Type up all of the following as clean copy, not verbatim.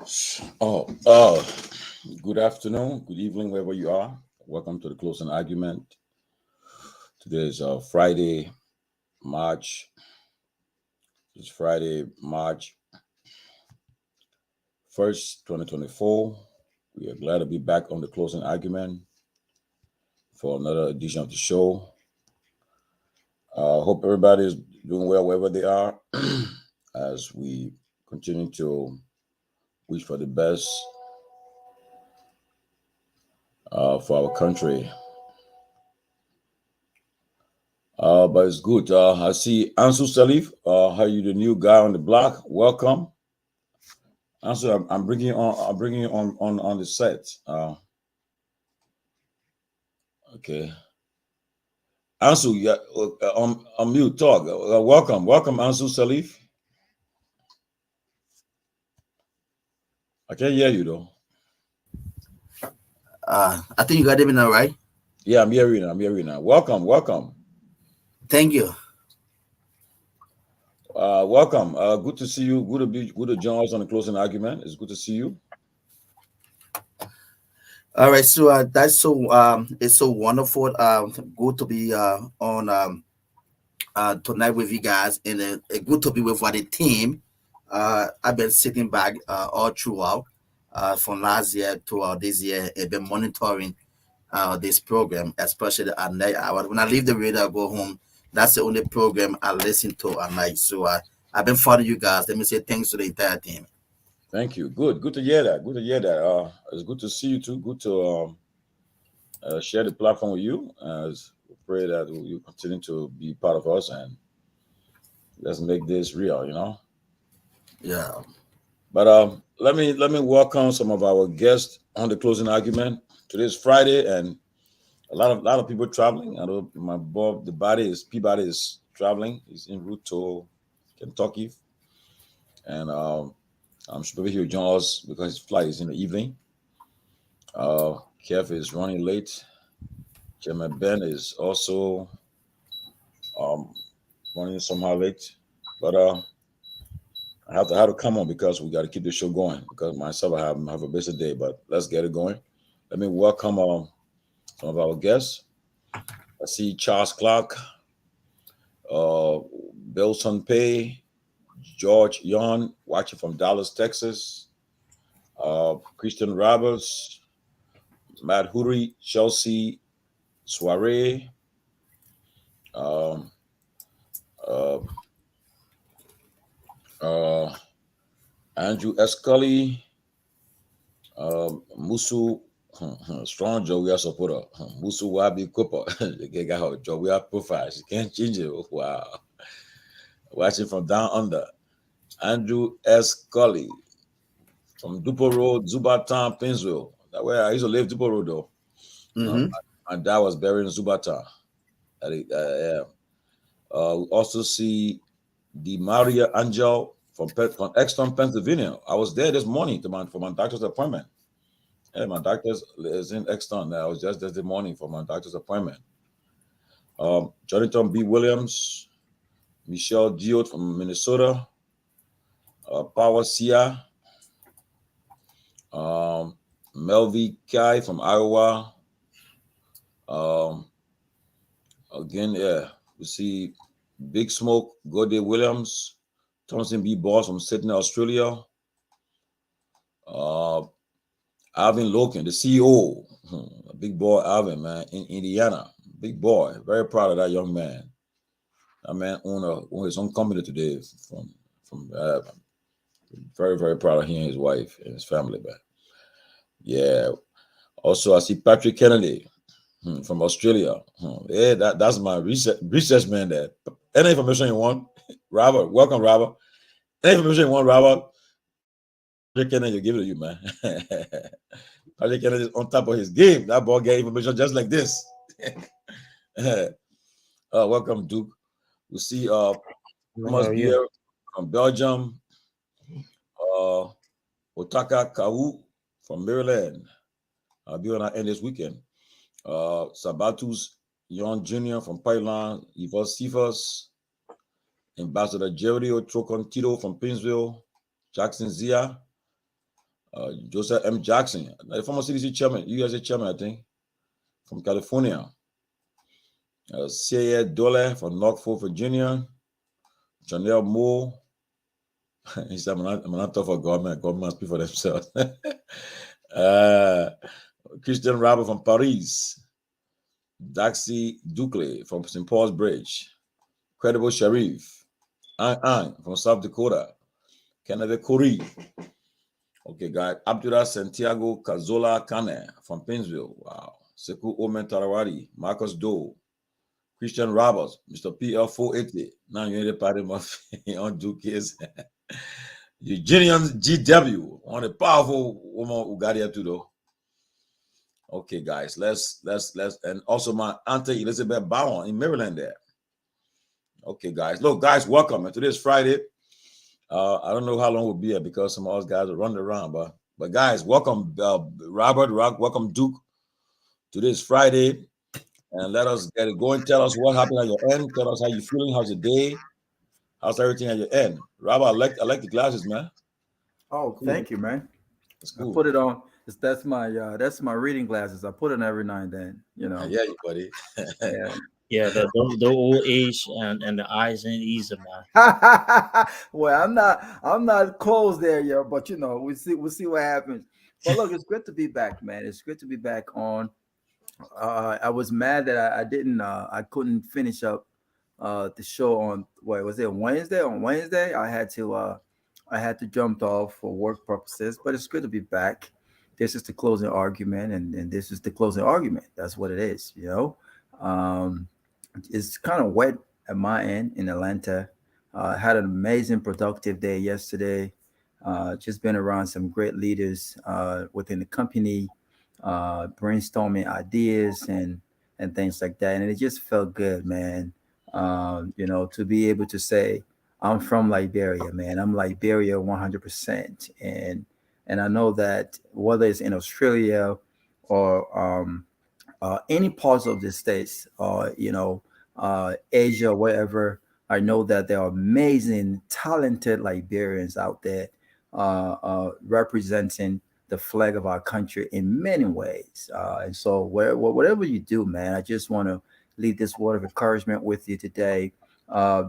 Oh, good afternoon, good evening, wherever you are. Welcome to the closing argument. Today is March. It's Friday, March 1st, 2024. We are glad to be back on the closing argument for another edition of the show. Hope everybody is doing well wherever they are as we continue to wish for the best for our country. But it's good. I see Ansu Salif. How you, the new guy on the block? Welcome, Ansu. I'm bringing you on. I'm bringing you on the set. Okay, Ansu. Yeah, on mute. Talk. Welcome, Ansu Salif. I can't hear you though. I think you got it now, right? Yeah, I'm hearing. I'm hearing now. Welcome. Thank you. Welcome. Good to see you. Good to join us on the closing argument. It's good to see you. All right, so that's so it's so wonderful. Good to be on tonight with you guys, and good to be with the team. I've been sitting back all throughout from last year to this year, and been monitoring this program, especially at night hour. When I leave the radio, I go home. That's the only program I listen to at night. So I've been following you guys. Let me say thanks to the entire team. Thank you. Good to hear that. Good to hear that. It's good to see you too. Good to share the platform with you. As we pray that you continue to be part of us and let's make this real. Yeah. But let me welcome some of our guests on the closing argument. Today's Friday, and a lot of people traveling. I know my boy, Peabody is traveling. He's en route to Kentucky, and I'm sure he'll join us because his flight is in the evening. Keff is running late. Chairman Ben is also um, running somehow late, but I have to come on because we got to keep the show going. Because myself, I have a busy day, but let's get it going. Let me welcome some of our guests. I see Charles Clark, uh, Belson Pay, George Yon, watching from Dallas, Texas, Christian Roberts, Matt Hoory, Chelsea Soiree, um, uh, uh, Andrew Escully, Musu, strong Joey supporter, Musu Wabi Cooper, the guy got her Joey profile, she can't change it. Wow. Watching from down under, Andrew S. Cully from Dupo Road, Zubatan, Pinsville. That way I used to live Dupo Road though. Uh, Mm-hmm. my dad was buried in Zubatan. Yeah. We also see the Maria Angel from Exton, Pennsylvania. I was there this morning for my doctor's appointment. Yeah, my doctor's is in Exton. I was just there this morning for my doctor's appointment. Jonathan B. Williams, Michelle Diot from Minnesota, Power Sia, um, Melvi Kai from Iowa. Um, Again, yeah, we see Big Smoke, Gode Williams, Thompson B. Boss from Sydney, Australia. Uh, Alvin Loken, the CEO, big boy Alvin, man, in Indiana. Big boy. Very proud of that young man. That man own his own company today from very, very proud of him and his wife and his family, man. Yeah. Also, I see Patrick Kennedy from Australia. Yeah, that's my research man there. Any information you want, Robert, welcome, Robert. Any information you want, Robert, Patrick Kennedy, give it to you, man. Patrick Kennedy is on top of his game. That boy get information just like this. Welcome, Duke. We see How Thomas are you? Bier from Belgium, uh, Otaka Kau from Maryland. I'll be on our end this weekend. Sabatus Young Jr. from Pipeline, Yvonne Sivas, Ambassador Jerry Trocontito from Pinsville, Jackson Zia, Joseph M. Jackson, the former CDC chairman, USA chairman, I think, from California. C.A. Dole from Norfolk, Virginia. Janelle Moore. He said, I'm not tough for government. Government speak for themselves. Christian Robert from Paris. Daxi Ducle from St. Paul's Bridge. Credible Sharif. Ang from South Dakota. Kennedy Corey. Okay, guys. Abdullah Santiago Cazola Kane from Painesville. Wow. Sekou Omen Tarawari. Marcus Doe. Christian Roberts. Mr. PL 480. Now you're in the party on Duke is. Eugenian GW. One of the powerful woman who got here too, though. Okay, guys. Let's and also my auntie Elizabeth Bowen in Maryland there. Okay, guys. Look, guys, welcome. And today's Friday. I don't know how long we'll be here because some of us guys are running around, but guys, welcome Robert, welcome Duke. Today's Friday, and let us get it going. Tell us what happened at your end. Tell us how you feeling. How's your day? How's everything at your end? Robert, I like the glasses, man. Oh, Cool. thank you, man. It's I cool. put it on. That's my reading glasses. I put it on every now and then. Yeah, you buddy. Yeah. Yeah, the old age and the eyes ain't easy, man. Well, I'm not close there yet, but we'll see what happens. But look, it's good to be back, man. It's good to be back on. I was mad that I couldn't finish up the show on what was it Wednesday? On Wednesday, I had to jump off for work purposes, but it's good to be back. This is the closing argument, and this is the closing argument. That's what it is, Um, it's kind of wet at my end in Atlanta. Had an amazing, productive day yesterday. Just been around some great leaders within the company, brainstorming ideas and things like that, and it just felt good, man. To be able to say I'm from Liberia, man. I'm Liberia 100%, and I know that whether it's in Australia or any parts of the states, or Asia, wherever. I know that there are amazing, talented Liberians out there representing the flag of our country in many ways. And so, whatever you do, man, I just want to leave this word of encouragement with you today.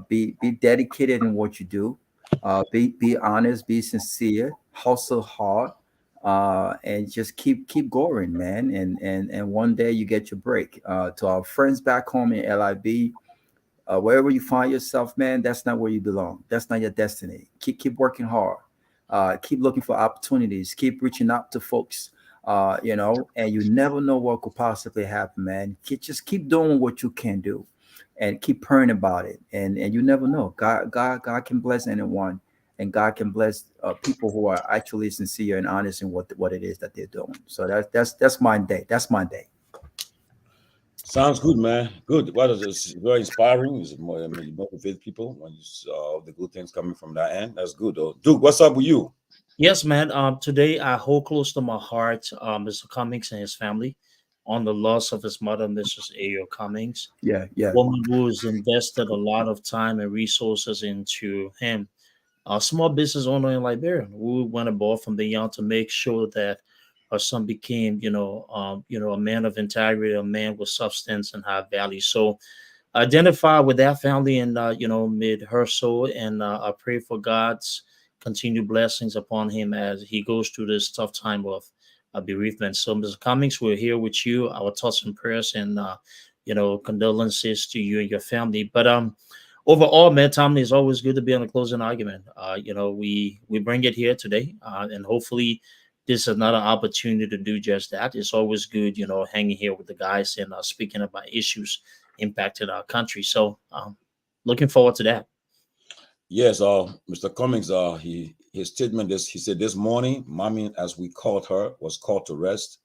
Be dedicated in what you do. Be honest, be sincere, hustle hard, and just keep going, man. And one day you get your break. To our friends back home in LIB, wherever you find yourself, man, that's not where you belong. That's not your destiny. Keep working hard. Keep looking for opportunities. Keep reaching out to folks. And you never know what could possibly happen, man. Just keep doing what you can do, and keep praying about it. And you never know. God can bless anyone, and God can bless people who are actually sincere and honest in what it is that they're doing. So that's my day. That's my day. Sounds good, man. Good. Well, it's very inspiring. It's more, you motivate people when you saw the good things coming from that end. That's good, though. Duke, what's up with you? Yes, man. Today I hold close to my heart Mr. Cummings and his family on the loss of his mother, Mrs. A.O. Cummings, Yeah, yeah. woman who has invested a lot of time and resources into him, a small business owner in Liberia who went above from the young to make sure that her son became, a man of integrity, a man with substance and high value. So identify with that family and mid her soul, and I pray for God's continued blessings upon him as he goes through this tough time of bereavement. So, Mr. Cummings, we're here with you. Our thoughts and prayers and condolences to you and your family. But overall, man, Tommy, it's always good to be on a closing argument. We bring it here today, and hopefully this is another opportunity to do just that. It's always good, hanging here with the guys and speaking about issues impacted our country. So looking forward to that. Yes, Mr. Cummings, his statement is he said this morning, Mommy, as we called her, was called to rest.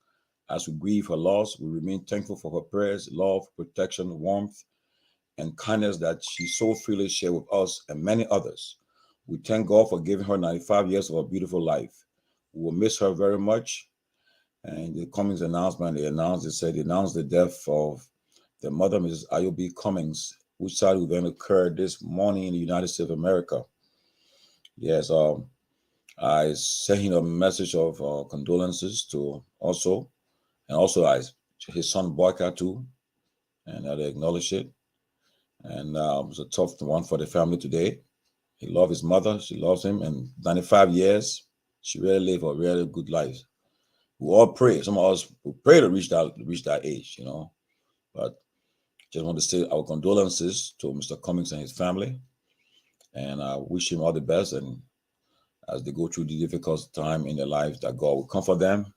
As we grieve her loss, we remain thankful for her prayers, love, protection, warmth, and kindness that she so freely shared with us and many others. We thank God for giving her 95 years of a beautiful life. We will miss her very much. And the Cummings announcement, they announced the death of the mother, Mrs. Ayobi Cummings, which side event occurred this morning in the United States of America. Yes, I sent him a message of condolences to also, and also his son Boyka too, and I acknowledge it. And it was a tough one for the family today. He loved his mother. She loves him. And 95 years, she really lived a really good life. We all pray. Some of us we pray to reach that age, you know. But just want to say our condolences to Mr. Cummings and his family. And I wish him all the best. And as they go through the difficult time in their lives, that God will comfort them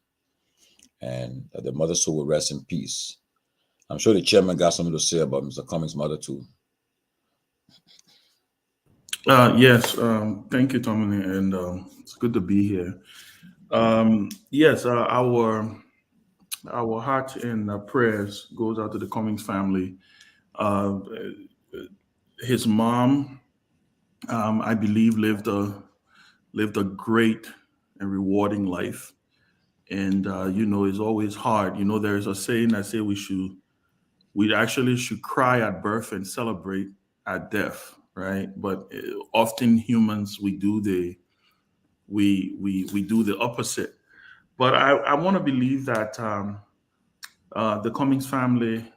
and that the mother's soul will rest in peace. I'm sure the chairman got something to say about Mr. Cummings' mother too. Yes, thank you, Tomalin, and it's good to be here. Yes, our heart and prayers goes out to the Cummings family. Uh, his mom, I believe, lived a great and rewarding life, and it's always hard. There's a saying that say we actually should cry at birth and celebrate at death, right? But often humans we do the opposite. But I want to believe that the Cummings family,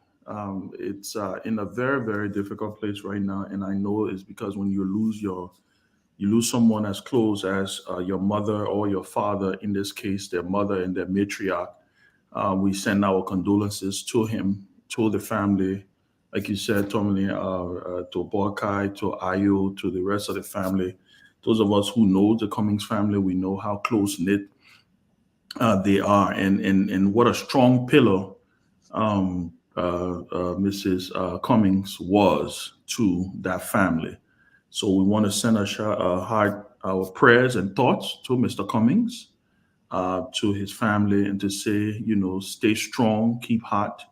it's in a very, very difficult place right now, and I know it's because when you lose someone as close as your mother or your father, in this case, their mother and their matriarch. We send our condolences to him, to the family, like you said, Tommy, to Borkai, to Ayo, to the rest of the family. Those of us who know the Cummings family, we know how close knit they are, and what a strong pillar Mrs. Cummings was to that family. So we want to send our prayers and thoughts to Mr. Cummings, to his family, and to say, stay strong, keep hot,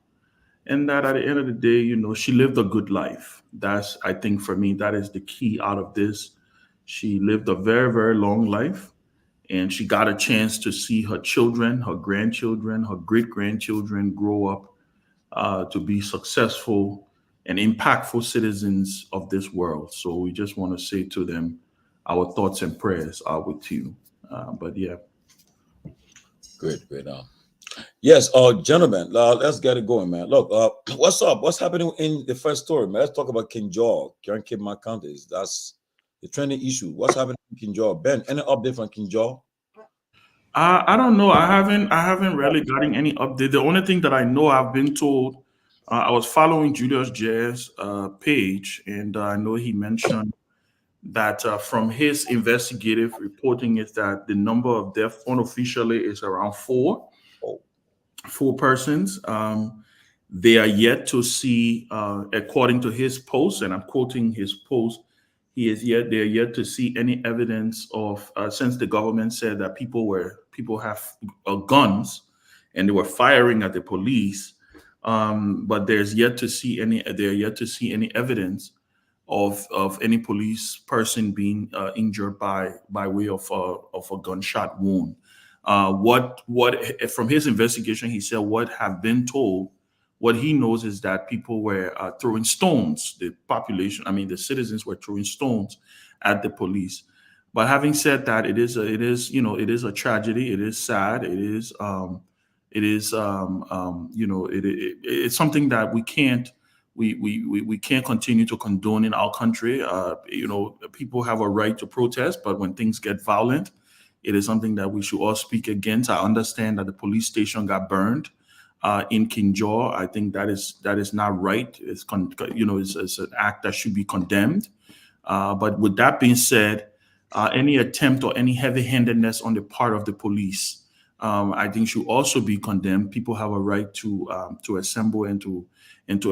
and that at the end of the day, she lived a good life. That's, I think, for me, that is the key out of this. She lived a very, very long life, and she got a chance to see her children, her grandchildren, her great grandchildren grow up to be successful and impactful citizens of this world. So we just want to say to them, our thoughts and prayers are with you. But yeah. Great. Yes, gentlemen, let's get it going, man. Look, what's up? What's happening in the first story, man? Let's talk about King George, Karen Cape counties. That's the trending issue. What's happening in King George? Ben, any update from King George? I don't know. I haven't really gotten any update. The only thing that I know, I've been told, I was following Julius J's page, and I know he mentioned that from his investigative reporting is that the number of deaths unofficially is around four persons. They are yet to see, according to his post, and I'm quoting his post, they are yet to see any evidence of, since the government said that people have guns and they were firing at the police, but they're yet to see any evidence of any police person being injured by way of a gunshot wound. What from his investigation, he said what have been told, what he knows is that people were throwing stones. The population, I mean, the citizens were throwing stones at the police. But having said that, it is a tragedy. It is sad. It's something that we can't continue to condone in our country. People have a right to protest, but when things get violent, it is something that we should all speak against. I understand that the police station got burned in King George. I think that is not right. It's an act that should be condemned. But with that being said, any attempt or any heavy-handedness on the part of the police, I think should also be condemned. People have a right to assemble and to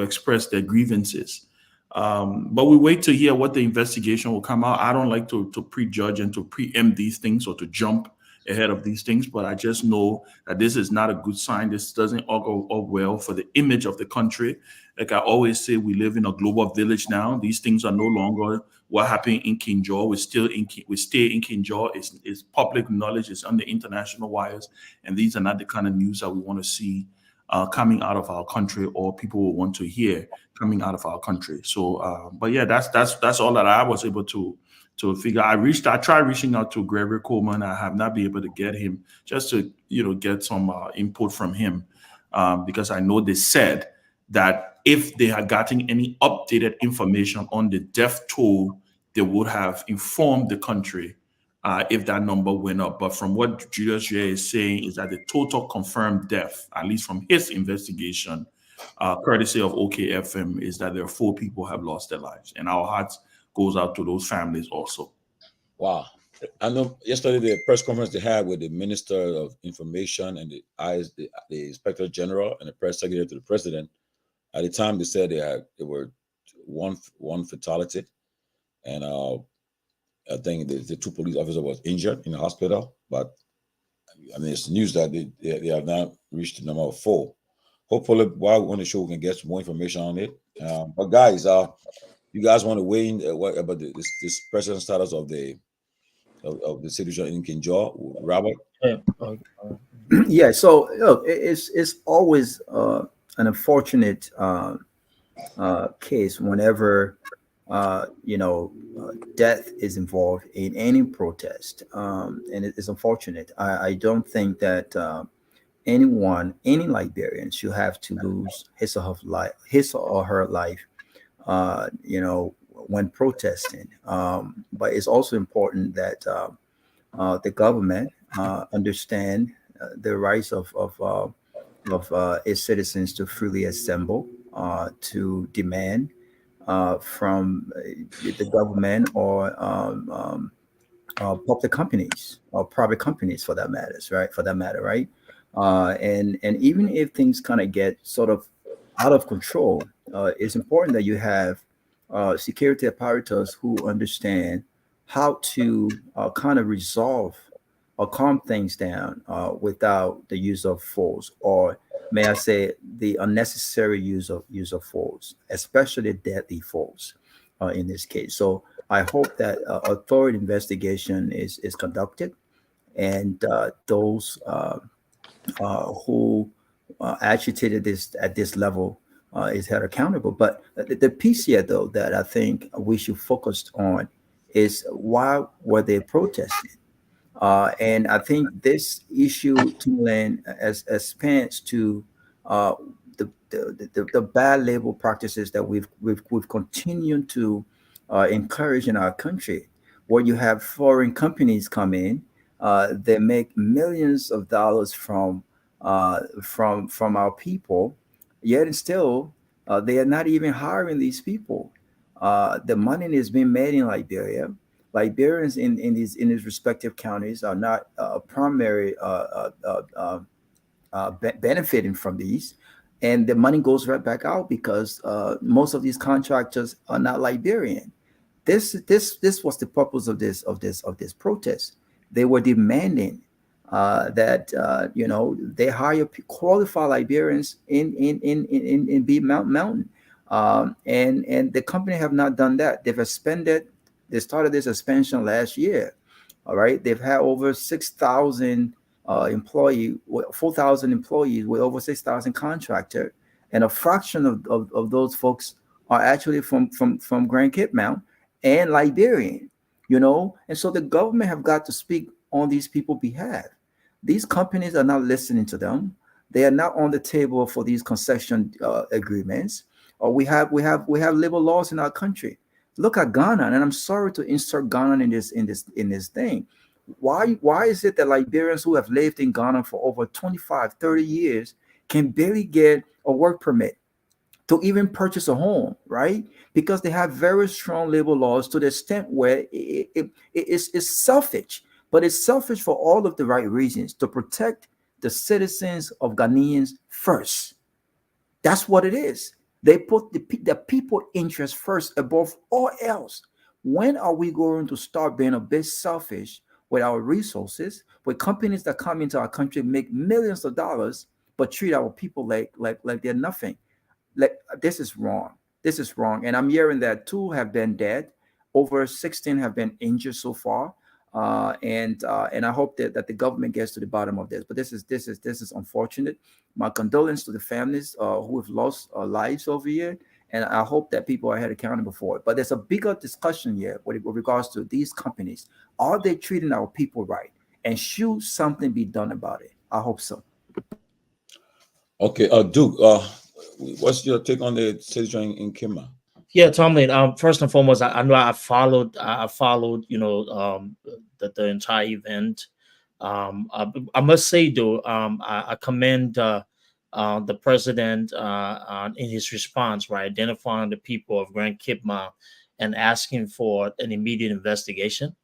express their grievances. But we wait to hear what the investigation will come out. I don't like to prejudge and to preempt these things or to jump ahead of these things, but I just know that this is not a good sign. This doesn't all go well for the image of the country. Like I always say, we live in a global village now. These things are no longer what happened in King George. We stay in King George. It's public knowledge. It's on the international wires, and these are not the kind of news that we want to see coming out of our country, or people will want to hear coming out of our country. So, but yeah, that's all that I was able to to figure. I tried reaching out to Gregory Coleman. I have not been able to get him, just to get some input from him, because I know they said that if they had gotten any updated information on the death toll, they would have informed the country if that number went up. But from what Julius J is saying is that the total confirmed death, at least from his investigation, courtesy of OKFM, is that there are 4 people have lost their lives, and our hearts goes out to those families also. Wow. I know yesterday the press conference they had with the Minister of Information and the Inspector General and the press secretary to the president. At the time, they said there were one fatality, and I think the 2 police officers was injured in the hospital. But I mean, it's news that they have now reached the number of 4. Hopefully, while we're on the show, we can get some more information on it. But guys, you guys want to weigh in what about this present status of the situation in Kinjaw, Robert? Yeah. Yeah. So look, it's always an unfortunate case whenever death is involved in any protest, and it is unfortunate. I don't think that any Liberian should have to lose his or her life, when protesting. But it's also important that the government understand the rights of its citizens to freely assemble, to demand from the government or public companies or private companies, for that matter, right? And even if things kind of get sort of out of control, it's important that you have security apparatus who understand how to kind of resolve or calm things down without the use of force, or may I say, the unnecessary use of force, especially deadly force in this case. So I hope that a thorough investigation is conducted, and those who agitated this at this level is held accountable. But the piece here, though, that I think we should focus on is why were they protesting? And I think this issue, Tomalin, as expands to the bad labor practices that we've continued to encourage in our country, where you have foreign companies come in, they make millions of dollars from our people, yet and still they are not even hiring these people. The money is being made in Liberia. Liberians in these respective counties are not primary benefiting from these, and the money goes right back out because most of these contractors are not Liberian. This was the purpose of this protest. They were demanding that they hire qualified Liberians in Bee Mountain, and the company have not done that. They started this expansion last year. All right, they've had over 6,000 4,000 employees with over 6,000 contractors, and a fraction of those folks are actually from Grand Cape Mount and Liberian. And so the government have got to speak on these people's behalf. These companies are not listening to them. They are not on the table for these concession agreements. Or we have labor laws in our country. Look at Ghana, and I'm sorry to insert Ghana in this thing. Why is it that Liberians who have lived in Ghana for over 25, 30 years can barely get a work permit to even purchase a home, right? Because they have very strong labor laws to the extent where it's selfish, but it's selfish for all of the right reasons, to protect the citizens of Ghanaians first. That's what it is. They put the people interest first above all else. When are we going to start being a bit selfish with our resources, with companies that come into our country, make millions of dollars, but treat our people like they're nothing? This is wrong. This is wrong. And I'm hearing that 2 have been dead, over 16 have been injured so far. And I hope that the government gets to the bottom of this. But this is unfortunate. My condolences to the families who have lost lives over here, And I hope that people are held accountable for it. But there's a bigger discussion here with regards to these companies. Are they treating our people right? And should something be done about it? I hope so. Okay, Duke, what's your take on the situation in Kima? Yeah, Tomalin. First and foremost, I know I followed, the entire event. I must say though, I commend the president in his response, right, identifying the people of Grand Kipma and asking for an immediate investigation.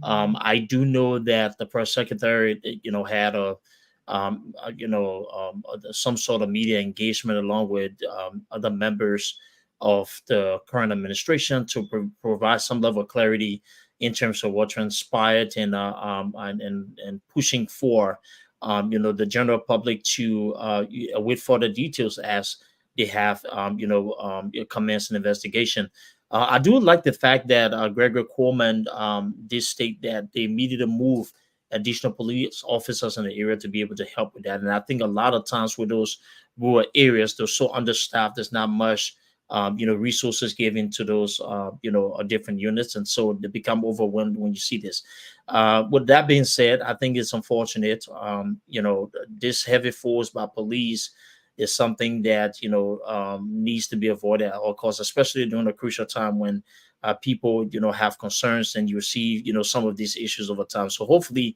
I do know that the press secretary, had some sort of media engagement along with other members of the current administration to provide some level of clarity in terms of what transpired and pushing for the general public to wait for the details as they have commenced an investigation. I do like the fact that Gregor Coleman did state that they needed to move additional police officers in the area to be able to help with that. And I think a lot of times with those rural areas, they're so understaffed. There's not much resources given to those, different units. And so they become overwhelmed when you see this. With that being said, I think it's unfortunate. This heavy force by police is something that, needs to be avoided at all costs, especially during a crucial time when people, have concerns and you see, some of these issues over time. So hopefully,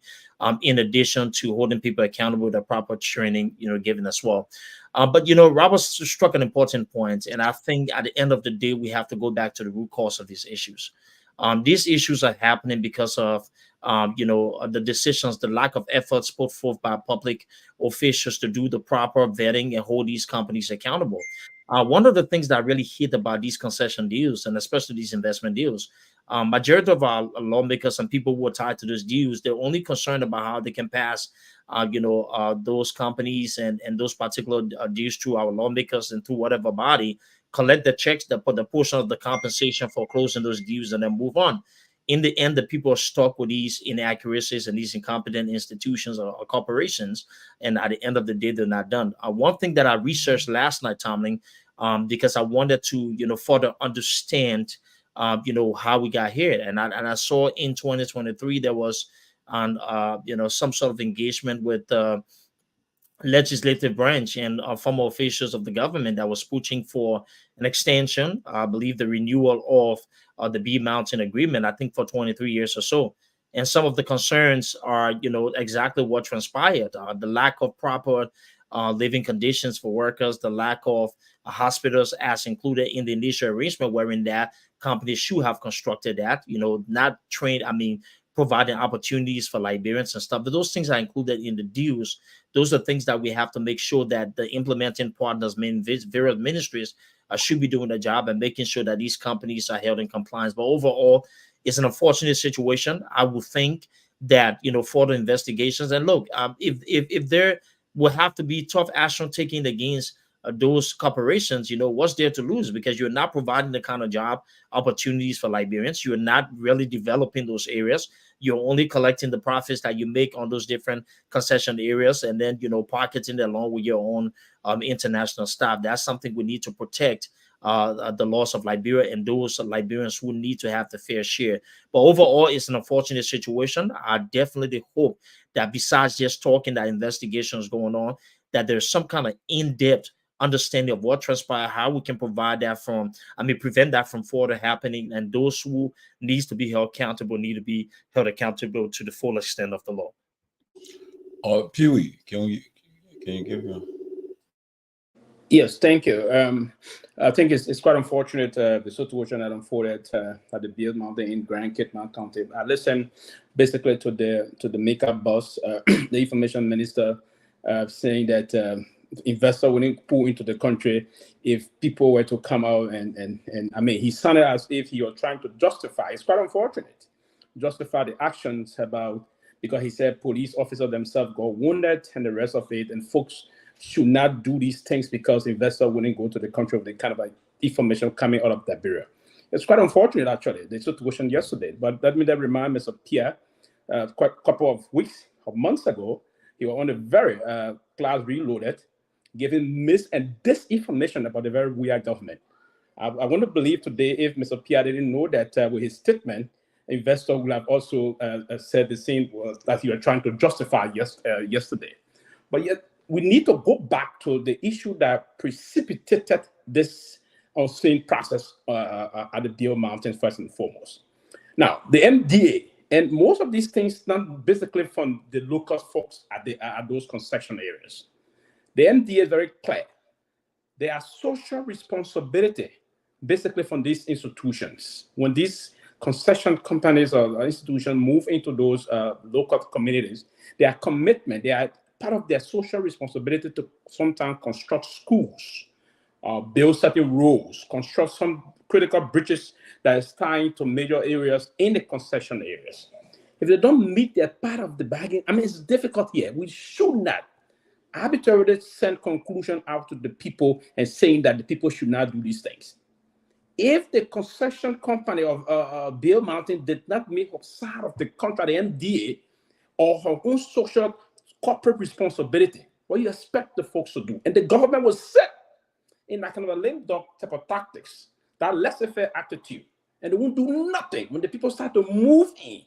in addition to holding people accountable, the proper training, given as well. But Robert struck an important point, and I think at the end of the day, we have to go back to the root cause of these issues. These issues are happening because of the decisions, the lack of efforts put forth by public officials to do the proper vetting and hold these companies accountable. One of the things that I really hate about these concession deals, and especially these investment deals, majority of our lawmakers and people who are tied to those deals, they're only concerned about how they can pass, those companies and those particular deals through our lawmakers and through whatever body, collect the checks that put the portion of the compensation for closing those deals and then move on. In the end, the people are stuck with these inaccuracies and these incompetent institutions or corporations. And at the end of the day, they're not done. One thing that I researched last night, Tomlin, because I wanted to, further understand, how we got here. And I saw in 2023, there was some sort of engagement with legislative branch and former officials of the government that was pushing for an extension, I believe the renewal of the B Mountain Agreement, I think for 23 years or so. And some of the concerns are, exactly what transpired, the lack of proper living conditions for workers, the lack of hospitals as included in the initial arrangement, wherein that companies should have constructed that, not trained, providing opportunities for Liberians and stuff. But those things are included in the deals. Those are things that we have to make sure that the implementing partners, various ministries, should be doing the job and making sure that these companies are held in compliance. But overall, it's an unfortunate situation. I would think that further investigations and look, if there will have to be tough action taken against those corporations, what's there to lose? Because you're not providing the kind of job opportunities for Liberians. You're not really developing those areas. You're only collecting the profits that you make on those different concession areas and then, pocketing it along with your own international staff. That's something we need to protect, the loss of Liberia and those Liberians who need to have the fair share. But overall, it's an unfortunate situation. I definitely hope that besides just talking that investigation is going on, that there's some kind of in-depth understanding of what transpired, how we can prevent that from further happening, and those who needs to be held accountable need to be held accountable to the full extent of the law. Peewee, can you give me? Yes, thank you. I think it's quite unfortunate the situation that unfolded at the Beard Mountain in Grand Kitman County. I listened basically to the makeup boss, the information minister, saying that investor wouldn't pull into the country if people were to come out and he sounded as if he was trying to justify. It's quite unfortunate, justify the actions because he said police officers themselves got wounded and the rest of it, and folks should not do these things because investors wouldn't go to the country with the kind of information coming out of Liberia. It's quite unfortunate, actually, the situation yesterday. But that reminds me of Pierre, quite a couple of weeks or months ago. He was on the very class reloaded, giving mis and disinformation about the very weird government. I want to believe today, if Mr. Peabody didn't know that with his statement, investor will have also said the same that you are trying to justify yesterday. But yet, we need to go back to the issue that precipitated this unseen process at the Deal Mountain first and foremost. Now, the MDA, and most of these things not basically from the local folks at those concession areas. The MDA is very clear. There are social responsibility basically from these institutions. When these concession companies or institutions move into those local communities, their commitment, they are part of their social responsibility to sometimes construct schools, build certain roads, construct some critical bridges that is tying to major areas in the concession areas. If they don't meet their part of the bargain, I mean, it's difficult here. We should not arbitrarily send conclusion out to the people and saying that the people should not do these things. If the concession company of Bill Mountain did not make up side of the contract, the MDA, or her own social corporate responsibility, what do you expect the folks to do? And the government was set in that kind of a lame dog type of tactics, that laissez-faire attitude, and they won't do nothing. When the people start to move in,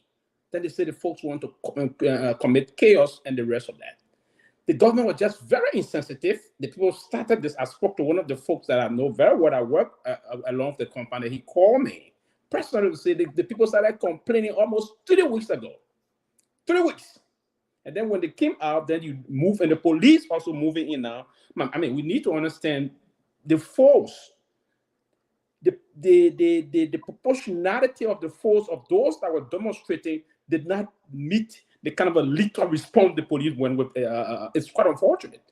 then they say the folks want to commit chaos and the rest of that. The government was just very insensitive. The people started this. I spoke to one of the folks that I know very well. I work along with the company. He called me personally to say the people started complaining almost 3 weeks ago. 3 weeks. And then when they came out, then you move, and the police also moving in now. I mean, we need to understand the force, the proportionality of the force of those that were demonstrating did not meet the kind of a lethal response the police went with. It's quite unfortunate.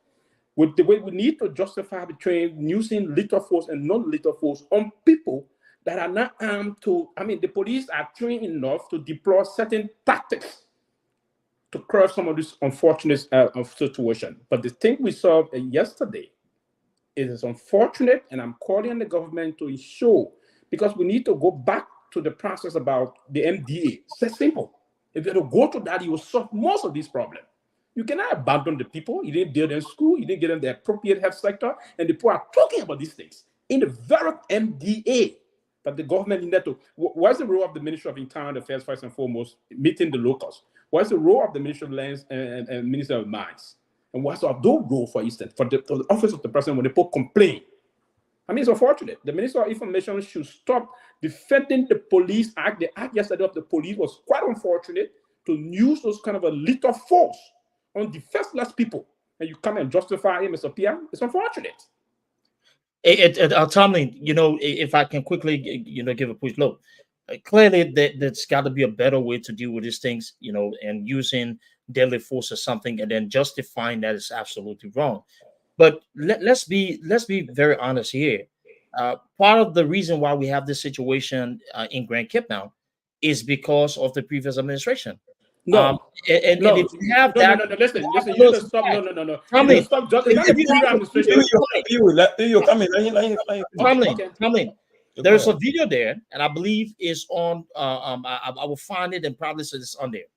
With the way we need to justify between using lethal force and non-lethal force on people that are not armed to, I mean, the police are trained enough to deploy certain tactics to curb some of this unfortunate situation. But the thing we saw yesterday is unfortunate, and I'm calling on the government to ensure, because we need to go back to the process about the MDA. It's simple. If you go to that, you will solve most of these problems. You cannot abandon the people. You didn't build them school. You didn't get them the appropriate health sector. And the people are talking about these things in the very MDA. But the government needed to. What's the role of the Ministry of Internal Affairs, first and foremost, meeting the locals? What's the role of the Ministry of Lands and Minister of Mines? And what's their role, for instance, for the office of the president when the people complain? I mean, it's unfortunate. The Minister of Information should stop defending the police act. The act yesterday of the police was quite unfortunate to use those kind of a lethal force on defenseless people. And you come and justify it, Mr. Pierre. It's unfortunate. Tomalin, if I can quickly, give a push. Look, clearly there's got to be a better way to deal with these things, and using deadly force or something, and then justifying that is absolutely wrong. But let's be very honest here. Part of the reason why we have this situation in Grand Cape now is because of the previous administration. No, and if you have that, no, listen, you need to stop. No. Tomalin, Stop. Tomalin, there's a video there, and I believe is on. I will find it and probably say it's on there.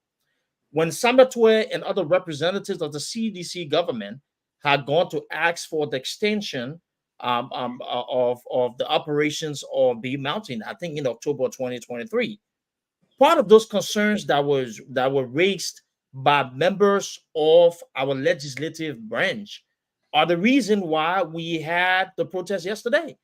When Sambatwe and other representatives of the CDC government had gone to ask for the extension of the operations of B Mountain, I think in October 2023. Part of those concerns that were raised by members of our legislative branch are the reason why we had the protest yesterday.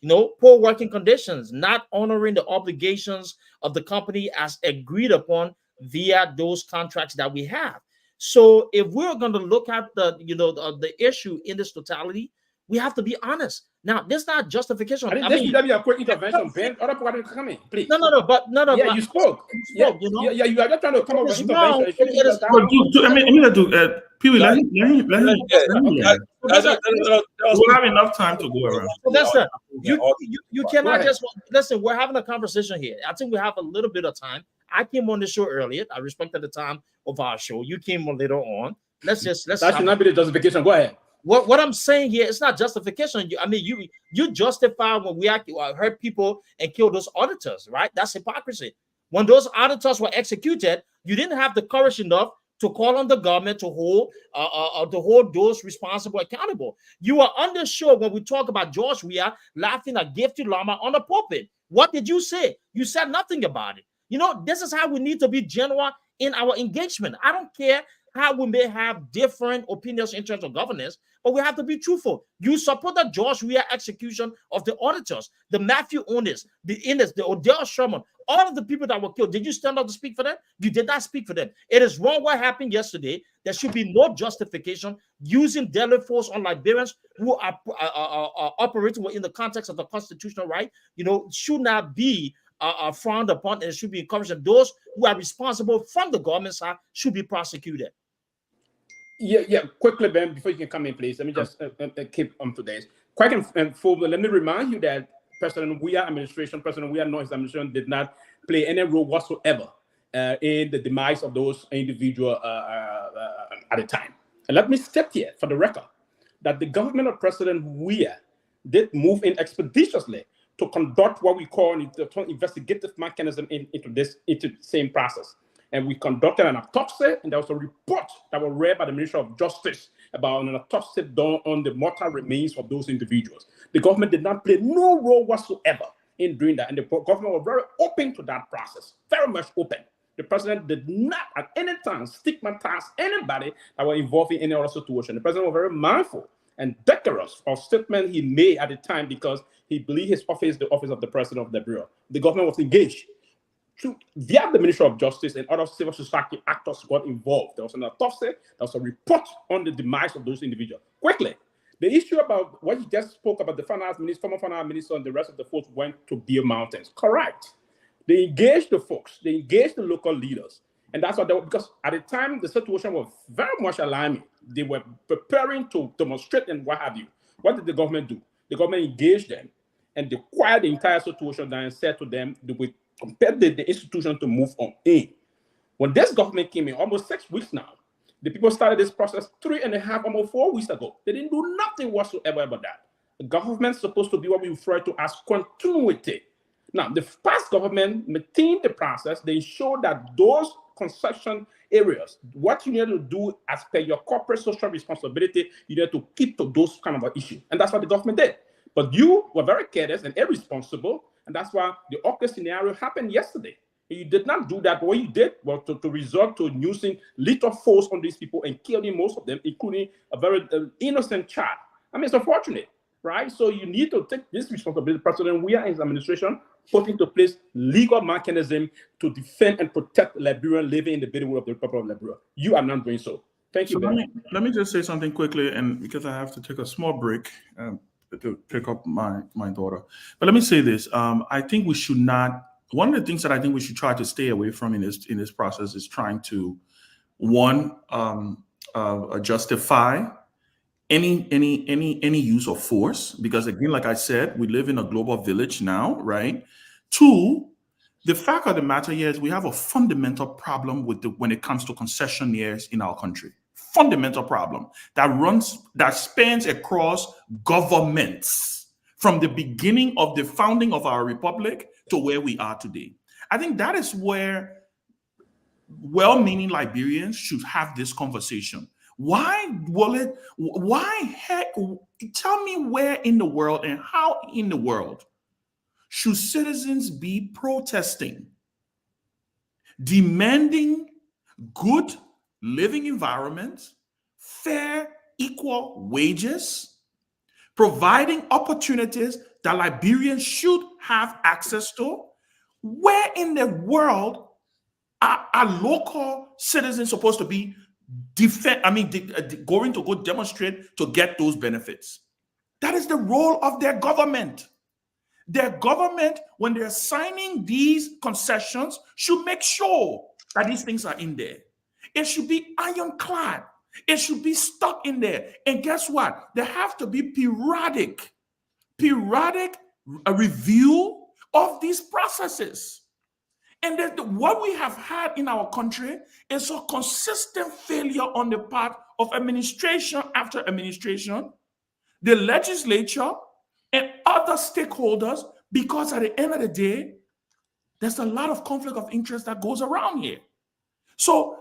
Poor working conditions, not honoring the obligations of the company as agreed upon via those contracts that we have. So if we're going to look at the issue in this totality, we have to be honest. Now, this is not justification. I mean, be a quick intervention, Ben. Other people are coming, please. No. Yeah, you spoke. Yeah, you are just trying to come up with intervention. Peewee, we'll have enough time to go around. Listen, you cannot just listen. We're having a conversation here. I think we have a little bit of time. I came on the show earlier. I respected the time of our show. You came a little on. Let's. That should not be the justification. Go ahead. What I'm saying here, it's not justification. I mean, you justify when we hurt people and kill those auditors, right? That's hypocrisy. When those auditors were executed, you didn't have the courage enough to call on the government to hold those responsible accountable. You are undersure when we talk about George Weah laughing at Gifty Lama on the pulpit. What did you say? You said nothing about it. You know, this is how we need to be genuine in our engagement. I don't care how we may have different opinions in terms of governance, but we have to be truthful. You support the George Weah execution of the auditors, the Matthew Onis, the Innes, the Odell Sherman, all of the people that were killed. Did you stand up to speak for them? You did not speak for them. It is wrong what happened yesterday. There should be no justification using deadly force on Liberians who are operating within the context of the constitutional right. You know, should not be frowned upon, and it should be encouraged. And those who are responsible from the government side should be prosecuted. Yeah. Quickly, Ben, before you can come in, please, let me just keep on to this. Quick and full. Let me remind you that President Weah administration, President Weah Norris administration did not play any role whatsoever in the demise of those individuals at the time. And let me step here for the record that the government of President Weah did move in expeditiously to conduct what we call an investigative mechanism into the same process. And we conducted an autopsy, and there was a report that was read by the Ministry of Justice about an autopsy done on the mortal remains of those individuals. The government did not play no role whatsoever in doing that, and the government was very open to that process, very much open. The president did not at any time stigmatize anybody that were involved in any other situation. The president was very mindful and decorous of statement he made at the time because he believed his office, the office of the president of the bureau. The government was engaged. Via the Ministry of Justice and other civil society actors got involved. There was an autopsy, there was a report on the demise of those individuals. Quickly, the issue about what you just spoke about, the former finance minister and the rest of the folks went to Beer Mountains. Correct. They engaged the folks, they engaged the local leaders. And that's what they were, because at the time, the situation was very much alarming. They were preparing to demonstrate and what have you. What did the government do? The government engaged them and they quieted the entire situation down and said to them, they would compel the institution to move on in. When this government came in, almost 6 weeks now, the people started this process 3.5, almost 4 weeks ago. They didn't do nothing whatsoever about that. The government's supposed to be what we refer to as continuity. Now, the past government maintained the process. They showed that those concession areas, what you need to do as per your corporate social responsibility, you need to keep to those kind of issues. And that's what the government did. But you were very careless and irresponsible, and that's why the awkward scenario happened yesterday. You did not do that. What you did was to resort to using lethal force on these people and killing most of them, including a very innocent child. I mean, it's unfortunate, right? So you need to take this responsibility. President Weah and his administration put into place legal mechanism to defend and protect Liberians living in the Benin of the Republic of Liberia. You are not doing so. Thank you. So let me just say something quickly, and because I have to take a small break to pick up my daughter. But let me say this. I think we should not. One of the things that I think we should try to stay away from in this process is trying to, one, justify any use of force, because again, like I said, we live in a global village now, right? Two, the fact of the matter here is we have a fundamental problem when it comes to concessionaires in our country. Fundamental problem that spans across governments from the beginning of the founding of our republic to where we are today. I think that is where well-meaning Liberians should have this conversation. Tell me where in the world and how in the world should citizens be protesting, demanding good living environments, fair, equal wages, providing opportunities that Liberians should have access to? Where in the world are local citizens supposed to be going to go demonstrate to get those benefits? That is the role of their government. Their government, when they're signing these concessions, should make sure that these things are in there. It should be ironclad. It should be stuck in there. And guess what? There have to be periodic review of these processes. And what we have had in our country is a consistent failure on the part of administration after administration, the legislature, and other stakeholders, because at the end of the day, there's a lot of conflict of interest that goes around here. So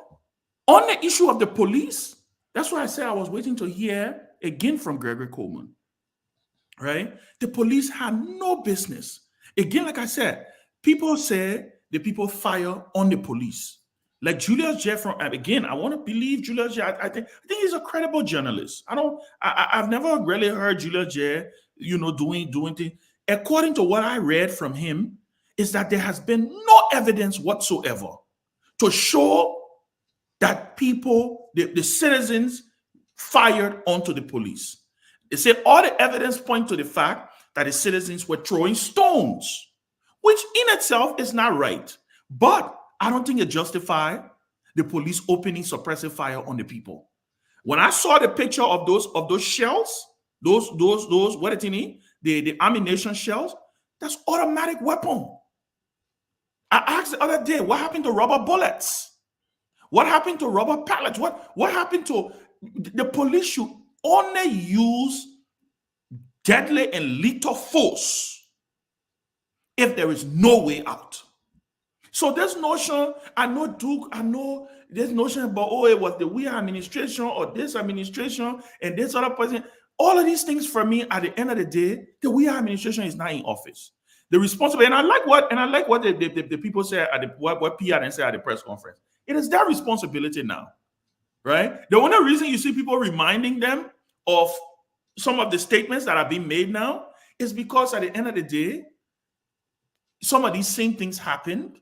On the issue of the police, that's why I said I was waiting to hear again from Gregory Coleman, right? The police had no business. Again, like I said, people say the people fire on the police. Like Julius J. Again, I want to believe Julius J. I think he's a credible journalist. I've never really heard Julius J. doing things. According to what I read from him, is that there has been no evidence whatsoever to show that people, the citizens, fired onto the police. They say all the evidence point to the fact that the citizens were throwing stones, which in itself is not right. But I don't think it justifies the police opening suppressive fire on the people. When I saw the picture of those shells, those what it mean? The ammunition shells, that's automatic weapon. I asked the other day, what happened to rubber bullets? What happened to rubber pellets? What happened to the police should only use deadly and lethal force if there is no way out. So this notion, I know this notion about, oh, it was the we administration or this administration and this other person. All of these things for me, at the end of the day, the we administration is not in office. The responsibility, and I like what the people say at what PR said at the press conference. It is their responsibility now, right? The only reason you see people reminding them of some of the statements that are being made now is because at the end of the day, some of these same things happened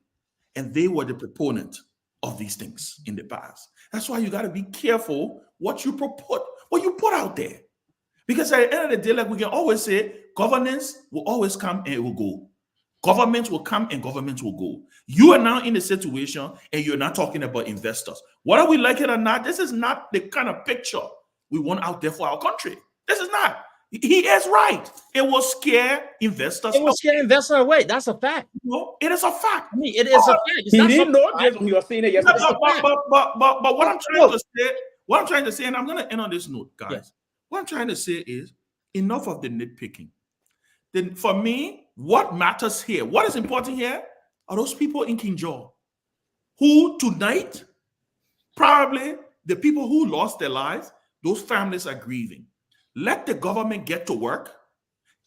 and they were the proponent of these things in the past. That's why you got to be careful what you put out there. Because at the end of the day, like we can always say, governance will always come and it will go. Governments will come and governments will go. You are now in a situation and you're not talking about investors. Whether we like it or not, this is not the kind of picture we want out there for our country. This is not. He is right. It will scare investors. It will scare investors away. That's a fact. No, it is a fact. I mean, it is a fact. It's He not didn't know something- this when he was saying it yesterday. But what I'm trying to say, and I'm going to end on this note, guys. Yes. What I'm trying to say is enough of the nitpicking. Then for me, what matters here, what is important here, are those people in Kinjal who tonight, probably the people who lost their lives, those families are grieving. Let the government get to work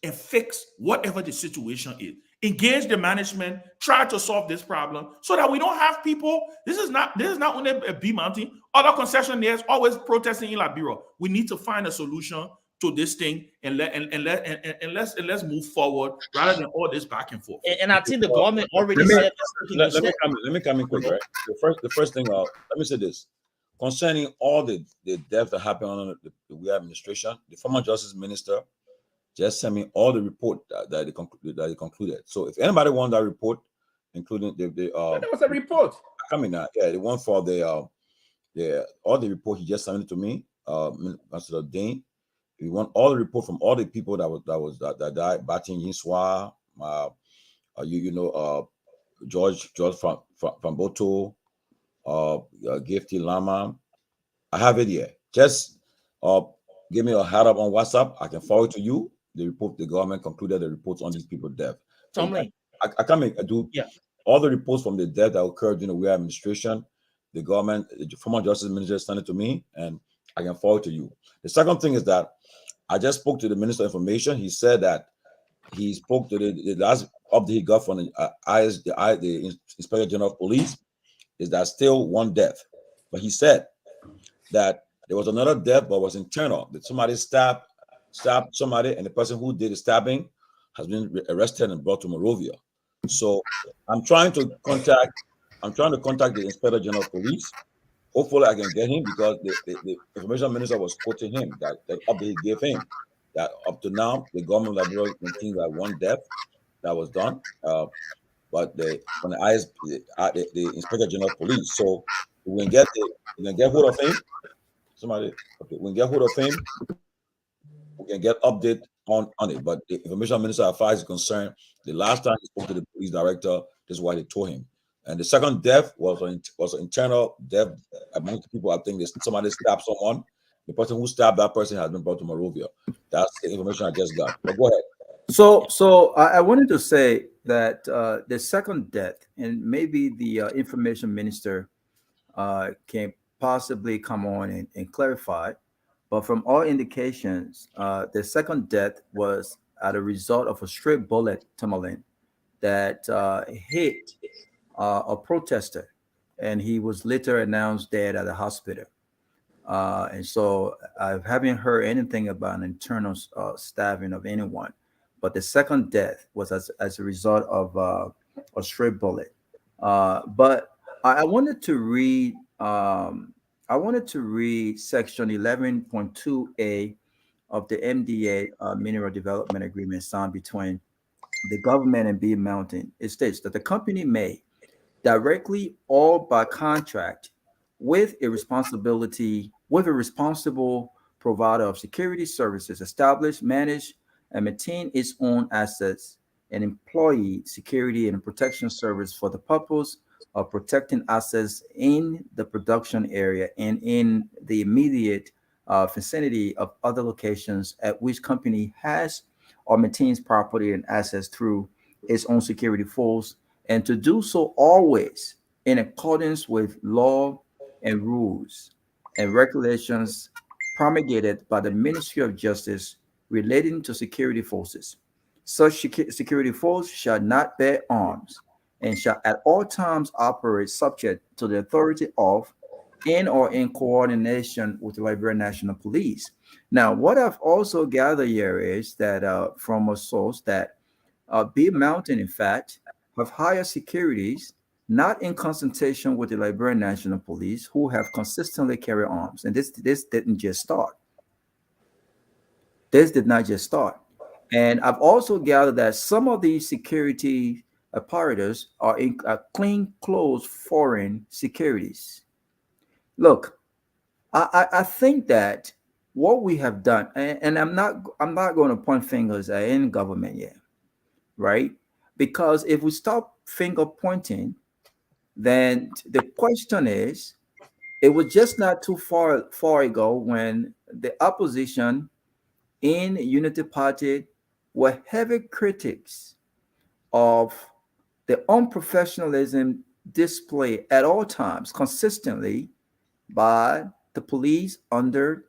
and fix whatever the situation is. Engage the management, try to solve this problem so that we don't have people. This is not only a B Mountain. Other concessionaires always protesting in Liberia. We need to find a solution to this thing and let's move forward rather than all this back and forth. And I think the government already said. Let me come in quick, right? The first thing, let me say this. Concerning all the deaths that happened under the we administration, the former justice minister just sent me all the report that they concluded. So if anybody wants that report, including there was a report coming now, yeah, the one for all the report he just sent it to me, Mr. Dane. We want all the report from all the people that died, Batin Yinswa, George from Boto, Gifty Lama. I have it here. Just give me a head up on WhatsApp. I can forward to you the report. The government concluded the reports on these people's death. Tomalin. I come in. I do all the reports from the death that occurred during the Weir administration. The government, the former justice minister sent it to me, and I can forward to you. The second thing is that I just spoke to the Minister of Information. He said that he spoke to the last update he got from the Inspector General of Police is that still one death. But he said that there was another death, but was internal. That somebody stabbed somebody, and the person who did the stabbing has been arrested and brought to Monrovia. So I'm trying to contact the Inspector General of Police. Hopefully I can get him because the information minister was quoting him that update he gave him that up to now the government of Liberia maintains that one death that was done, but the Inspector General of Police. So we can get hold of him. We can get hold of him. We can get update on it. But the information minister, as far as is concerned, the last time he spoke to the police director, this is why they told him. And the second death was an internal death among the people. I think somebody stabbed someone. The person who stabbed that person has been brought to Monrovia. That's the information I just got. But go ahead. So I wanted to say that the second death, and maybe the information minister can possibly come on and clarify. But from all indications, the second death was as a result of a stray bullet, Tomalin, that hit a protester, and he was later announced dead at the hospital. And so I haven't heard anything about an internal stabbing of anyone. But the second death was as a result of a stray bullet. But I wanted to read. I wanted to read section 11.2a of the MDA Mineral Development Agreement signed between the government and B Mountain. It states that the company may directly or by contract with a responsible provider of security services establish, manage, and maintain its own assets and employee security and protection service for the purpose of protecting assets in the production area and in the immediate vicinity of other locations at which company has or maintains property and assets through its own security force, and to do so always in accordance with law and rules and regulations promulgated by the Ministry of Justice relating to security forces. Such security force shall not bear arms and shall at all times operate subject to the authority of and or in coordination with the Liberian National Police. Now, what I've also gathered here is that from a source that B Mountain, in fact, have hired securities not in consultation with the Liberian National Police, who have consistently carried arms. And this didn't just start. This did not just start. And I've also gathered that some of these security apparatus are in clean clothes foreign securities. Look, I think that what we have done, and I'm not going to point fingers at any government yet, right? Because if we stop finger pointing, then the question is, it was just not too far ago when the opposition in Unity Party were heavy critics of the unprofessionalism displayed at all times consistently by the police under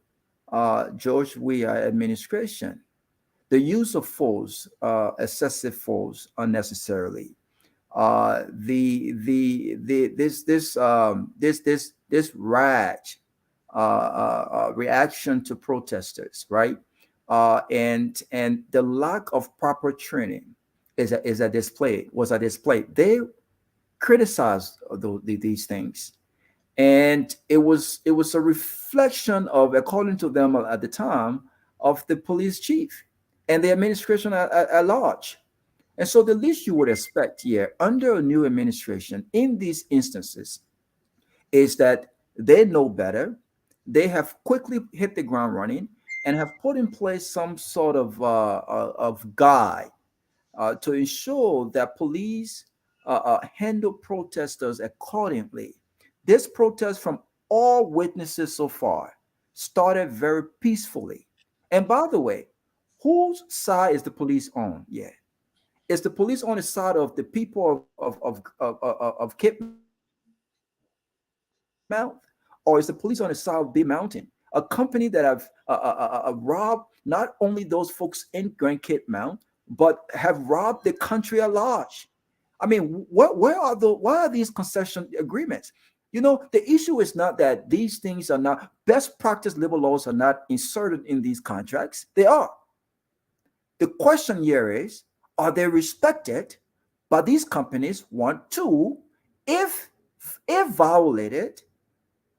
George Weah administration. The use of force, excessive force, unnecessarily. The this rash reaction to protesters, right? And the lack of proper training is a display was a display. They criticized these things, and it was a reflection of, according to them at the time, of the police chief and the administration at large. And so the least you would expect here under a new administration in these instances is that they know better. They have quickly hit the ground running and have put in place some sort of guide to ensure that police handle protesters accordingly. This protest, from all witnesses so far, started very peacefully. And by the way, whose side is the police on? Yeah, is the police on the side of the people of Cape Mount, or is the police on the side of B Mountain, a company that have robbed not only those folks in Grand Cape Mount, but have robbed the country at large? I mean, why are these concession agreements? The issue is not that these things are not best practice labor laws are not inserted in these contracts. They are. The question here is, are they respected by these companies? One, two, if violated,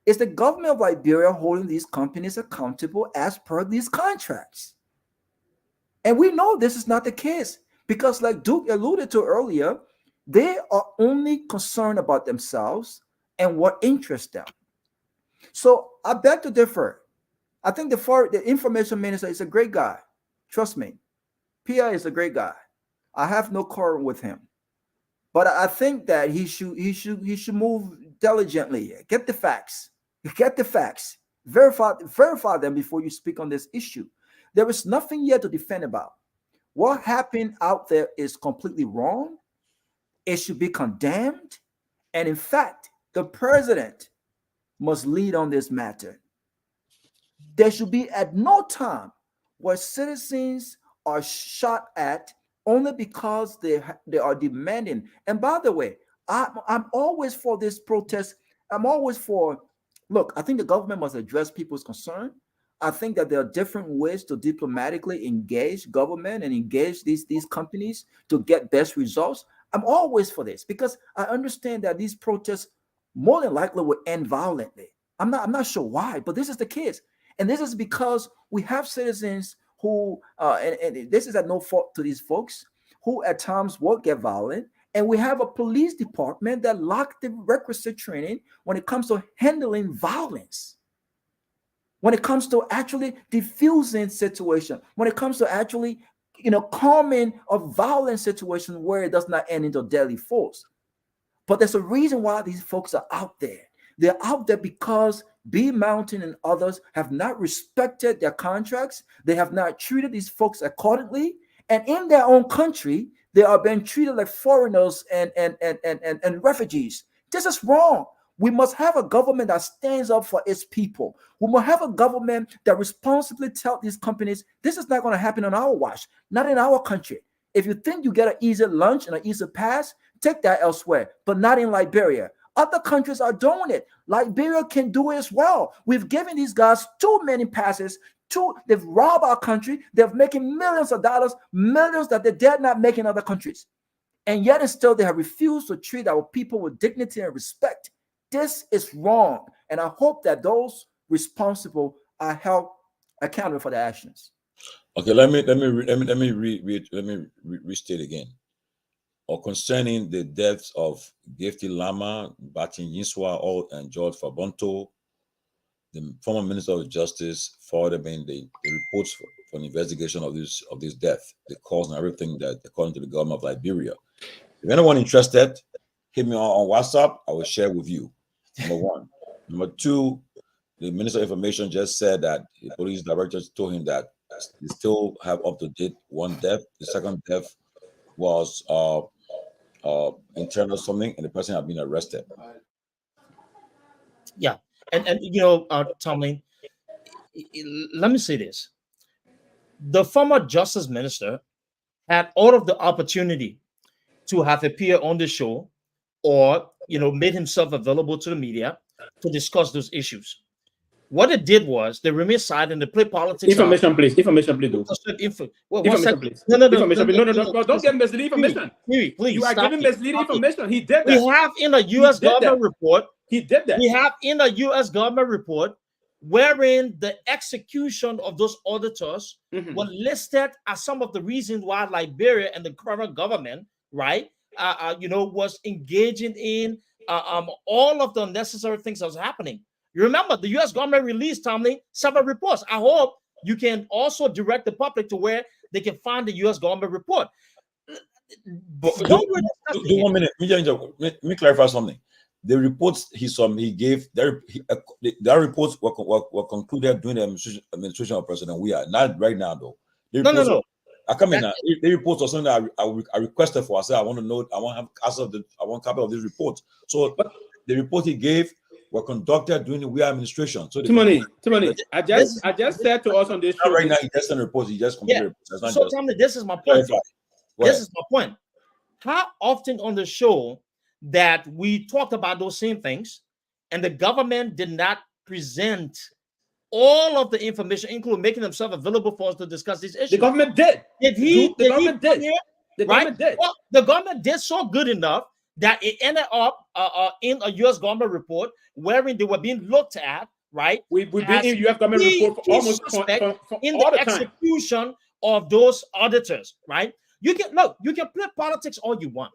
is the government of Liberia holding these companies accountable as per these contracts? And we know this is not the case because, like Duke alluded to earlier, they are only concerned about themselves and what interests them. So I beg to differ. I think the information minister is a great guy. Trust me. PI is a great guy. I have no quarrel with him. But I think that he should move diligently. Get the facts. Get the facts. Verify them before you speak on this issue. There is nothing yet to defend about. What happened out there is completely wrong. It should be condemned. And in fact, the president must lead on this matter. There should be at no time where citizens are shot at only because they are demanding. And by the way, I'm always for this protest. I'm always for, look, I think the government must address people's concern. I think that there are different ways to diplomatically engage government and engage these companies to get best results. I'm always for this because I understand that these protests more than likely will end violently. I'm not sure why, but this is the case. And this is because we have citizens who, and this is at no fault to these folks, who at times will get violent. And we have a police department that lack the requisite training when it comes to handling violence, when it comes to actually diffusing situation, when it comes to actually, calming a violent situation where it does not end into deadly force. But there's a reason why these folks are out there. They're out there because B Mountain and others have not respected their contracts. They have not treated these folks accordingly. And in their own country, they are being treated like foreigners and refugees. This is wrong. We must have a government that stands up for its people. We must have a government that responsibly tells these companies, this is not going to happen on our watch, not in our country. If you think you get an easy lunch and an easy pass, take that elsewhere, but not in Liberia. Other countries are doing it. Liberia can do it as well. We've given these guys too many passes. They've robbed our country. They're making millions of dollars, millions that they dare not make in other countries. And yet and still they have refused to treat our people with dignity and respect. This is wrong. And I hope that those responsible are held accountable for their actions. Okay, let me restate again. Or concerning the deaths of Gifty Lama, Batin Yinswa, and George Fabonto, the former Minister of Justice forwarded in the reports for an investigation of this death, the cause and everything that according to the government of Liberia. If anyone interested, hit me on WhatsApp. I will share with you. Number one. Number two, the Minister of Information just said that the police director told him that they still have up to date one death. The second death was internal something, and the person had been arrested. Yeah, and Tomalin, let me say this: the former Justice Minister had all of the opportunity to have appeared on the show, or made himself available to the media to discuss those issues. What it did was they remained silent and they play politics. Information, please. Information, please. Information, please. No. Don't get misleading information. Please, you are giving misleading information. He did that. We have in a U.S. government report. He did that. We have in a U.S. government report wherein the execution of those auditors were listed as some of the reasons why Liberia and the current government, right, was engaging in all of the necessary things that was happening. You remember the U.S. government released, Tomalin, several reports. I hope you can also direct the public to where they can find the U.S. government report. Do 1 minute. Let me clarify something. The reports he gave, that reports were concluded during the administration of President We are not right now though. No. I come in now. The reports are something that I requested for. I said I want to know. I want copy of this report. So the report he gave were conducted during the We are administration. So Timothy, I just said to us on this show right now. He just sent reports. He just completed reports. So tell me, this is my point. This is my point. How often on the show that we talked about those same things and the government did not present all of the information, including making themselves available for us to discuss these issues? The government did. The government did. Government did. Well, the government did so good enough that it ended up in a U.S. government report wherein they were being looked at, right? We've been in U.S. government report for almost in the execution of those auditors, right? You can play politics all you want.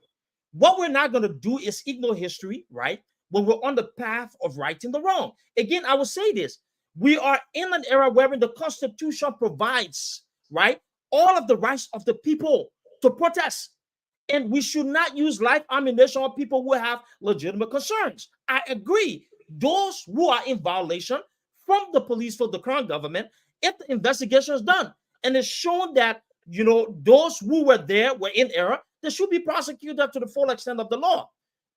What we're not going to do is ignore history, right? When we're on the path of righting the wrong. Again, I will say this. We are in an era wherein the Constitution provides, right, all of the rights of the people to protest. And we should not use life ammunition on people who have legitimate concerns. I agree. Those who are in violation from the police, for the current government, if the investigation is done and it's shown that, those who were there were in error, they should be prosecuted to the full extent of the law.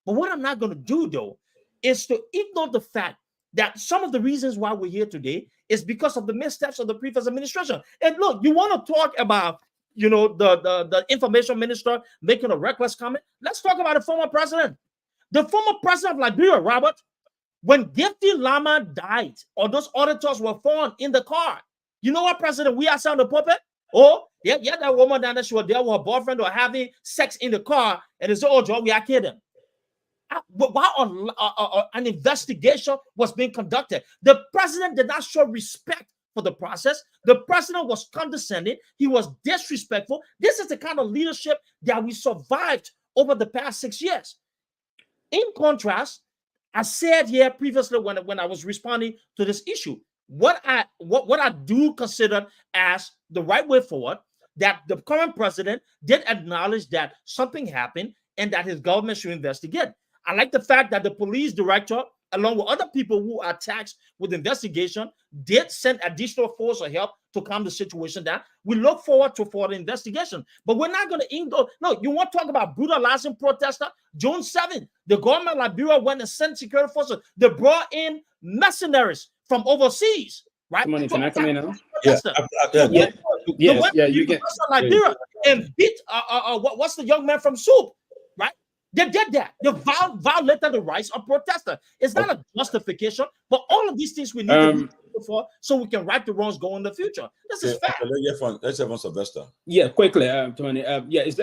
But what I'm not going to do, though, is to ignore the fact that some of the reasons why we're here today is because of the missteps of the previous administration. And look, you want to talk about, you know, the information minister making a reckless comment? Let's talk about the former president. The former president of Liberia, Robert, when Gifty Lama died, or those auditors were found in the car, you know what, President, we are on the pulpit? Oh, yeah, that woman down there, she was there with her boyfriend or having sex in the car, and it's oh, Joe, we are kidding. While an investigation was being conducted, the president did not show respect for the process. The president was condescending. He was disrespectful. This is the kind of leadership that we survived over the past 6 years. In contrast, I said here previously when I was responding to this issue, what I do consider as the right way forward, that the current president did acknowledge that something happened and that his government should investigate. I like the fact that the police director, along with other people who are tasked with investigation, did send additional force or help to calm the situation down. We look forward to further investigation, but we're not going to ignore. No, you want to talk about brutalizing protester? June 7th, the government of Liberia went and sent security forces. They brought in mercenaries from overseas, right? Tomalin, can I come in now? You can. Liberia and beat what's the young man from Soup, right? They did that. They violated the rights of protesters. It's not a justification, but all of these things we need to do before so we can right the wrongs going in the future. This is fact. Let's have on Sylvester. Yeah, quickly, Tony. It's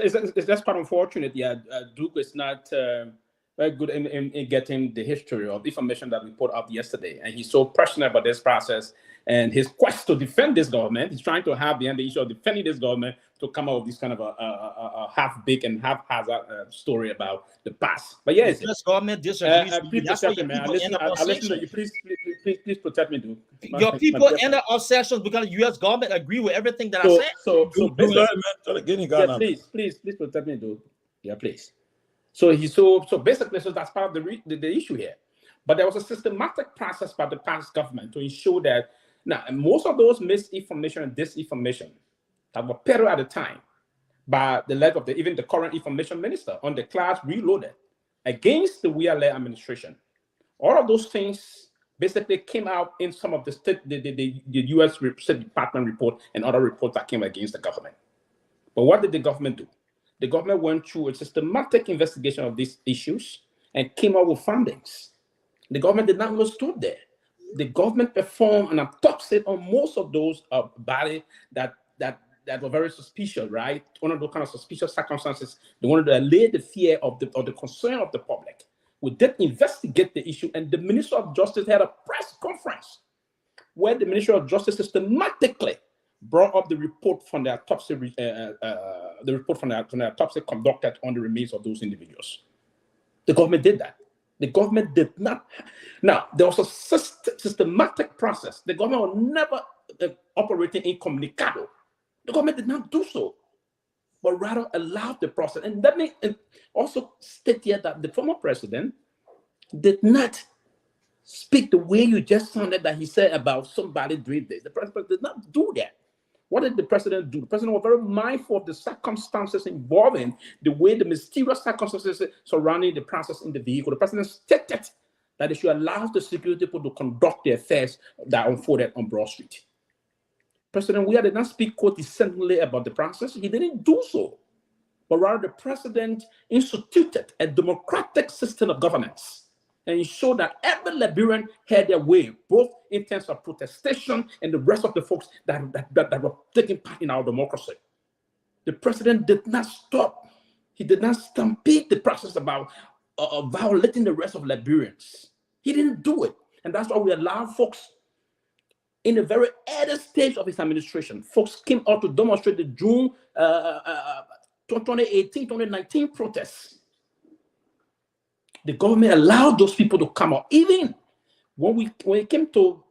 that's quite unfortunate. Yeah, Duke is not very good in getting the history of information that we put out yesterday, and he's so passionate about this process and his quest to defend this government. He's trying to have the issue of defending this government to come out with this kind of a half-baked and haphazard story about the past. But yes, this government disagrees. Please protect me, man. I listen to you. Please protect me, dude. Your people end up obsessions because the U.S. government agree with everything that I said. So please protect me, dude. Yeah, please. So basically, that's part of the issue here. But there was a systematic process by the past government to ensure that now most of those misinformation and disinformation that were peddled at the time by the lead of even the current information minister on the class reloaded against the Weah-led administration. All of those things basically came out in some of the U.S. State Department report and other reports that came against the government. But what did the government do? The government went through a systematic investigation of these issues and came up with findings. The government did not just stop there. The government performed an autopsy on most of those bodies that were very suspicious, right? One of those kind of suspicious circumstances. They wanted to allay the fear of the concern of the public. We did investigate the issue, and the Minister of Justice had a press conference where the Minister of Justice systematically brought up the report from the autopsy, conducted on the remains of those individuals. The government did that. The government did not. Now, there was a systematic process. The government was never operating incommunicado. The government did not do so, but rather allowed the process. And let me also state here that the former president did not speak the way you just sounded that he said about somebody doing this. The president did not do that. What did the president do? The president was very mindful of the circumstances involving the way the mysterious circumstances surrounding the process in the vehicle. The president stated that they should allow the security people to conduct the affairs that unfolded on Broad Street. President Weah did not speak condescendingly about the process. He didn't do so. But rather, the president instituted a democratic system of governance and ensured that every Liberian had their way, both in terms of protestation and the rest of the folks that were taking part in our democracy. The president did not stop. He did not stampede the process about violating the rest of Liberians. He didn't do it. And that's why we allow folks in the very early stage of his administration. Folks came out to demonstrate the June 2018, 2019 protests. The government allowed those people to come out. Even when it came to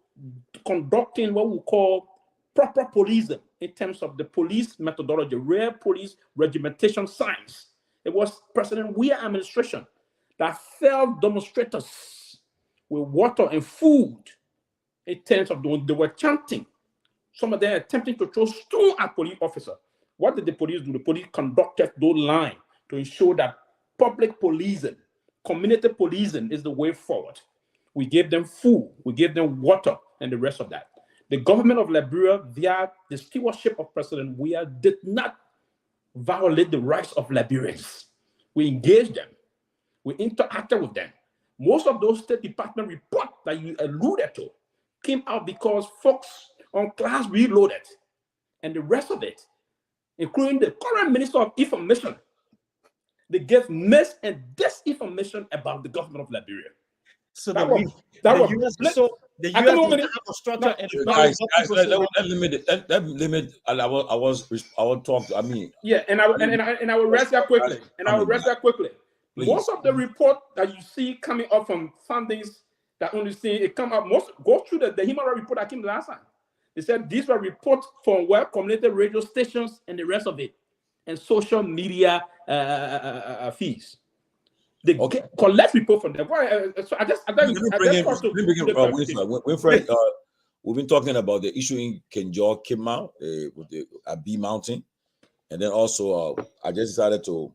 conducting what we call proper policing in terms of the police methodology, rare police regimentation science, it was President Weah administration that failed demonstrators with water and food in terms of they were chanting. Some of them attempting to throw stone at police officers. What did the police do? The police conducted those lines to ensure that public policing, community policing is the way forward. We gave them food, we gave them water, and the rest of that. The government of Liberia, via the stewardship of President Weah, did not violate the rights of Liberians. We engaged them, we interacted with them. Most of those State Department reports that you alluded to came out because folks on Class Reloaded and the rest of it, including the current Minister of Information, they gave mis and disinformation about the government of Liberia. So That the, was, that the was US, so the I US don't know does many- not have a structure no, and it's Guys, not guys, what people say. let limit. I will talk. I mean, yeah, and I will rest that quickly. And I will rest that quickly. Please. Most of the report that you see coming up from fundings that only see it come up, most go through the human rights report that came last time. They said these were reports from web community radio stations and the rest of it, and social media feeds. They collect report from them. So I just Winfred, we've been talking about the issue in Kenjor Kimau with the Abi Mountain, and then also I just decided to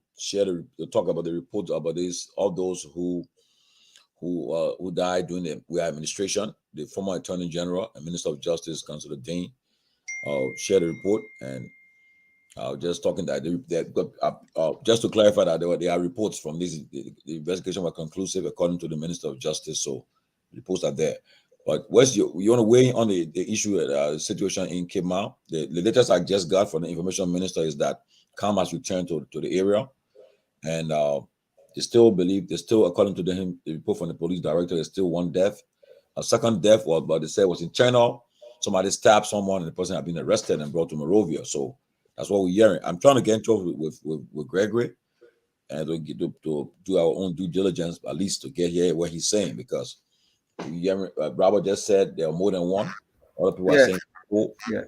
talk about the report about all those who died during the Weah administration. The former Attorney General and Minister of Justice, Councillor Dane, shared a report, and just talking that just to clarify that there are reports from this. The investigation were conclusive according to the Minister of Justice, so the reports are there. But Wes, you want to weigh in on the issue situation in Kimau? The latest I just got from the Information Minister is that calm has returned to the area, and they still believe according to the report from the police director, there's still one death. A second death, but they said was in China. Somebody stabbed someone, and the person had been arrested and brought to Monrovia. So that's what we're hearing. I'm trying to get in touch with Gregory and to do our own due diligence, at least to get here what he's saying, because Robert just said there are more than one. Other people are saying four. Yeah.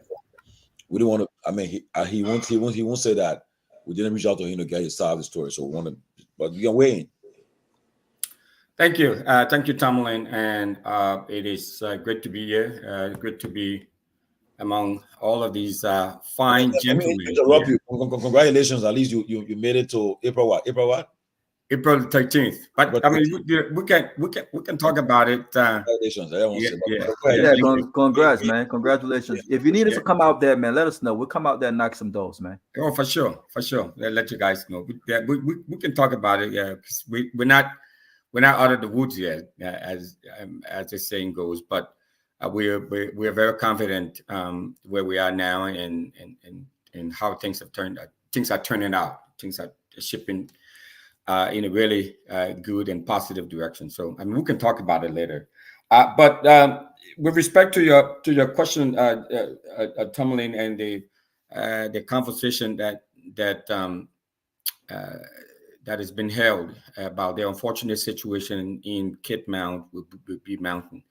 We don't want to. I mean, he won't say that we didn't reach out to him to get his side of the story. So we want to, but we are waiting. Thank you, Tomalin, and it is great to be here. Great to be among all of these fine gentlemen. Interrupt you. Congratulations! At least you made it to April what? April 13th. But I mean, we can talk about it. Congratulations! Congrats, man! Congratulations! If you need us to come out there, man, let us know. We'll come out there and knock some doors, man. Oh, for sure. Let you guys know. We can talk about it. Yeah, because we're not out of the woods yet, as the saying goes. But we're very confident where we are now and how things have turned. Things are turning out. Things are shipping in a really good and positive direction. So I mean, we can talk about it later. But with respect to your question, Tomalin, and the conversation that has been held about the unfortunate situation in Kit Mount with B Mountain.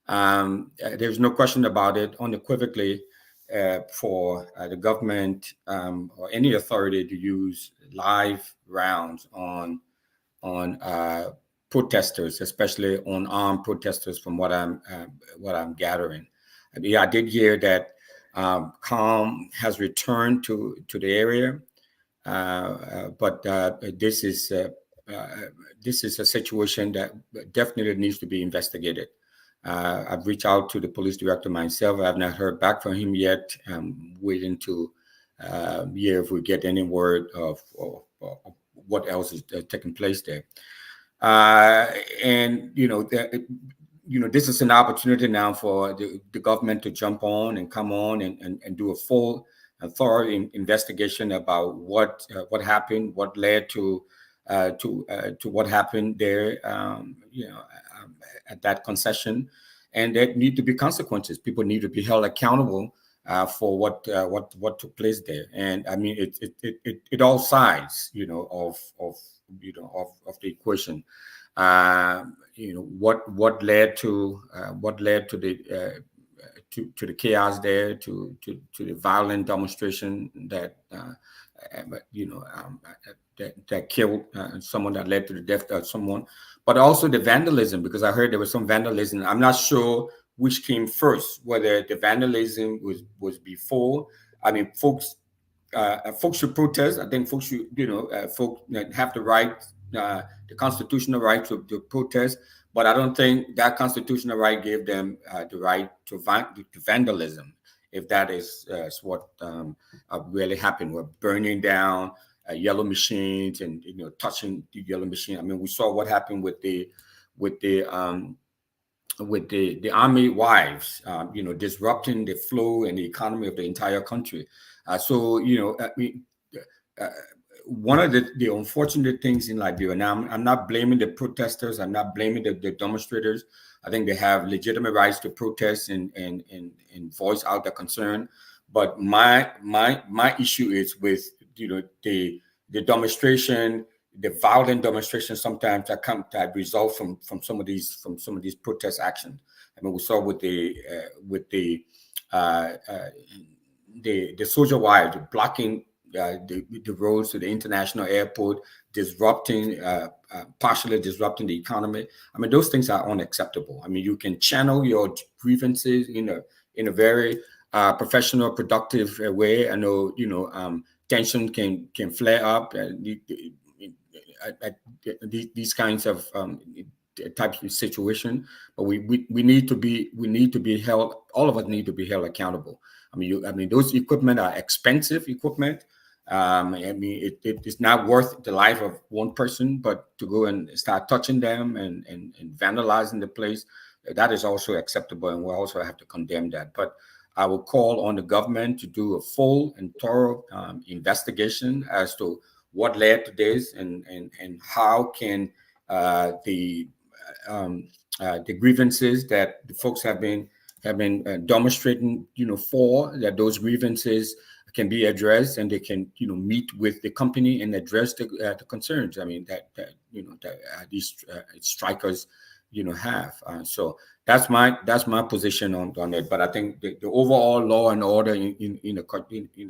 There's no question about it unequivocally for the government or any authority to use live rounds on protesters, especially on armed protesters, from what I'm gathering. I did hear that calm has returned to the area. But this is a situation that definitely needs to be investigated. I've reached out to the police director myself. I have not heard back from him yet. I'm waiting to hear if we get any word of what else is taking place there. And this is an opportunity now for the government to jump on and come on and do a full and thorough investigation about what happened, what led to what happened there, at that concession, and there need to be consequences. People need to be held accountable for what took place there. And I mean, it all sides, of the equation. What led to the chaos there, to the violent demonstration that that killed someone, that led to the death of someone, but also the vandalism, because I heard there was some vandalism. I'm not sure which came first, whether the vandalism was before. I mean, folks should protest. I think folks should, folks have the right, the constitutional right to protest. But I don't think that constitutional right gave them the right to vandalism, if that is what really happened. We're burning down yellow machines and touching the yellow machine. I mean, we saw what happened with the with the army wives, disrupting the flow and the economy of the entire country. I mean, uh, one of the unfortunate things in Liberia, now I'm not blaming the protesters, I'm not blaming the demonstrators. I think they have legitimate rights to protest and voice out their concern. But my issue is with the demonstration, the violent demonstrations sometimes that result from some of these protest actions. I mean, we saw with uh, uh, the soldier wives blocking the roads to the international airport, partially disrupting the economy. I mean, those things are unacceptable. I mean, you can channel your grievances in a very professional, productive way. I know tension can flare up. These kinds of types of situation, but we need to be held. All of us need to be held accountable. I mean, those equipment are expensive equipment. I mean, it's not worth the life of one person, but to go and start touching them and vandalizing the place, that is also acceptable, and we also have to condemn that. But I will call on the government to do a full and thorough investigation as to what led to this and how can the grievances that the folks have been demonstrating, for that those grievances can be addressed, and they can meet with the company and address the concerns. I mean that these strikers have. So that's my position on it. But I think the overall law and order in the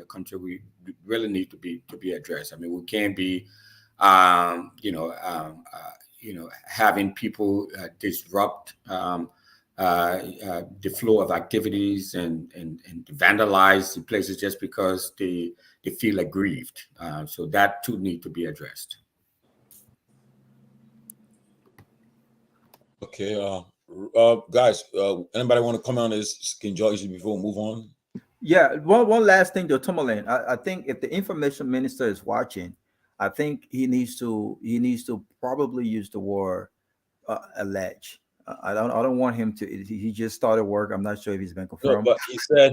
country, we really need to be addressed. I mean, we can't be having people disrupt the flow of activities and vandalize the places just because they feel aggrieved. So that too need to be addressed. Okay, guys, anybody want to comment on this? Can George before we move on? Yeah, one last thing to Tomalin. I think if the information minister is watching, I think he needs to probably use the word allege. I don't want him to. He just started work. I'm not sure if he's been No, confirmed. but he said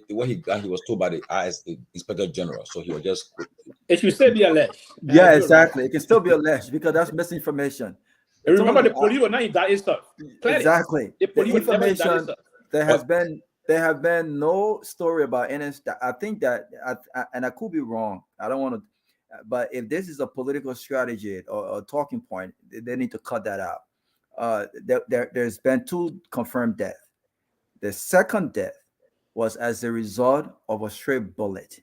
what he got, he was told by the Inspector General, so he was just. It should still be alleged. Yeah, exactly. It can still be alleged because that's misinformation. And remember, the Tomalin, police will not indict his stuff. exactly. The The police will never indict his information stuff. there have been no story about any. I think that, and I could be wrong. I don't want to, but if this is a political strategy or a talking point, they need to cut that out. There's been 2 confirmed deaths. The second death was as a result of a stray bullet.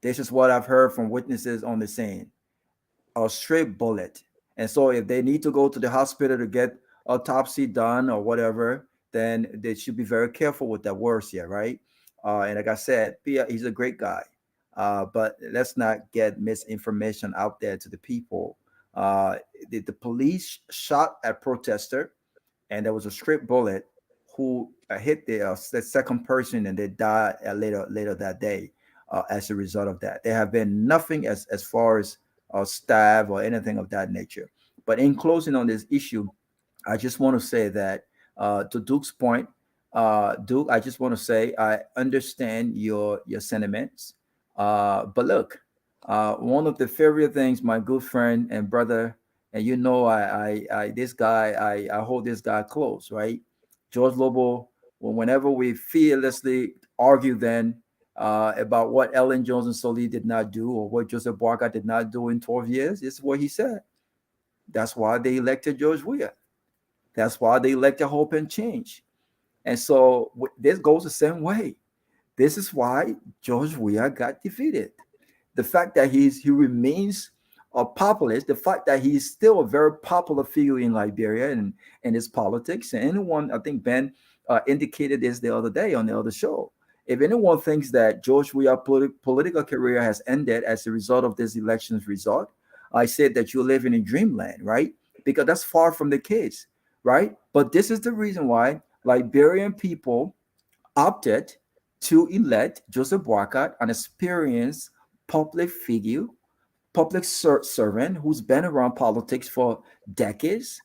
This is what I've heard from witnesses on the scene. A straight bullet. And so if they need to go to the hospital to get autopsy done or whatever, then they should be very careful with that words here, right? And like I said, he's a great guy. But let's not get misinformation out there to the people. The police shot at protester, and there was a straight bullet who hit the second person, and they died later that day as a result of that. There have been nothing as far as stab or anything of that nature. But in closing on this issue, I just want to say that to Duke's point, Duke, I just want to say I understand your sentiments. But look, one of the favorite things, my good friend and brother, and I this guy, I hold this guy close, right? George Lobo, whenever we fearlessly argue then about what Ellen Jones and Soli did not do or what Joseph Boakai did not do in 12 years, this is what he said. That's why they elected George Weah. That's why they elected Hope and Change. And so this goes the same way. This is why George Weah got defeated. The fact that he remains a populist, the fact that he's still a very popular figure in Liberia and his politics. And anyone, I think Ben indicated this the other day on the other show. If anyone thinks that George Weah's political career has ended as a result of this election's result, I said that you're living in dreamland, right? because that's far from the case, right? But this is the reason why Liberian people opted to elect Joseph Boakai, an experienced public figure, public servant who's been around politics for decades.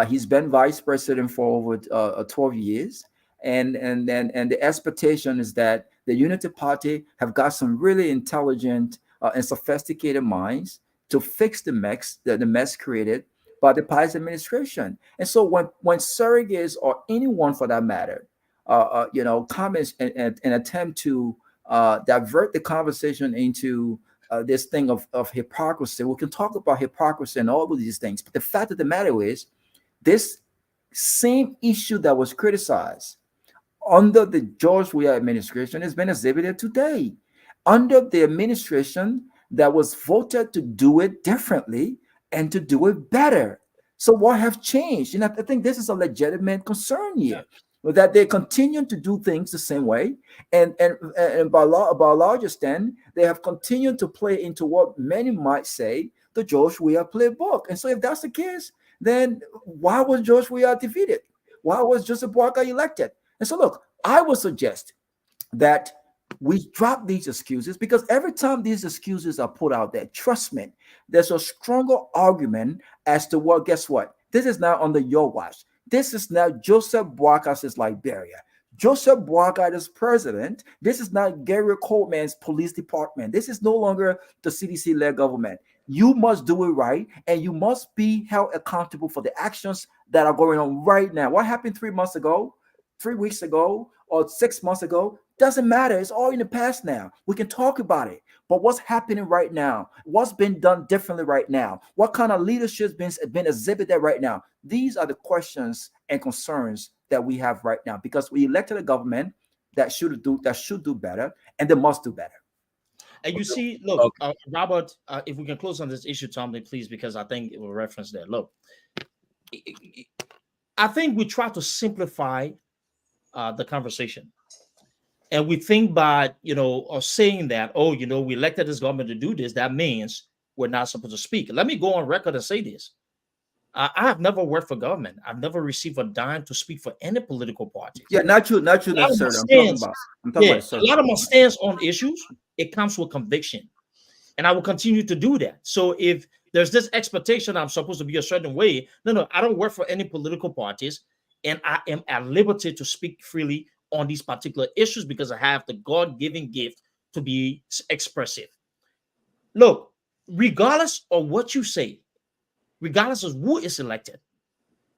He's been vice president for over 12 years. And the expectation is that the Unity Party have got some really intelligent and sophisticated minds to fix the mess created by the past administration. And so when surrogates or anyone for that matter, comments and attempt to divert the conversation into this thing of hypocrisy. We can talk about hypocrisy and all of these things, but the fact of the matter is, this same issue that was criticized under the George Weah administration has been exhibited today. Under the administration that was voted to do it differently and to do it better. So what have changed? And I think this is a legitimate concern here. That they continue to do things the same way, and by a large extent, they have continued to play into what many might say the George Weah playbook. And so, if that's the case, then why was George Weah defeated? Why was Joseph Boakai elected? And so, look, I would suggest that we drop these excuses, because every time these excuses are put out there, trust me, there's a stronger argument as to what. Guess what? This is now under your watch. This is now Joseph Boakai's Liberia. Joseph Boakai is president. This is not Gary Coleman's police department. This is no longer the CDC-led government. You must do it right, and you must be held accountable for the actions that are going on right now. What happened 3 months ago, 3 weeks ago, or 6 months ago, doesn't matter. It's all in the past now. We can talk about it. But what's happening right now? What's been done differently right now? What kind of leadership has been exhibited right now? These are the questions and concerns that we have right now, because we elected a government that should do better, and they must do better. And you see, look, Robert, if we can close on this issue, Tomalin, please, because I think it will reference that. Look, I think we try to simplify the conversation. And we think by, or saying that, we elected this government to do this, that means we're not supposed to speak. Let me go on record and say this. I have never worked for government. I've never received a dime to speak for any political party. Yeah, not you necessarily. I'm talking about a lot of my stance on issues, it comes with conviction. And I will continue to do that. So if there's this expectation I'm supposed to be a certain way, no, I don't work for any political parties. And I am at liberty to speak freely on these particular issues because I have the God-given gift to be expressive. Look, regardless of what you say, regardless of who is elected,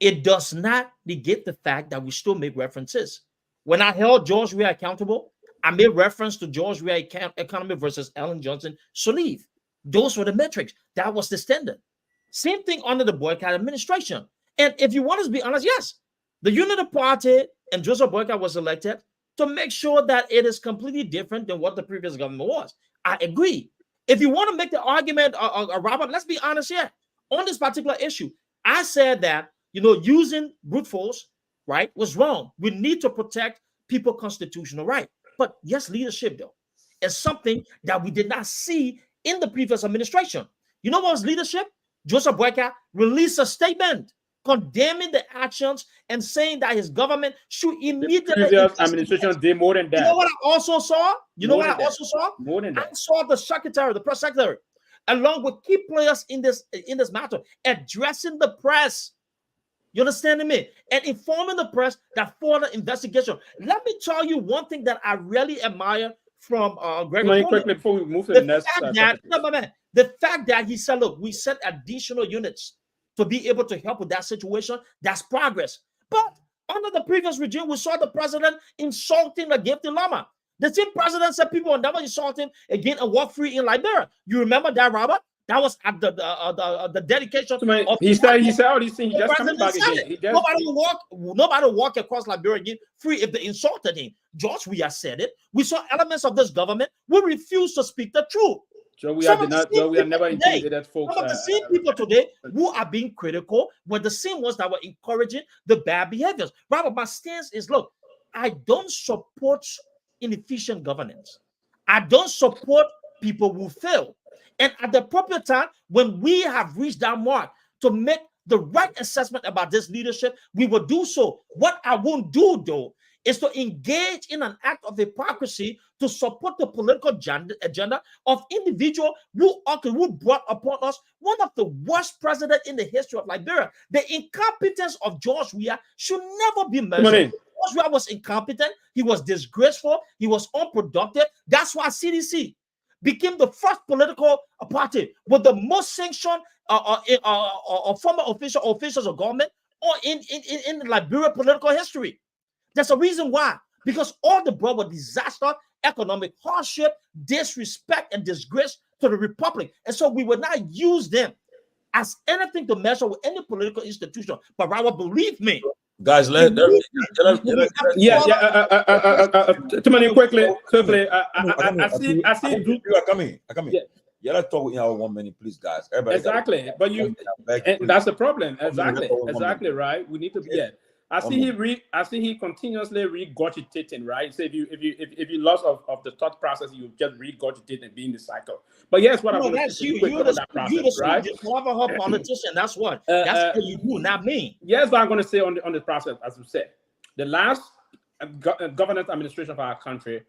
it does not negate the fact that we still make references. When I held George Weah accountable, I made reference to George Weah economy versus Ellen Johnson Sirleaf. Those were the metrics. That was the standard. Same thing under the Boakai administration. And if you want us to be honest, yes, the Unity Party and Joseph Boakai was elected to make sure that it is completely different than what the previous government was. I agree. If you want to make the argument, Robert, let's be honest here. On this particular issue, I said that, using brute force, right, was wrong. We need to protect people's constitutional right. But yes, leadership, though, is something that we did not see in the previous administration. You know what was leadership? Joseph Boakai released a statement condemning the actions and saying that his government should immediately. The previous administration did more than that. You know what I also saw? More than that. I saw the secretary, the press secretary, along with key players in this matter, addressing the press. You understand me? And informing the press that further investigation. Let me tell you one thing that I really admire from Gregory. Quickly before we move to the next. The fact that he said, look, we sent additional units to be able to help with that situation, that's progress. But under the previous regime, we saw the president insulting the gifted Lama. The same president said people will never insult him again and walk free in Liberia. You remember that, Robert? That was at the dedication. So he said all these things. He just coming back again. Nobody walk across Liberia again free if they insulted him. George Weah said it. We saw elements of this government. We refuse to speak the truth. We have never intimidated folks. Some of the same people today who are being critical were the same ones that were encouraging the bad behaviors. Robert, my stance is, look, I don't support inefficient governance. I don't support people who fail. And at the appropriate time, when we have reached that mark to make the right assessment about this leadership, we will do so. What I won't do, though, is to engage in an act of hypocrisy to support the political agenda of individuals who brought upon us one of the worst presidents in the history of Liberia. The incompetence of George Weah should never be measured. George Weah was incompetent. He was disgraceful. He was unproductive. That's why CDC became the first political party with the most sanctioned former officials of government or in Liberia political history. There's a reason why. Because all the brought were disaster, economic hardship, disrespect, and disgrace to the republic. And so we will not use them as anything to measure with any political institution. But rather, believe me, guys, too many quickly. I see. You are coming. Yeah, let's talk in our 1 minute, please, guys. Everybody exactly, but you, and that's the problem. Exactly, right. We need to be. Yeah. I see he continuously regurgitating, right? So if you lost of the thought process, you just regurgitate and be in the cycle. But yes, what I want to say you're the clever politician. That's what. That's what you do, not me. Yes, what I'm going to say on the process, as you said, the last governance administration of our country,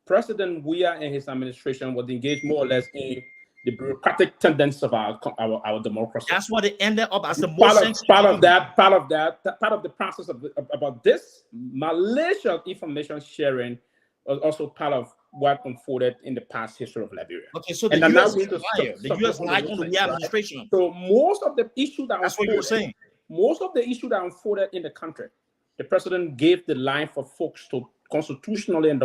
President Weah and his administration was engaged more or less in the bureaucratic tendencies of our democracy. That's what it ended up as the part of the process about this malicious information sharing was also part of what unfolded in the past history of Liberia. Okay, so the U.S. lied on the administration. So most of the issues that's what you're saying. Most of the issues that unfolded in the country, the president gave the line for folks to constitutionally and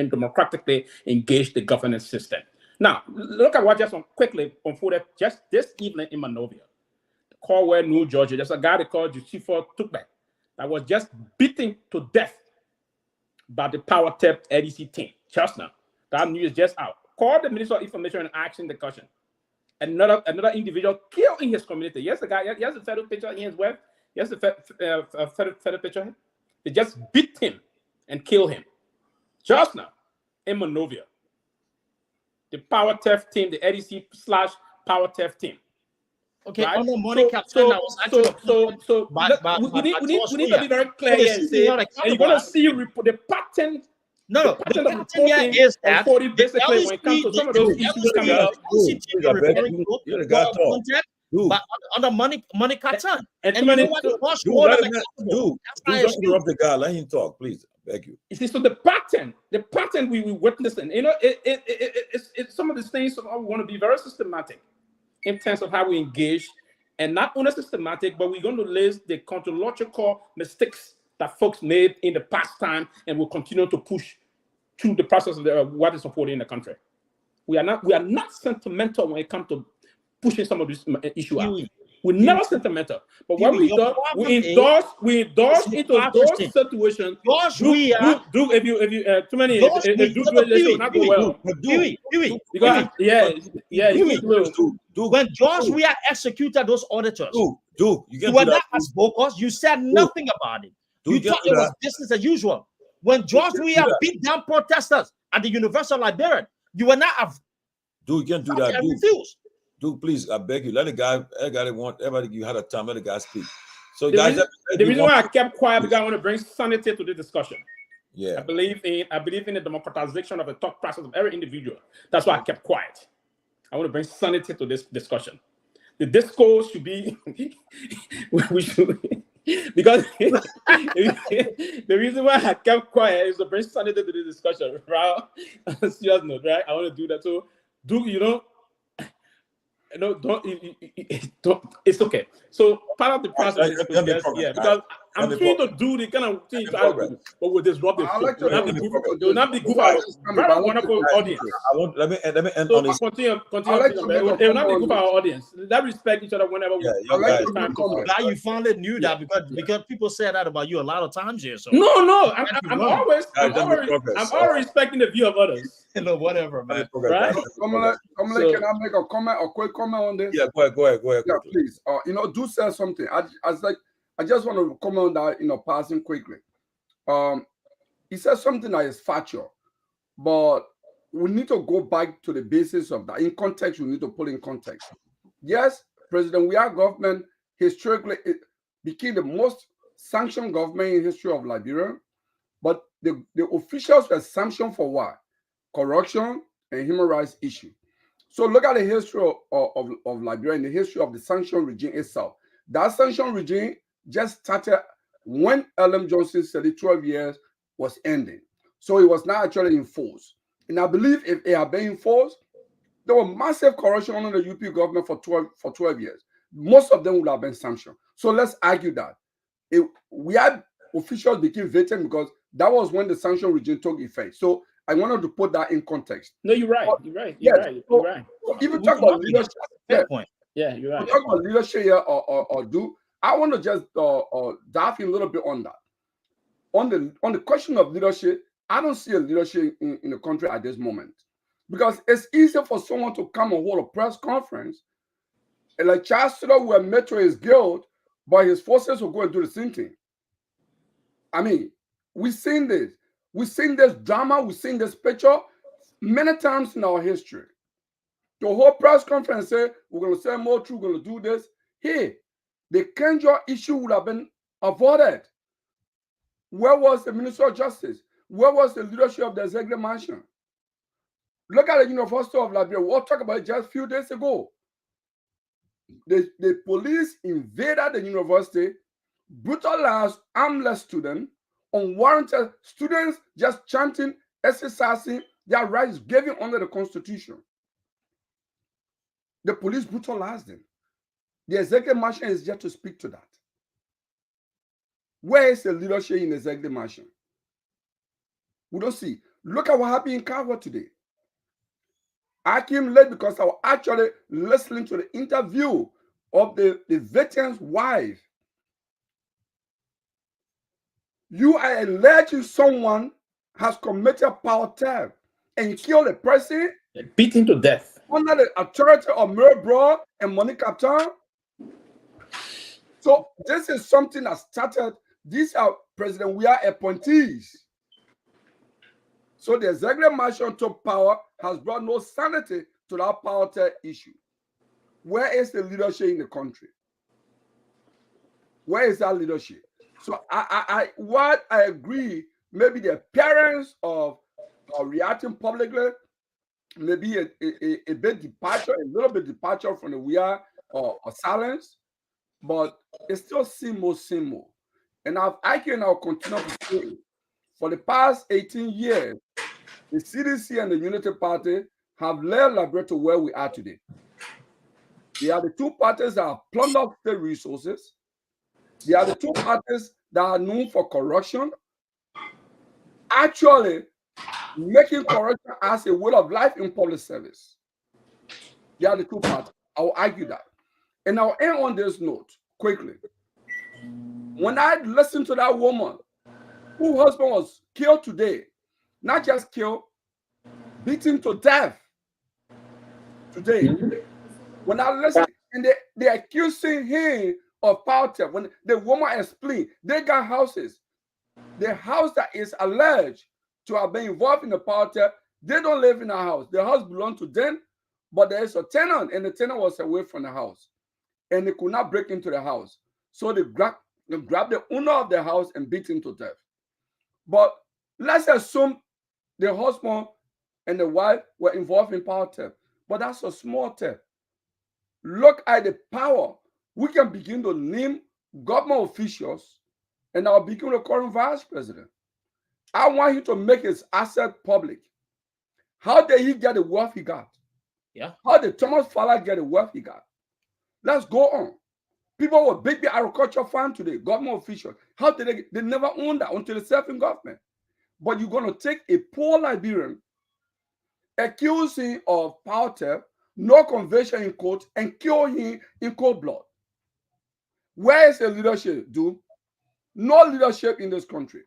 democratically engage the governance system. Now, look at what just quickly unfolded just this evening in Monrovia, Corwell, New Georgia. There's a guy they called Yusufa Tukbe that was just beaten to death by the power theft LDC team just now. That news is just out. Called the Minister of Information and Action the question. Another individual killed in his community. Yes, the guy. Yes, the federal picture in his web. Yes, the federal picture. They just beat him and killed him just now in Monrovia. The power theft team, the ADC/power theft team. Okay, right? on the money captain, we need to be very clear here and say, and you're going to see the pattern. The pattern here is that basically when it comes to some of those issues coming up. You're the guy talk. But under money carton. And you know what? Don't interrupt the guy. Let him talk, please. Beg you. You see, so the pattern we witnessing, you know, it's some of these things. We want to be very systematic in terms of how we engage, and not only systematic, but we're going to list the chronological mistakes that folks made in the past time, and will continue to push through the process of what is unfolding in the country. We are not sentimental when it comes to pushing some of this issue out. We're never sentimental, but what we do, we endorse into those situations. If you too many, do not go well. Because when George Weah executed those auditors, you were not as vocal. You said nothing about it. You thought it was business as usual. When George Weah beat down protesters at the University of Liberia, you were not. You can't do that. Refuse. Dude, please, I beg you, let the guy want everybody. You had a time, let the guy speak. So, the guys, the reason why I kept quiet because I want to bring sanity to the discussion. Yeah, I believe in the democratization of the thought process of every individual. That's why I kept quiet. I want to bring sanity to this discussion. The discourse should be we should because the reason why I kept quiet is to bring sanity to the discussion. Right? Serious note, right? I want to do that. So, no, don't. It's okay. So part of the process is because I'm trying to do the kind of things I do, but will disrupt the flow. It will not be good for our very wonderful audience. Let me end so on this. Continue. It will not be good for our audience. Let respect each other whenever we Glad you finally knew that because people say that about you a lot of times here. So no, I'm always respecting the view of others. Whatever, man. Right? Tomalin, can I make a comment, a quick comment on this? Yeah, go ahead. Yeah, please. Do say something. I just want to comment on that, passing quickly. He said something that is factual, but we need to go back to the basis of that. In context, we need to put in context. Yes, President Weah government historically it became the most sanctioned government in history of Liberia. But the officials were sanctioned for what? Corruption and human rights issue. So look at the history of Liberia and the history of the sanction regime itself. That sanction regime just started when Ellen Johnson said the 12 years was ending. So it was not actually enforced. And I believe if it had been enforced, there was massive corruption under the UP government for 12 years. Most of them would have been sanctioned. So let's argue that. We had officials became vacant because that was when the sanction regime took effect. So I wanted to put that in context. No, you're right. You're right. You're right. You're right. Even talk about leadership. Point. Yeah, you're right. Talk about leadership here or do. I want to just dive in a little bit on that. On the question of leadership, I don't see a leadership in the country at this moment. Because it's easier for someone to come and hold a press conference, and like Charles Sutter will admit to his guilt, but his forces will go and do the same thing. I mean, we've seen this. We've seen this drama. We've seen this picture many times in our history. The whole press conference say, we're going to say more truth, we're going to do this. Hey, the Kenjo issue would have been avoided. Where was the Minister of Justice? Where was the leadership of the executive mansion? Look at the University of Liberia. We'll talk about it just a few days ago. The police invaded the university, brutalized, armless students, unwarranted students just chanting, exercising their rights given under the Constitution. The police brutalized them. The executive mansion is yet to speak to that. Where is the leadership in the executive mansion? We don't see. Look at what happened in Kawa today. I came late because I was actually listening to the interview of the veteran's wife. You are alleging someone has committed power theft and killed a person, beaten to death under the authority of Mirabro and Monica Town. So this is something that started. These are President Weah appointees. So the executive mansion took power, has brought no sanity to that power theft issue. Where is the leadership in the country? Where is that leadership? So what I agree, maybe the appearance of reacting publicly, maybe a bit departure, a little bit departure from the Weah or silence, but it still seems more. And I can now continue to say, for the past 18 years, the CDC and the Unity Party have led Liberia to where we are today. They are the two parties that have plundered state resources. They are the two parties that are known for corruption, actually making corruption as a way of life in public service. They are the two parties. I will argue that. And I'll end on this note quickly. When I listened to that woman whose husband was killed today, not just killed, beaten to death today. When I listen, and they're accusing him of power theft. When the woman explained, they got houses. The house that is alleged to have been involved in the power theft, they don't live in a house. The house belongs to them, but there is a tenant, and the tenant was away from the house. And they could not break into the house. So they grabbed the owner of the house and beat him to death. But let's assume the husband and the wife were involved in power theft. But that's a small theft. Look at the power. We can begin to name government officials, and I'll begin with the current vice president. I want him to make his asset public. How did he get the wealth he got? Yeah. How did Thomas Fowler get the wealth he got? Let's go on. People with big agriculture farm today, government officials. How did they never owned that until they served in government? But you're going to take a poor Liberian, accuse him of power theft, no conviction in court, and kill him in cold blood. Where is the leadership, dude? No leadership in this country.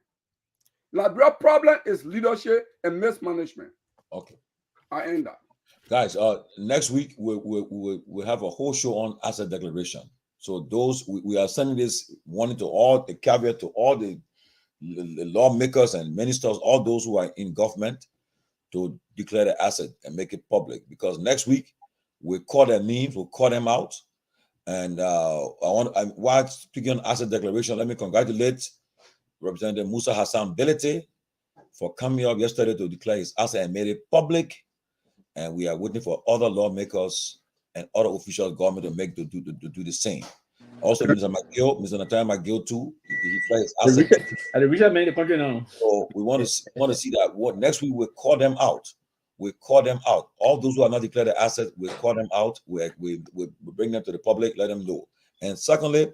Liberia problem is leadership and mismanagement. Okay. I end that. Guys, next week we'll have a whole show on asset declaration. So those we are sending this warning to all the caveat to all the lawmakers and ministers, all those who are in government, to declare the asset and make it public. Because next week we'll call their names, we'll call them out, And while speaking on asset declaration, let me congratulate Representative Musa Hassan Belete for coming up yesterday to declare his asset and made it public. And we are waiting for other lawmakers and other officials of government to do the same. Also, Mr. Nathan McGill too. He declared his asset. The Richard made the country now. So we want to see that. What next week we'll call them out. We call them out. All those who are not declared the assets, we call them out. We bring them to the public, let them know. And secondly,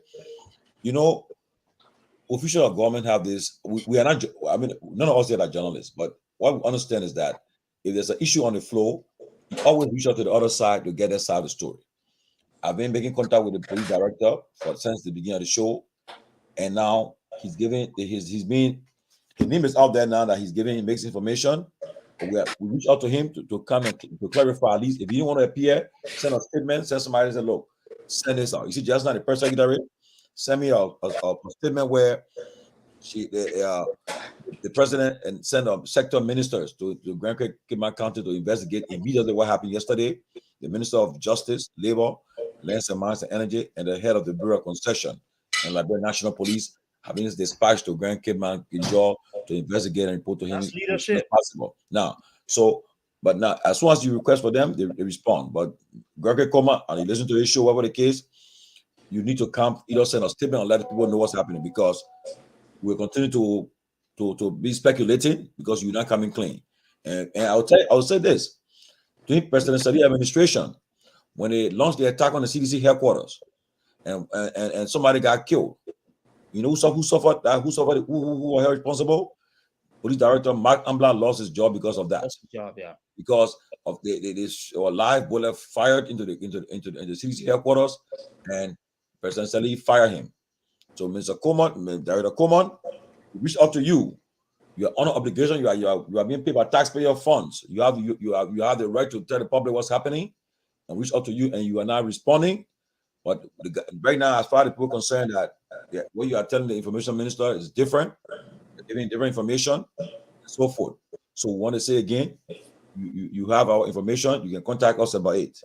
officials of government have this. We are not. I mean, none of us here are journalists, but what we understand is that if there's an issue on the floor, you always reach out to the other side to get their side of the story. I've been making contact with the police director since the beginning of the show, and now his name is out there now that he makes information. We reach out to him to come and to clarify. At least if you don't want to appear, send a statement, send somebody and say, look, send this out. You see, just not the press secretary, send me a statement where the president and send sector ministers to Grand Kidman County to investigate immediately what happened yesterday. The Minister of Justice, Labor, Lands and Mines and Energy, and the head of the Bureau of Concession and Liberia National Police have been dispatched to Grand Kidman to investigate and report to him as soon as possible. Now, as soon as you request for them, they respond. But Gregory Koma, and you listen to this show, whatever the case, you need to come either send a statement or let people know what's happening, because we'll continue to be speculating because you're not coming clean. And I'll say this to President Sadi administration, when they launched the attack on the CDC headquarters and somebody got killed. You know who suffered that? Who were held responsible? Police Director Mark Ambla lost his job because of that. Lost his job, yeah. Because of this live bullet fired into the CDC headquarters, and President Sali fired him. So, Mr. Coleman, Director Coleman, we reach out to you. You are on an obligation. You are being paid by taxpayer funds. You have the right to tell the public what's happening, and reach out to you, and you are not responding. But right now, as far as people are concerned, that what you are telling the information minister is different, giving different information, and so forth. So we want to say again, you have our information. You can contact us about it.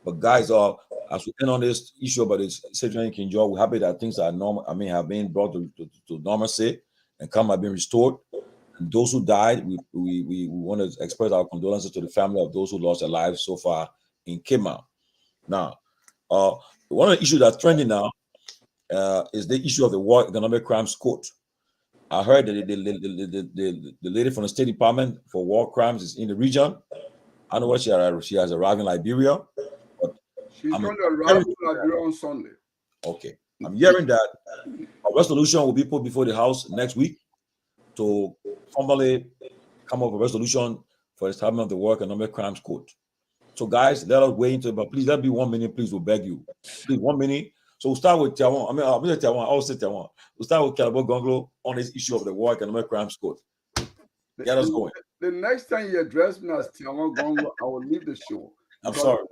But guys, as we end on this issue about this situation in Kinjor, we're happy that things are normal. I mean, have been brought to normalcy and have been restored. And those who died, we want to express our condolences to the family of those who lost their lives so far in Kema. Now, one of the issues that's trending now is the issue of the War Economic Crimes Court. I heard that the lady from the State Department for War Crimes is in the region. I know what she has arrived in Liberia. But she's going to arrive in Liberia on Sunday. Okay. I'm hearing that a resolution will be put before the House next week to formally come up with a resolution for the establishment of the War Economic Crimes Court. So, guys, let us wait until, but please, let be 1 minute, please, we'll beg you. Please, 1 minute. So we'll start with Tiawan. I'll say Tiawan. We'll start with Calabo Gonglo on this issue of the War Economic Crimes Court. Get us going. The next time you address me as Tiawan Gonglo, I will leave the show. I'm sorry.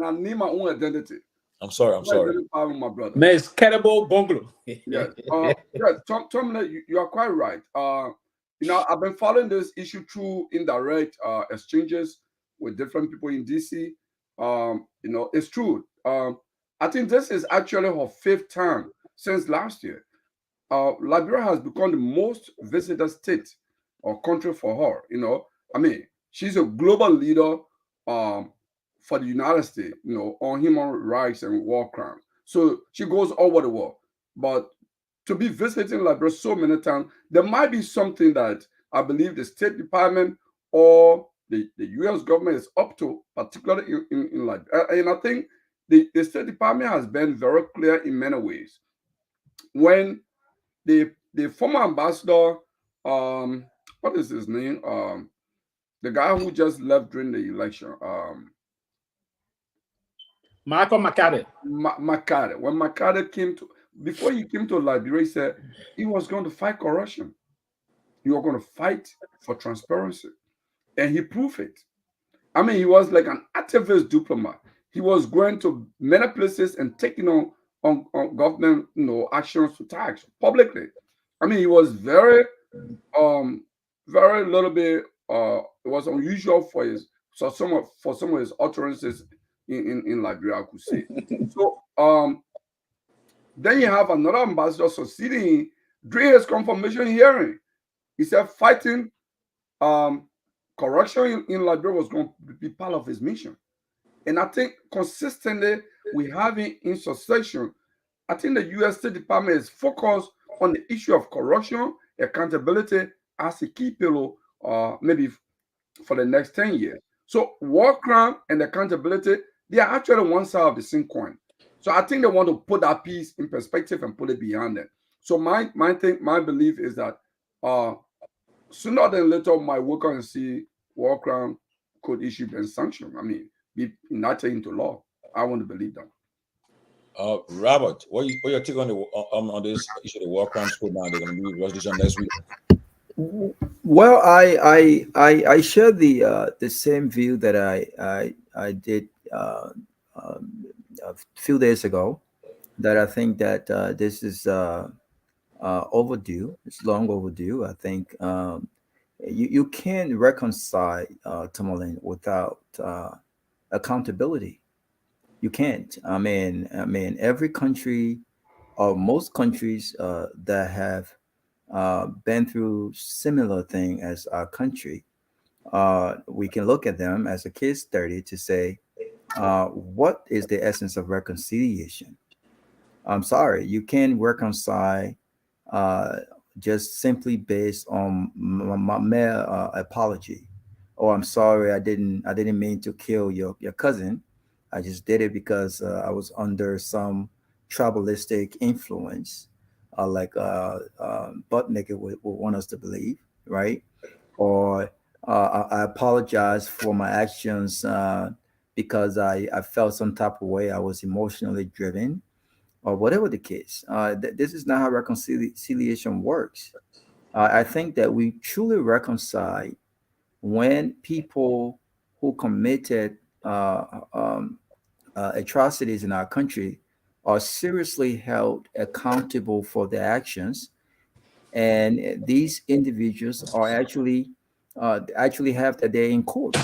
I need my own identity. I'm sorry. My brother. Miss Calabo Gonglo. Yes. Tomalin, you are quite right. I've been following this issue through indirect exchanges with different people in DC. It's true. I think this is actually her 5th time since last year. Liberia has become the most visited state or country for her. She's a global leader for the United States, on human rights and war crimes. So she goes over the world. But to be visiting Liberia so many times, there might be something that I believe the State Department or the U.S. government is up to, particularly in Liberia. And I think the State Department has been very clear in many ways. When the former ambassador, what is his name? The guy who just left during the election. Michael McCarthy. McCarthy. When McCarthy before he came to Liberia, he said he was going to fight corruption. He was going to fight for transparency. And he proved it. He was like an activist diplomat. He was going to many places and taking on government, actions to tax publicly. He was very little bit. It was unusual for some of his utterances, in Liberia, I could say. So then you have another ambassador succeeding during his confirmation hearing. He said fighting corruption in Liberia was going to be part of his mission. And I think consistently we have in succession, I think the U.S. State Department is focused on the issue of corruption, accountability as a key pillar, maybe for the next 10 years. So war crime and accountability, they are actually one side of the same coin. So I think they want to put that piece in perspective and put it behind them. So my belief is that sooner than later, my work and see war crime could issue Ben sanction. I mean, be enacted into law. I want to believe that. Robert, what your take on the on this issue of the war crimes code now? They're going to be resolution next week. Well, I share the same view that I did a few days ago. That I think that this is overdue. It's long overdue. I think you can't reconcile Tomalin without accountability. You can't. I mean, every country or most countries that have been through similar thing as our country, we can look at them as a case study to say, what is the essence of reconciliation? I'm sorry, you can't reconcile just simply based on my mere apology. Oh, I'm sorry, I didn't mean to kill your cousin. I just did it because I was under some tribalistic influence, like butt naked would want us to believe, right? Or I apologize for my actions because I felt some type of way. I was emotionally driven, or whatever the case. This is not how reconciliation works. I think that we truly reconcile when people who committed atrocities in our country are seriously held accountable for their actions, and these individuals are actually have their day in court.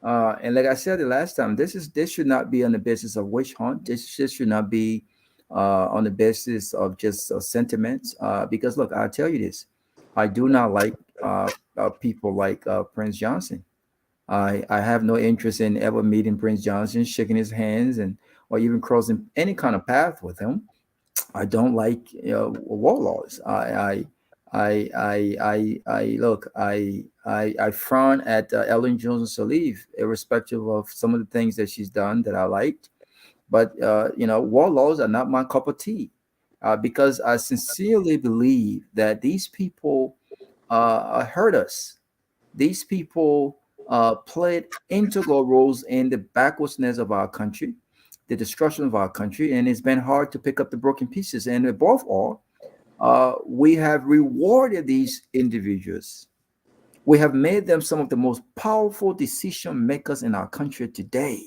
And like I said the last time, this should not be on the basis of witch hunt. This should not be on the basis of just sentiments. Because look, I'll tell you this: I do not like people like Prince Johnson. I have no interest in ever meeting Prince Johnson, shaking his hands, and or even crossing any kind of path with him. I don't like warlords. I look. I frown at Ellen Jones Sirleaf, irrespective of some of the things that she's done that I liked. But warlords are not my cup of tea, because I sincerely believe that these people hurt us. These people played integral roles in the backwardness of our country, the destruction of our country, and it's been hard to pick up the broken pieces. And above all, we have rewarded these individuals. We have made them some of the most powerful decision makers in our country today,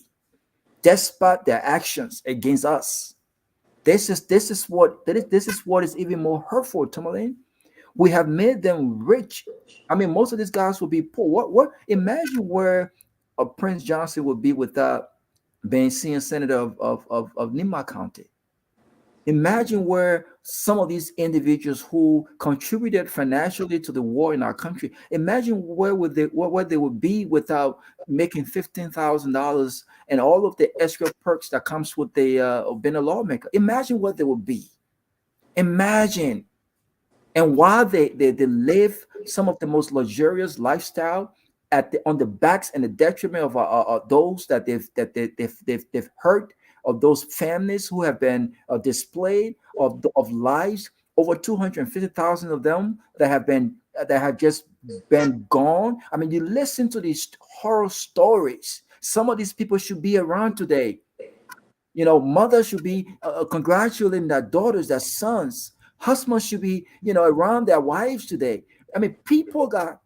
despite their actions against us. This is what is even more hurtful, Tomalin. We have made them rich. I mean, most of these guys will be poor. What? Imagine where a Prince Johnson would be without being senior senator of Nima County. Imagine where some of these individuals who contributed financially to the war in our country. Imagine where they would be without making $15,000 and all of the extra perks that comes with the being a lawmaker. Imagine what they would be. Imagine. And while they live some of the most luxurious lifestyle on the backs and the detriment of those that they've hurt, of those families who have been displayed of lives, over 250,000 of them that have just been gone. I mean, you listen to these horror stories. Some of these people should be around today. Mothers should be congratulating their daughters, their sons. Husbands should be, around their wives today. I mean, people got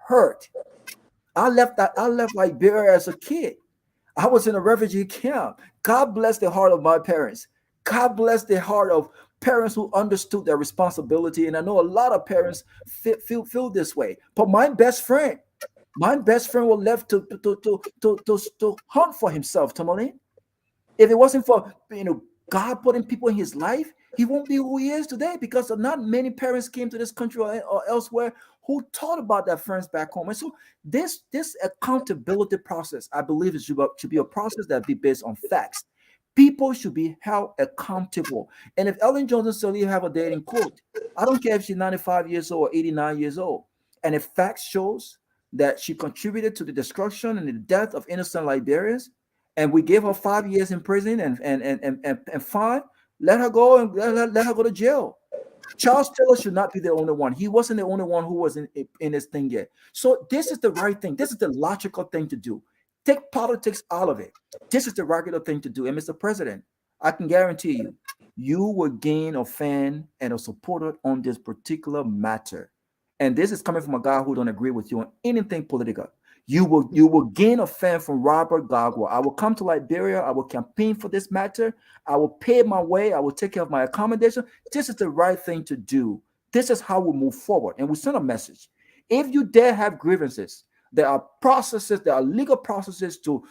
hurt. I left Liberia as a kid. I was in a refugee camp. God bless the heart of my parents. God bless the heart of parents who understood their responsibility. And I know a lot of parents feel this way. But my best friend, My best friend was left to hunt for himself, Tomalin. If it wasn't for God putting people in his life, he won't be who he is today, because not many parents came to this country or elsewhere who taught about their friends back home. And so this accountability process, I believe, should be a process that be based on facts. People should be held accountable. And if Ellen Johnson Sirleaf have a dating quote, I don't care if she's 95 years old or 89 years old, and if facts shows that she contributed to the destruction and the death of innocent Liberians, and we gave her 5 years in prison and fine, let her go and let her go to jail. Charles Taylor should not be the only one. He wasn't the only one who was in this thing yet. So this is the right thing. This is the logical thing to do. Take politics out of it. This is the regular thing to do. And Mr. President, I can guarantee you, you will gain a fan and a supporter on this particular matter. And this is coming from a guy who don't agree with you on anything political. You will gain a fan from Robert Gagwa. I will come to Liberia. I will campaign for this matter. I will pay my way. I will take care of my accommodation. This is the right thing to do. This is how we move forward. And we send a message. If you dare have grievances, there are processes, there are legal processes to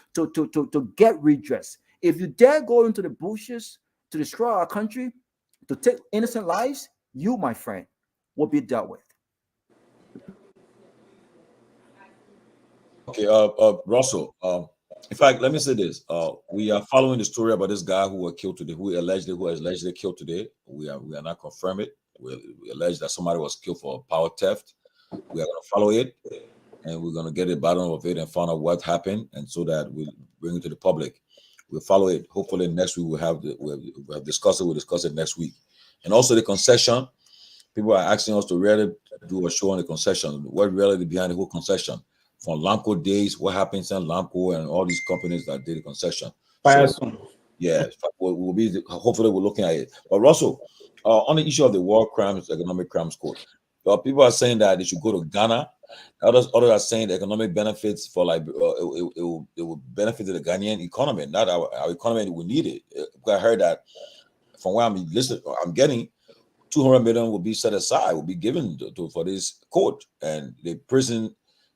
get redress. If you dare go into the bushes to destroy our country, to take innocent lives, you, my friend, will be dealt with. Okay, Russell. In fact, let me say this. We are following the story about this guy who was killed today, who allegedly killed today. We are not confirm it. We allege that somebody was killed for power theft. We are going to follow it, and we're going to get the bottom of it and find out what happened, and so that we'll bring it to the public. We'll follow it. Hopefully next week we'll discuss it. We'll discuss it next week. And also the concession. People are asking us to really do a show on the concession. What reality behind the whole concession? From Lamco days, what happens in Lamco and all these companies that did the concession. So, yeah, we'll be hopefully we're looking at it. But Russell, on the issue of the war crimes, economic crimes court, people are saying that they should go to Ghana. Others are saying the economic benefits for it will benefit the Ghanaian economy, not our economy. We need it. I heard that from where I'm getting 200 million will be set aside, will be given for this court and the prison.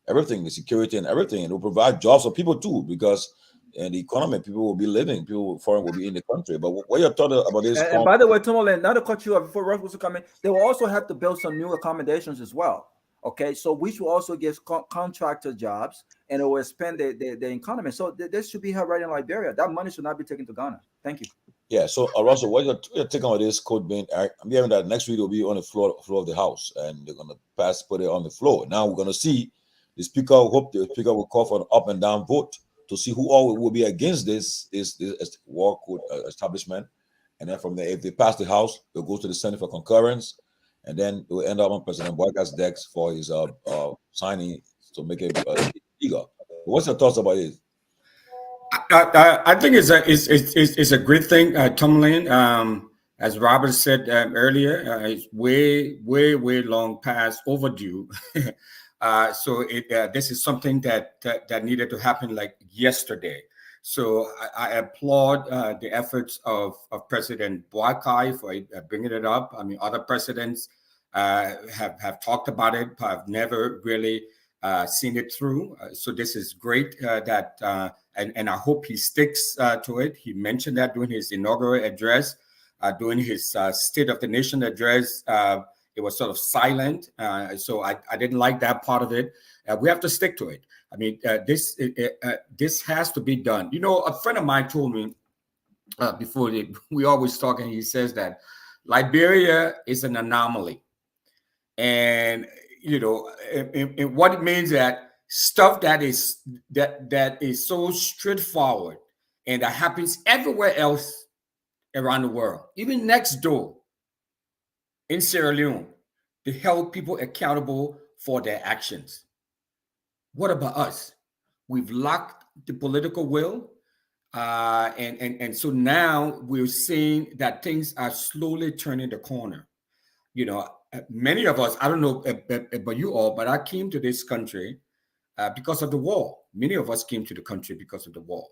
Everything, the security and everything, and it will provide jobs for people too, because in the economy, people will be living, foreign will be in the country. But what you're talking about this? And by the way, Tomalin, not to cut you off before Russ was coming, they will also have to build some new accommodations as well. Okay, so we should also give contractor jobs, and it will expand the economy. So this should be held right in Liberia. That money should not be taken to Ghana. Thank you. Yeah. So Russell, what you're taking on this code being? I'm hearing that next week will be on the floor of the house, and they're gonna put it on the floor. Now we're gonna see. The speaker, hope the speaker will call for an up and down vote to see who all will be against this war code establishment. And then from there, if they pass the House, they'll go to the Senate for concurrence. And then it will end up on President Boyka's desk for his signing to make it legal. What's your thoughts about it? I think it's a great thing, Tomalin. As Robert said earlier, it's way long past overdue. So this is something that needed to happen like yesterday. So I applaud the efforts of President Boakai for bringing it up. I mean, other presidents have talked about it, but have never really seen it through. So this is great that, and I hope he sticks to it. He mentioned that during his inaugural address, during his State of the Nation address. It was sort of silent, so I didn't like that part of it. We have to stick to it. I mean, this has to be done. You know, a friend of mine told me before we always talk, and he says that Liberia is an anomaly, and you know, and what it means that stuff that is so straightforward and that happens everywhere else around the world, even next door. In Sierra Leone, to hold people accountable for their actions. What about us? We've lacked the political will, and so now we're seeing that things are slowly turning the corner. You know, many of us, I don't know about you all, but I came to this country because of the war. Many of us came to the country because of the war.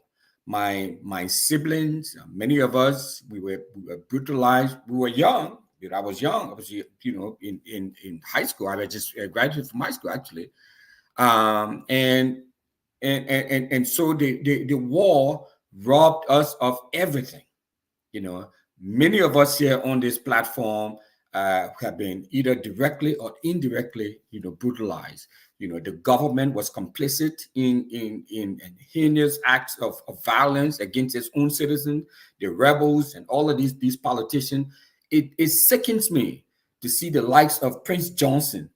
My siblings, many of us, we were brutalized. We were young. I was young. I was, in high school. I was just graduated from high school, actually. And so the war robbed us of everything. You know, many of us here on this platform have been either directly or indirectly, brutalized. The government was complicit in heinous acts of violence against its own citizens, the rebels, and all of these politicians. It sickens me to see the likes of Prince Johnson,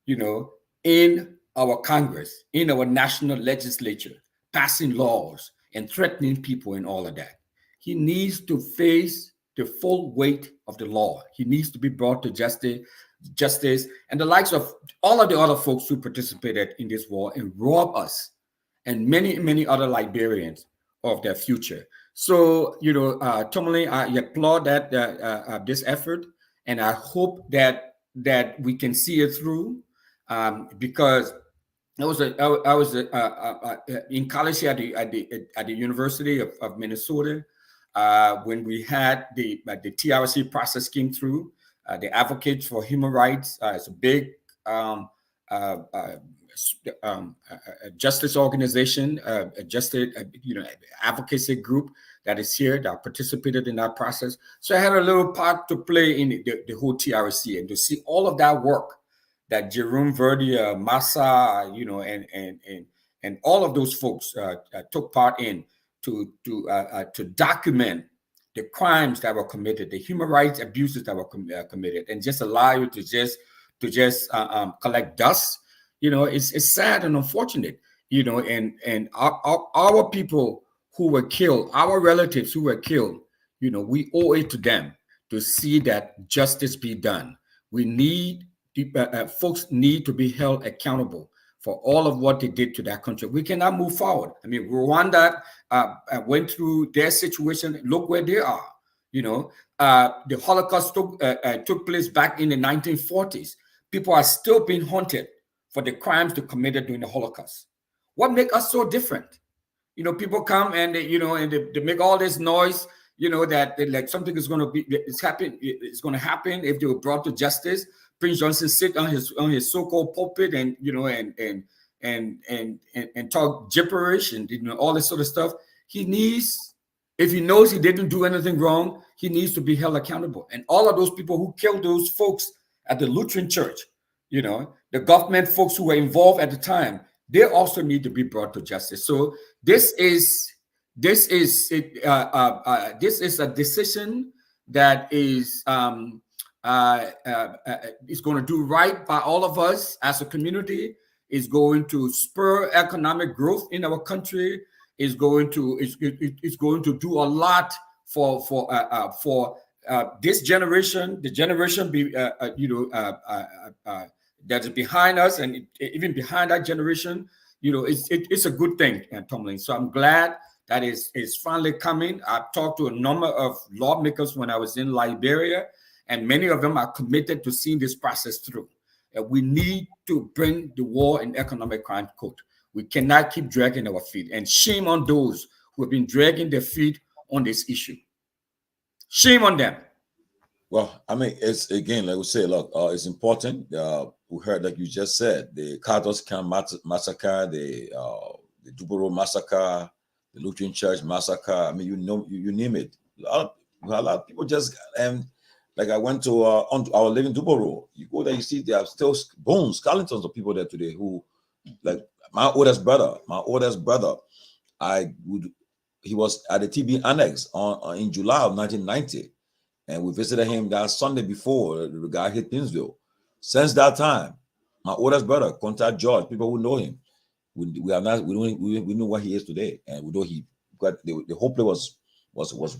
in our Congress, in our national legislature, passing laws and threatening people and all of that. He needs to face the full weight of the law. He needs to be brought to justice, and the likes of all of the other folks who participated in this war and rob us and many, many other Liberians of their future. So, Tomalin, I applaud this effort, and I hope that we can see it through, because I was in college here at the University of Minnesota, when we had the TRC process came through. The Advocates for Human Rights is a big justice organization, advocacy group that is here that participated in that process. So I had a little part to play in the whole TRC, and to see all of that work that Jerome Verdier, Massa, and all of those folks took part in to document the crimes that were committed, the human rights abuses that were committed, and just allow you to just collect dust. It's sad and unfortunate. And our people who were killed, our relatives who were killed, we owe it to them to see that justice be done. We need folks need to be held accountable for all of what they did to that country. We cannot move forward. I mean, Rwanda went through their situation. Look where they are. The Holocaust took place back in the 1940s. People are still being haunted for the crimes they committed during the Holocaust. What makes us so different? People come and they make all this noise. That like something is going to happen if they were brought to justice. Prince Johnson sit on his so-called pulpit and talk gibberish and all this sort of stuff. He needs, if he knows he didn't do anything wrong, he needs to be held accountable. And all of those people who killed those folks at the Lutheran Church, the government folks who were involved at the time, they also need to be brought to justice. So this is a decision that is going to do right by all of us as a community. Is going to spur economic growth in our country. Is going to do a lot for this generation, the generation that is behind us, and even behind that generation. It's a good thing, Tomalin. So I'm glad that is finally coming. I've talked to a number of lawmakers when I was in Liberia, and many of them are committed to seeing this process through. We need to bring the war and economic crime court. We cannot keep dragging our feet. And shame on those who have been dragging their feet on this issue. Shame on them. Well, I mean, it's again, like we say, look, it's important. We heard, like you just said, the Carter's Camp massacre, the Duboro massacre, the Lutheran Church massacre. I mean, you name it. A lot of people just like I went to on our living Duboro. You go there, you see there are still bones, skeletons of people there today who, like my oldest brother. He was at the TB Annex in July of 1990. And we visited him that Sunday before the guy hit Pinsville. Since that time, my oldest brother, contact George, people who know him. We know what he is today, and we know he got the whole place was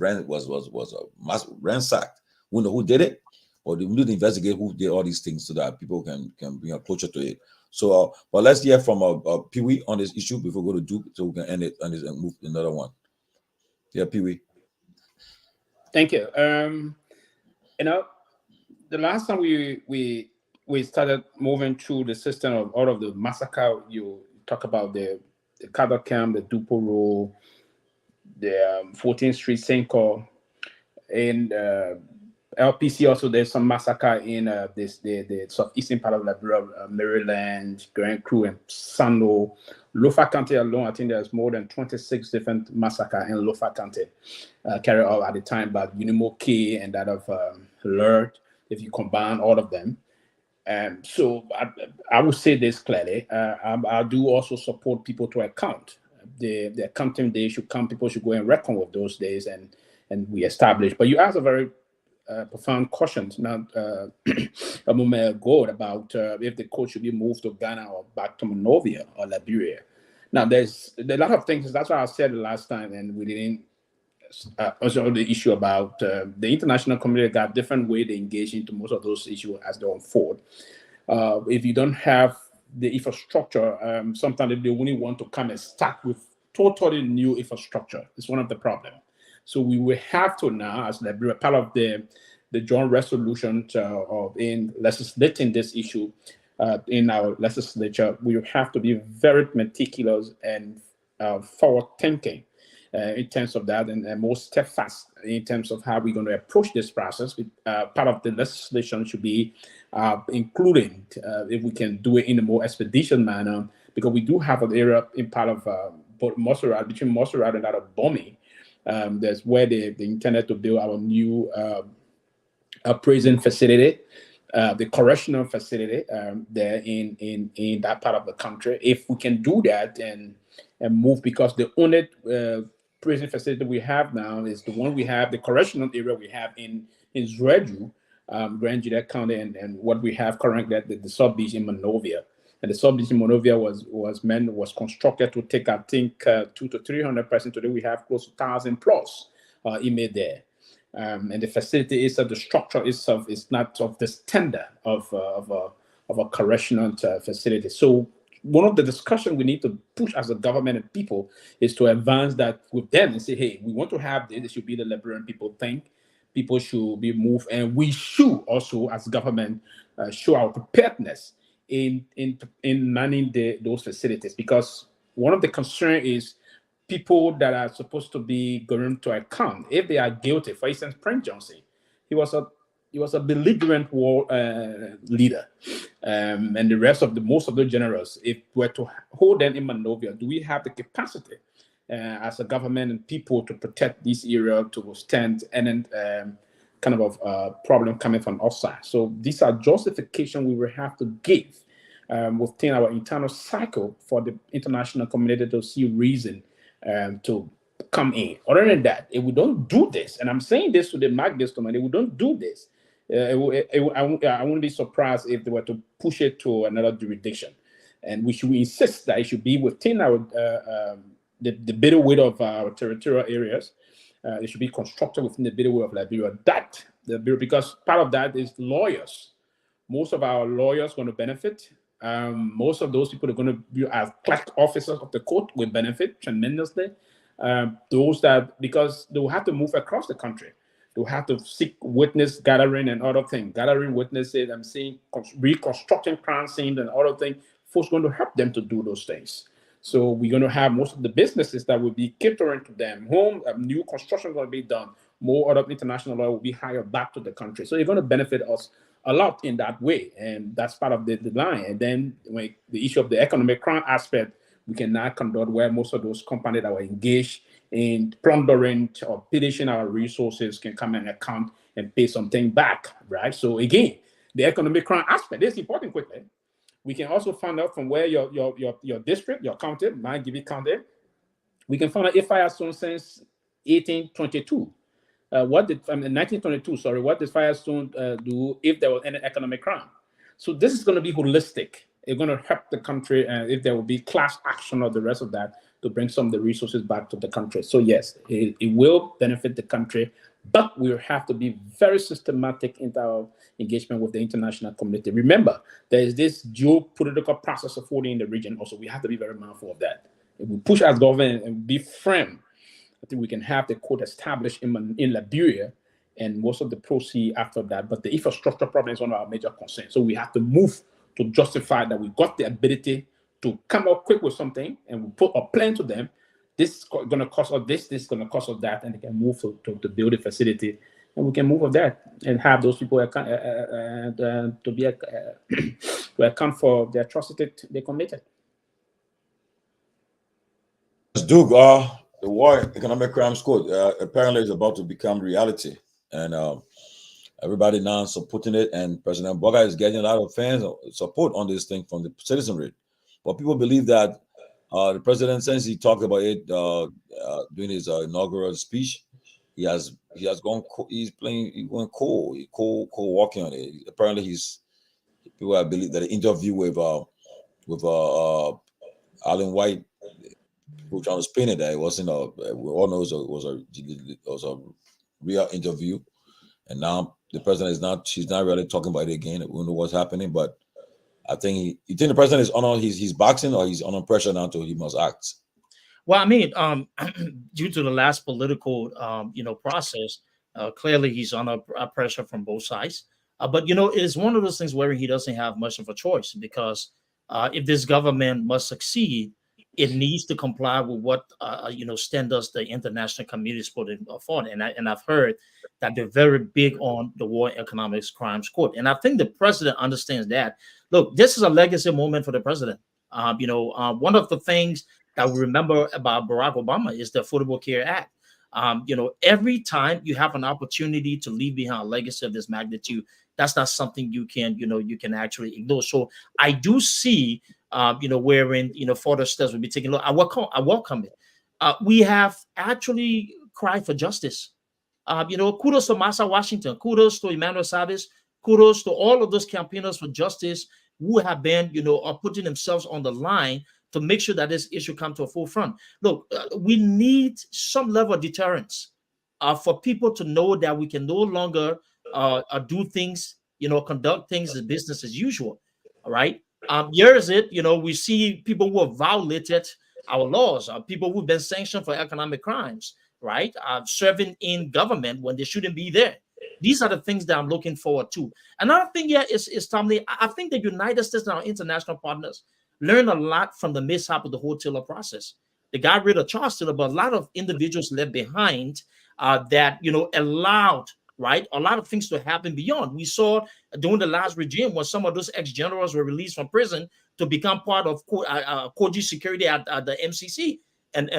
ransacked. We know who did it, or we need to investigate who did all these things so that people can bring a closure to it. So, but let's hear from Pee-wee on this issue before we go to Duke, so we can end it and move to another one. Yeah, Pee-wee. Thank you. The last time we started moving through the system of all of the massacre, you talk about the Carter Camp, the Duporo, the 14th Street Sinkhole, and LPC also, there's some massacre in the southeastern part of Liberia, Maryland, Grand Crew, and Sando. Lofa County alone, I think there's more than 26 different massacres in Lofa County carried out at the time by Unimoke and that of Alert, if you combine all of them. So I would say this clearly. I do also support people to account. The accounting day should come. People should go and reckon with those days, and we establish. But you asked a very profound question now a moment ago about if the coach should be moved to Ghana or back to Monrovia or Liberia. Now, there's a lot of things. That's what I said the last time, and we didn't. Also, the issue about the international community got different way they engage into most of those issues as they unfold. If you don't have the infrastructure, sometimes they only want to come and start with totally new infrastructure. It's one of the problems. So we will have to now, as Liberia, part of the joint resolution in legislating this issue in our legislature, we have to be very meticulous and forward-thinking in terms of that, and more steadfast in terms of how we're going to approach this process. Part of the legislation should be including, if we can do it in a more expeditious manner, because we do have an area in part of Montserrat, between Montserrat and that of Bomi. That's where they intended to build our new prison facility, the correctional facility there in that part of the country. If we can do that and move, because the only prison facility we have now is the one we have, the correctional area we have in Zreju, Grand Julius County, and what we have currently at the sub-beach in Monrovia. And the sub-beach in Monrovia was constructed to take, I think, 200 to 300 persons. Today we have close to 1,000 plus inmates there. And the facility itself, the structure itself, is not of the standard of a correctional facility. So one of the discussions we need to push as a government and people is to advance that with them and say, hey, we want to have this. It should be the Liberian people think. People should be moved, and we should also, as government, show our preparedness in manning those facilities. Because one of the concerns is people that are supposed to be going to account, if they are guilty. For instance, Prince Johnson, he was a belligerent war leader, and the rest of most of the generals. If we're to hold them in Monrovia, do we have the capacity as a government and people to protect this area to withstand any kind of problem coming from outside? So these are justification we will have to give within our internal cycle for the international community to see reason to come in. Other than that, if we don't do this, and I'm saying this to the Mark this if we don't do this, I wouldn't be surprised if they were to push it to another jurisdiction. And we should insist that it should be within our the middleweight of our territorial areas. It should be constructed within the middleweight of Liberia. Because part of that is lawyers. Most of our lawyers going to benefit. Most of those people are going to be as clerk officers of the court will benefit tremendously. Those that, because they will have to move across the country. They will have to seek witness gathering and other things, gathering witnesses and seeing reconstructing crime scenes and other things. Folks going to help them to do those things. So we're going to have most of the businesses that will be catering to them. Home, new construction will be done. More other international law will be hired back to the country. So you're going to benefit us a lot in that way. And that's part of the line. And then when the issue of the economic crime aspect, we can now conduct where most of those companies that were engaged in plundering or pillaging our resources can come and account and pay something back, right? So again, the economic crime aspect is important quickly. We can also find out from where your district, your county, might give it county. We can find out if Firestone since 1822. 1922, sorry, what did Firestone do if there was any economic crime? So this is going to be holistic. It's going to help the country, and if there will be class action or the rest of that to bring some of the resources back to the country. So yes, it will benefit the country, but we have to be very systematic in our engagement with the international community. Remember, there is this geopolitical process of holding in the region also. We have to be very mindful of that. If we push as government and be firm, I think we can have the court established in Liberia and most of the proceeds after that. But the infrastructure problem is one of our major concerns. So we have to move to justify that we got the ability to come up quick with something and we put a plan to them. This is going to cost us this is going to cost us that, and they can move to build a facility and we can move with that and have those people to be to account for the atrocity they committed. Duke, the War Economic Crimes Court apparently is about to become reality, and everybody now is supporting it. And President Boga is getting a lot of fans support on this thing from the citizenry. But people believe that the president, since he talked about it during his inaugural speech, he has gone. He's going cold walking on it. Apparently, people believe that the interview with Alan White, who trying to spin it that it wasn't we all know it was a real interview, and now the president she's not really talking about it again. We don't know what's happening, but I think you think the president is on he's boxing, or he's under pressure now until he must act. Well, I mean, due to the last political process, clearly he's under pressure from both sides. But it's one of those things where he doesn't have much of a choice, because if this government must succeed, it needs to comply with what standards the international community is putting forward. And I've heard that they're very big on the War Economic Crimes Court, and I think the president understands that. Look, this is a legacy moment for the president. One of the things that we remember about Barack Obama is the Affordable Care Act. Every time you have an opportunity to leave behind a legacy of this magnitude, that's not something you can actually ignore. So I do see, wherein further steps will be taken. Look, I welcome it. We have actually cried for justice. Kudos to Massa Washington, kudos to Emmanuel Chavez, kudos to all of those campaigners for justice who have been, are putting themselves on the line to make sure that this issue comes to a forefront. Look, we need some level of deterrence for people to know that we can no longer do things, conduct things as business as usual. All right. Here is it, we see people who have violated our laws, people who've been sanctioned for economic crimes, right? Serving in government when they shouldn't be there. These are the things that I'm looking forward to. Another thing here is Tommy, I think the United States and our international partners learn a lot from the mishap of the whole Tiller process. They got rid of Charles Tiller, but a lot of individuals left behind that, allowed, right, a lot of things to happen beyond. We saw during the last regime when some of those ex-generals were released from prison to become part of Koji security at the MCC. And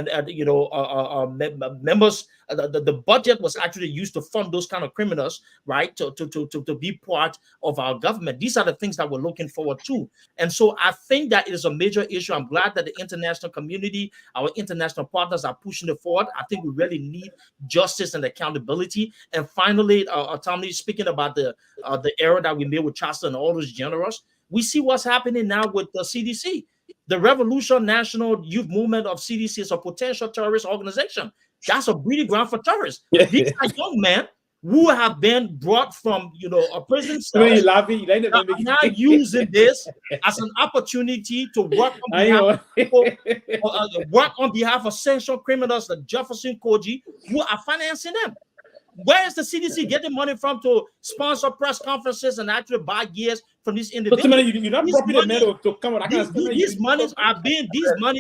members, the budget was actually used to fund those kind of criminals, right, to be part of our government. These are the things that we're looking forward to. And so I think that it is a major issue. I'm glad that the international community, our international partners are pushing it forward. I think we really need justice and accountability. And finally, Tommy, speaking about the error that we made with Chasta and all those generals, we see what's happening now with the CDC. The Revolution National Youth Movement of CDC is a potential terrorist organization. That's a breeding ground for terrorists. These are young men who have been brought from, a prison cell, now using this as an opportunity to work on behalf of people, work on behalf of sanctioned criminals like Jefferson Koji, who are financing them. Where is the CDC getting money from to sponsor press conferences and actually buy gears from these individuals? These monies are being pushed by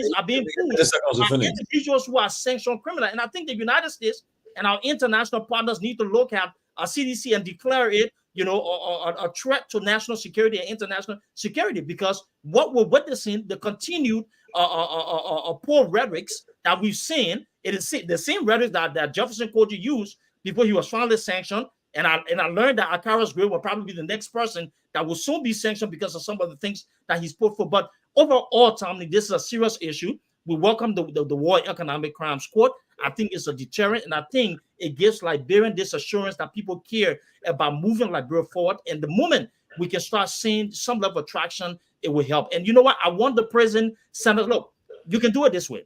individuals who are sanctioned criminals. And I think the United States and our international partners need to look at our CDC and declare it, a threat to national security and international security, because what we're witnessing, the continued poor rhetorics that we've seen, it is the same rhetoric that Jefferson Koji used before he was finally sanctioned. And I learned that Akara's Gray will probably be the next person that will soon be sanctioned because of some of the things that he's put for. But overall, Tommy, this is a serious issue. We welcome the War Economic Crimes Court. I think it's a deterrent, and I think it gives Liberian this assurance that people care about moving Liberia forward. And the moment we can start seeing some level of traction, it will help. And you know what? I want the prison center. Look, you can do it this way.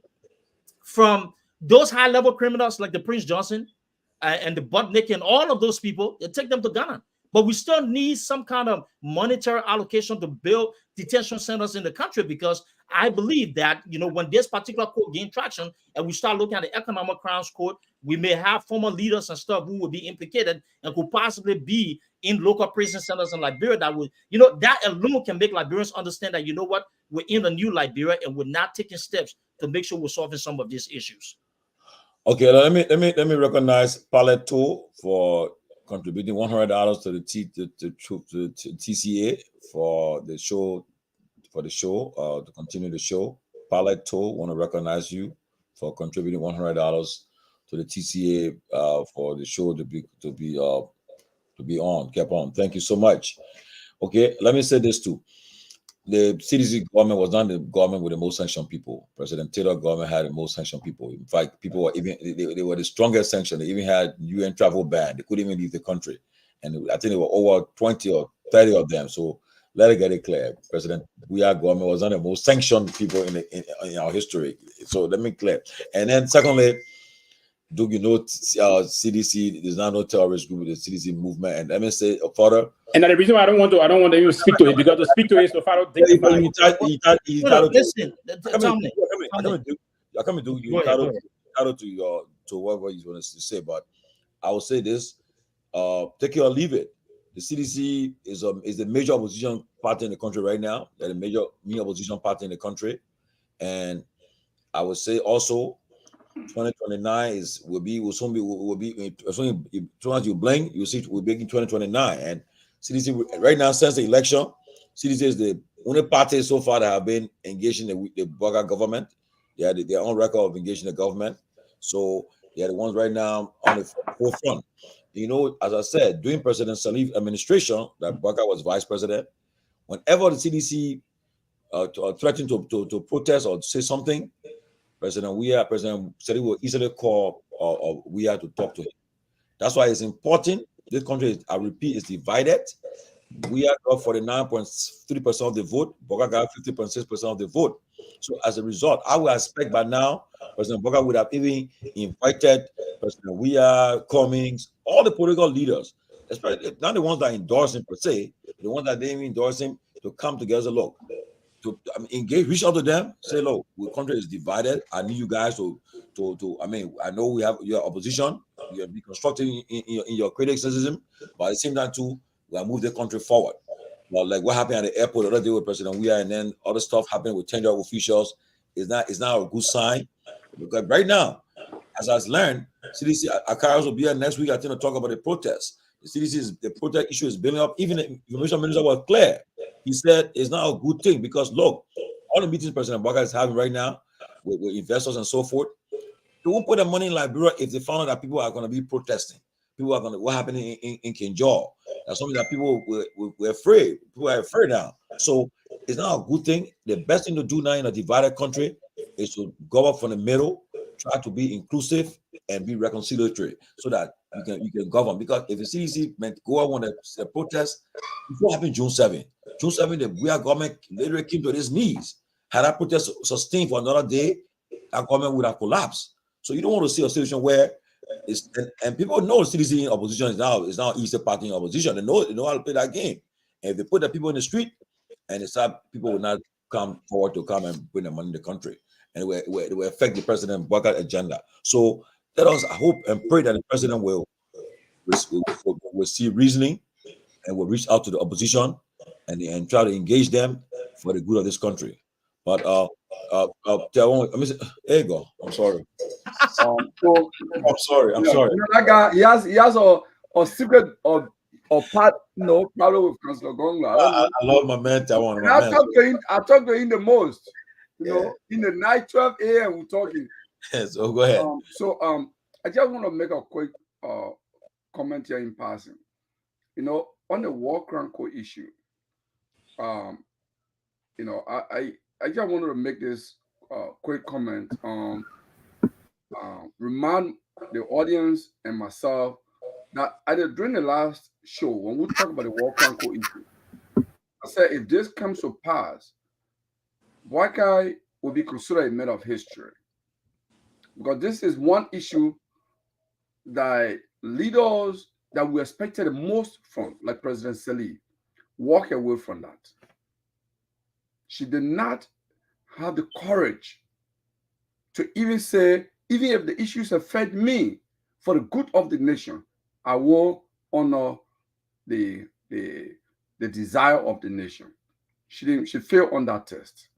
From those high-level criminals like the Prince Johnson, and the Budnick and all of those people, they take them to Ghana. But we still need some kind of monetary allocation to build detention centers in the country, because I believe that, when this particular court gain traction and we start looking at the Economic Crimes Court, we may have former leaders and stuff who will be implicated and could possibly be in local prison centers in Liberia that would, that alone can make Liberians understand that, we're in a new Liberia and we're not taking steps to make sure we're solving some of these issues. Okay, let me recognize Paleto for contributing $100 to the TCA for the show. To continue the show. Pilot Toe, want to recognize you for contributing $100 to the TCA for the show to be on. Kept on. Thank you so much. Okay, let me say this too. The CDC government was not the government with the most sanctioned people. President Taylor government had the most sanctioned people. In fact, people were they were the strongest sanctioned. They even had UN travel ban. They couldn't even leave the country. And I think there were over 20 or 30 of them. So let it get it clear. President government was not the most sanctioned people in our history. So let me clear. And then secondly, do you know CDC? There's now no terrorist group with the CDC movement. And let me say further. And the reason why I don't want to even speak to it, because to speak to it is to follow dignified. Listen, I come do you entitled to whatever you want to say, but I will say this: take it or leave it. The CDC is the major opposition party in the country right now. They're the major opposition party in the country, and I would say also 2029 will soon be as soon as you blink, you see we'll be in 2029. And CDC right now, since the election, CDC is the only party so far that have been engaged in the Burger government. They had their own record of engaging the government, so they are the ones right now on the forefront. You know, as I said, during President Salih's administration, that Burger was vice president. Whenever the CDC threatened to protest or say something, President Salih will easily call or we have to talk to him. That's why it's important. This country, I repeat, is divided. We are got 49.3% of the vote. Burger got 50.6% of the vote. So as a result, I would expect by now, President Burger would have even invited President Cummings, all the political leaders, especially not the ones that endorse him per se, the ones that didn't endorse him, to come together. Look, to engage, reach out to them, say, look, the country is divided. I need you guys to I know we have your opposition, you be constructive in your criticism, but at the same time too, we have moved the country forward. Well, like what happened at the airport the other day with President and then other stuff happening with tender officials is not a good sign. Because right now, as I've learned, CDC Akaras will be here next week, I think, to talk about the protests. The protest issue is building up. Even the information minister was clear. He said it's not a good thing because look, all the meetings President Burger is having right now with investors and so forth, they won't put their money in Liberia if they found out that people are going to be protesting. People are going to, what happened in Kinjal? That's something that people were afraid. People are afraid now. So it's not a good thing. The best thing to do now in a divided country is to go up from the middle, try to be inclusive and be reconciliatory so that you can govern. Because if the CDC meant go out on a protest, what happened June 7th? June 7th, the government literally came to its knees. Had that protest sustained for another day, our government would have collapsed. So you don't want to see a situation where and people know CDC in opposition is now easy party in opposition. They know how to play that game. And if they put the people in the street and they start, people will not come forward to come and bring the money in the country. And it will affect the president Burger agenda. So let us hope and pray that the president will see reasoning and will reach out to the opposition and try to engage them for the good of this country. But let me say, there you go. I'm sorry. I'm sorry. You know, that guy, he has a secret or part, problem with Councilor Gongla. I love my man Tawan. I talk to him the most. In the night, 12 a.m. we're talking. So go ahead. I just want to make a quick comment here in passing. On the war crime issue, I just wanted to make this quick comment. Remind the audience and myself that during the last show, when we talk about the war crime issue, I said if this comes to pass, White Guy will be considered a matter of history. Because this is one issue that leaders that we expected the most from, like President Salih, walk away from that. She did not have the courage to even say, even if the issues affect me for the good of the nation, I will honor the desire of the nation. She failed on that test.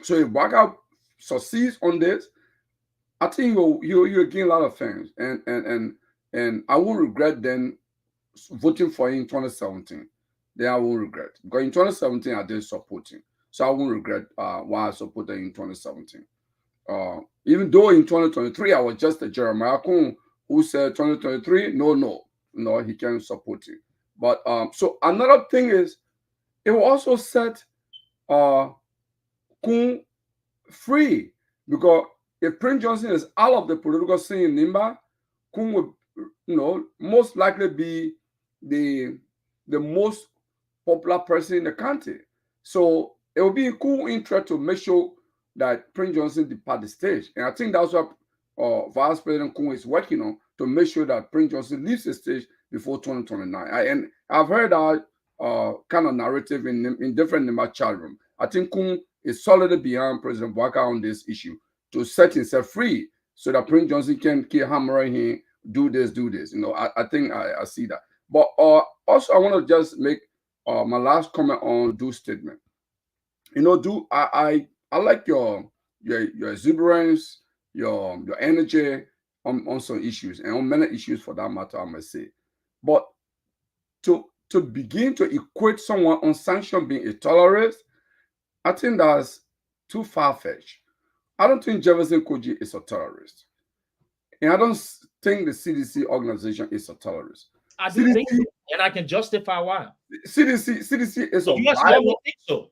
So if Waka succeeds on this, I think you'll gain a lot of things, and I won't regret then voting for him in 2017, then I won't regret. Because in 2017, I didn't support him. So I won't regret why I supported him in 2017. Even though in 2023, I was just a Jeremiah Kun who said 2023, no, he can't support him. But so another thing is, it will also set Kun free, because if Prince Johnson is out of the political scene in Nimba, Kun would, most likely be the most popular person in the country. So it will be in Kun's interest to make sure that Prince Johnson depart the stage. And I think that's what Vice President Kun is working on, to make sure that Prince Johnson leaves the stage before 2029. And I've heard that kind of narrative in different Nimba chat room. I think Kun is solidly behind President Bouaka on this issue, to set himself free so that Prince Johnson can keep hammering him, do this. I think I see that. But also, I want to just make my last comment on Du's statement. Du, I like your exuberance, your energy on some issues, and on many issues for that matter, I must say. But to begin to equate someone on sanction being a terrorist, I think that's too far-fetched. I don't think Jefferson Koji is a terrorist. And I don't think the CDC organization is a terrorist. I do think so, and I can justify why. CDC is a viable, think so.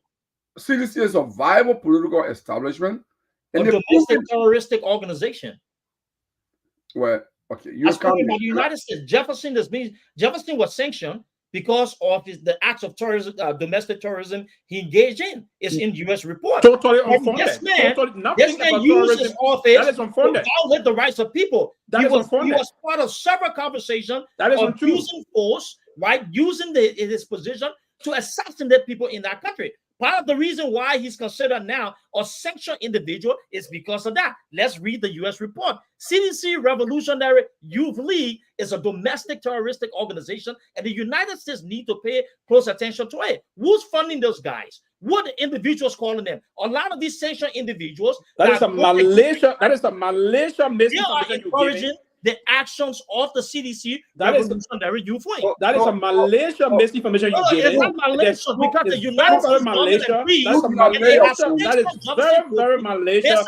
CDC is a viable political establishment. And a domestic terroristic organization. Well, okay. As by the United States, Jefferson was sanctioned because of the acts of terrorism, domestic terrorism he engaged in. It's in U.S. report. Totally unfounded. This man used his office to violate the rights of people. He was part of several conversations of using force, right? Using his position to assassinate people in that country. Part of the reason why he's considered now a sanctioned individual is because of that. Let's read the U.S. report. CDC Revolutionary Youth League is a domestic terroristic organization, and the United States need to pay close attention to it. Who's funding those guys? What the individuals calling them? A lot of these sanctioned individuals that is a Malaysia they are encouraging the actions of the CDC Revolutionary Youth Wing. That is a Malaysia misinformation you gave. It's not Malaysia because the United States Malaysia. That is very, very Malaysia.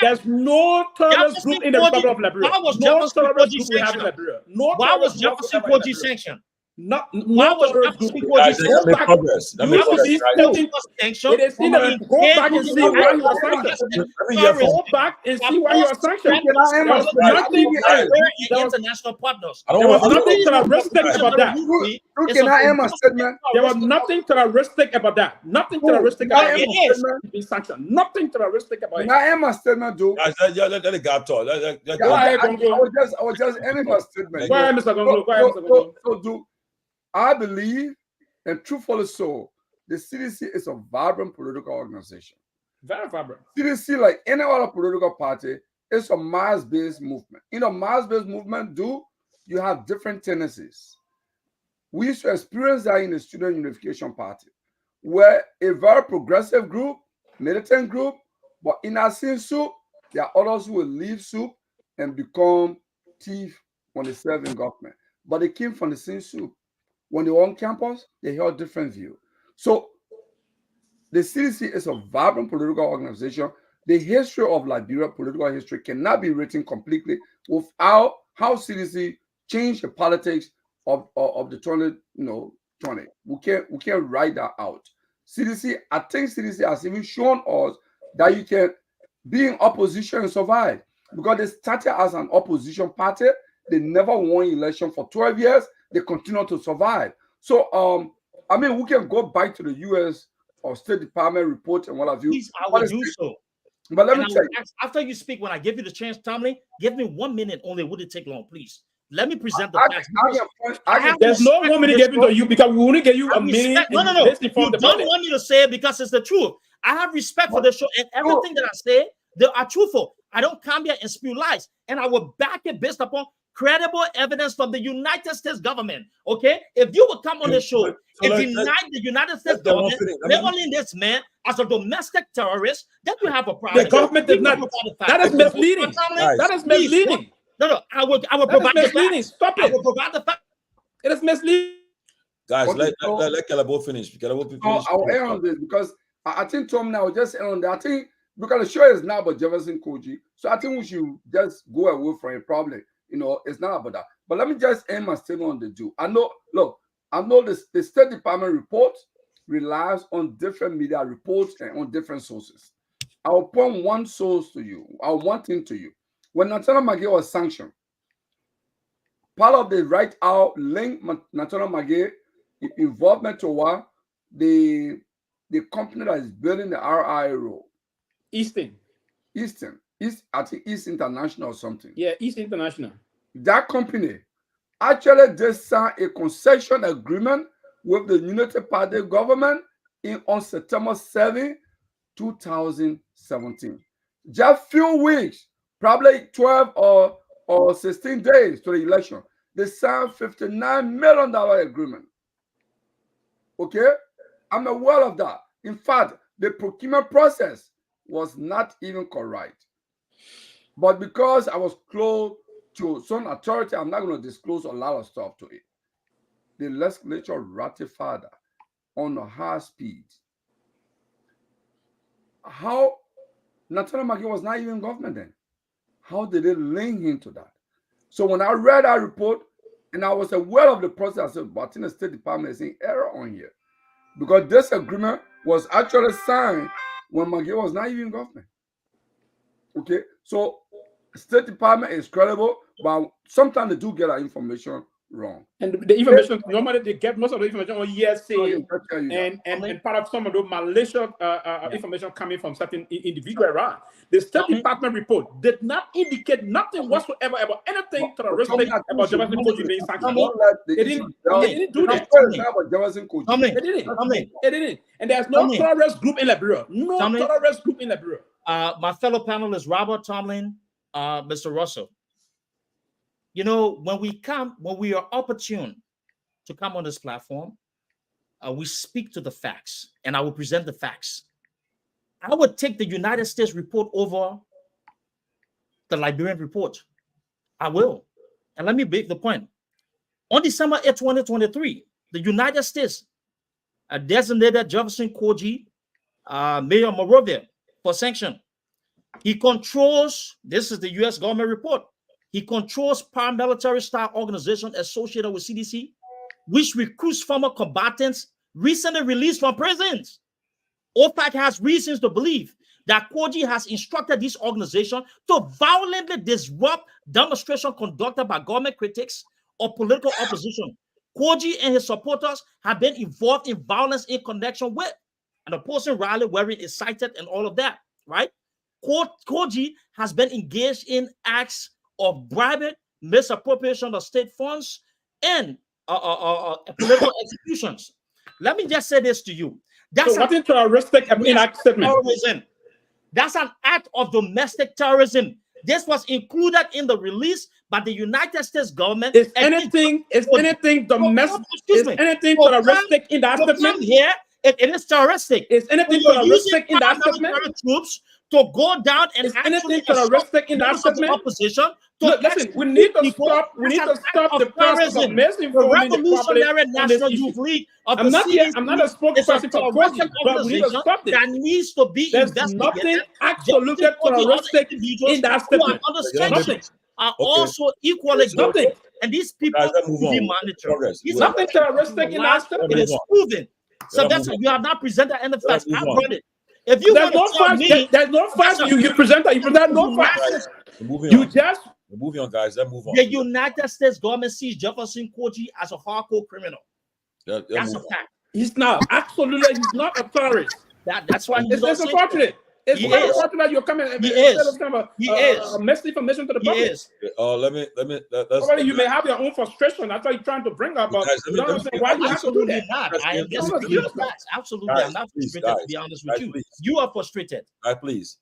There's no terrorist group in the Republic of Liberia. Why was Jefferson Koji sanctioned? Why was Jefferson Koji sanctioned? Why was Jefferson Koji sanctioned? It is in the go back and see why you are sanctioned. Go back and see why you are sanctioned. International partners. There was nothing terroristic about that. There was nothing terroristic about that. Nothing terroristic about it. Being sanctioned. Nothing terroristic about it. I am a statement, dude. Let the guy talk. I was just ending my statement. Go ahead, Mr. Gongo. Go ahead, Mr. Gongo. So, dude, I believe, and truthfully so, the CDC is a vibrant political organization. Very vibrant. CDC, like any other political party, is a mass-based movement. In a mass-based movement, you have different tendencies. We used to experience that in the Student Unification Party, where a very progressive group, militant group, but in our same soup, there are others who will leave soup and become thief when they serve in government. But they came from the same soup. When they were on campus, they held different view. So the CDC is a vibrant political organization. The history of Liberia, political history, cannot be written completely without how CDC changed the politics of the 2020. We can't write that out. CDC, I think CDC has even shown us that you can be in opposition and survive, because they started as an opposition party. They never won election for 12 years. They continue to survive. So, we can go back to the U.S. or State Department report and what have you. Please, I will do so. But let me tell you. After you speak, when I give you the chance, Tomalin, give me 1 minute only. Would it take long, please? Let me present the facts. There's no 1 minute given to you because we only give you a minute. No. You don't want me to say it because it's the truth. I have respect for the show, and everything that I say, they are truthful. I don't come here and spew lies, and I will back it based upon credible evidence from the United States government. Okay, if you would come on the show and deny the United States government labeling this man as a domestic terrorist, then you have a problem. The government did not. That is misleading. That is misleading. No, I will That is provide the misleading. facts. Stop I it. will provide the facts. It is misleading. Guys, Okay, let Calabo finish. Calabo finish. I'll end on this because I think Tom now just end on that. I think because the show is not about Jefferson Koji, so I think we should just go away from it. Probably, it's not about that. But let me just end my statement on the Jew. I know the State Department report relies on different media reports and on different sources. I'll point one source to you. One thing to you. When Natana Magé was sanctioned, part of the right out link Natana Magé involvement to the company that is building the RIRO. East, I think East International or something. Yeah, East International. That company actually just signed a concession agreement with the United Party government on September 7, 2017. Just few weeks, probably 12 or 16 days to the election, they signed $59 million agreement. Okay? I'm aware of that. In fact, the procurement process was not even correct. But because I was close to some authority, I'm not going to disclose a lot of stuff to it. The legislature ratified that on a high speed. How Natana Magé was not even government then? How did they link into that? So when I read that report and I was aware of the process, I said, but in the State Department is in error on here. Because this agreement was actually signed when Magé was not even government. Okay, so State Department is credible, but sometimes they do get our information wrong. And the information, normally they get most of the information on ESA and part of some of the malicious information coming from certain individuals around. The State Department report did not indicate nothing whatsoever about anything terroristic about Jefferson Koji being sanctioned. They didn't do that. They didn't. And there's no terrorist group in Liberia. No terrorist group in Liberia. My fellow panelists, Robert, Tomalin, Mr. Russell. When we are opportune to come on this platform, we speak to the facts, and I will present the facts. I would take the United States report over the Liberian report. I will. And let me make the point. On December 8, 2023, the United States designated Jefferson Koji, Mayor Monrovia, for sanction. He controls, this is the U.S. government report, he controls paramilitary style organization associated with CDC, which recruits former combatants recently released from prisons. OFAC has reasons to believe that Koji has instructed this organization to violently disrupt demonstration conducted by government critics or political opposition. Koji and his supporters have been involved in violence in connection with an opposing rally wherein is cited and all of that, right? Koji has been engaged in acts of bribing, misappropriation of state funds, and political executions. Let me just say this to you. That's nothing terroristic terrorism. That's an act of domestic terrorism. This was included in the release by the United States government. Is anything domestic? Is anything terroristic in that statement? Here, it is terroristic. Is anything terroristic in that statement? Troops to go down and is anything terroristic in that statement? Opposition. Look, listen, we need to stop. We need to stop the process of misinforming the Revolutionary National Youth League. I'm not here. I'm not a spokesperson for Koji, but we need to stop this. That needs to be investigated. There's nothing absolutely terroristic in that statement. Nothing. Are also equally guilty, and these people will be monitored. Nothing terroristic in that statement. It is proven. So that's you have not presented any facts. I brought it. If you there's no facts, there's no facts. You present no facts. You just. We're moving on, guys. Let's move on. The United States government sees Jefferson Koji as a hardcore criminal. That's a fact. He's not. Absolutely, he's not a terrorist. That's why it's unfortunate. It's unfortunate you're coming. He is. Misinformation to the public. He is. Let's. You may have your own frustration. That's why you're trying to bring up. But you don't understand why you have to do that. I am just absolutely. I'm not frustrated. To be honest with you, you are frustrated. Please.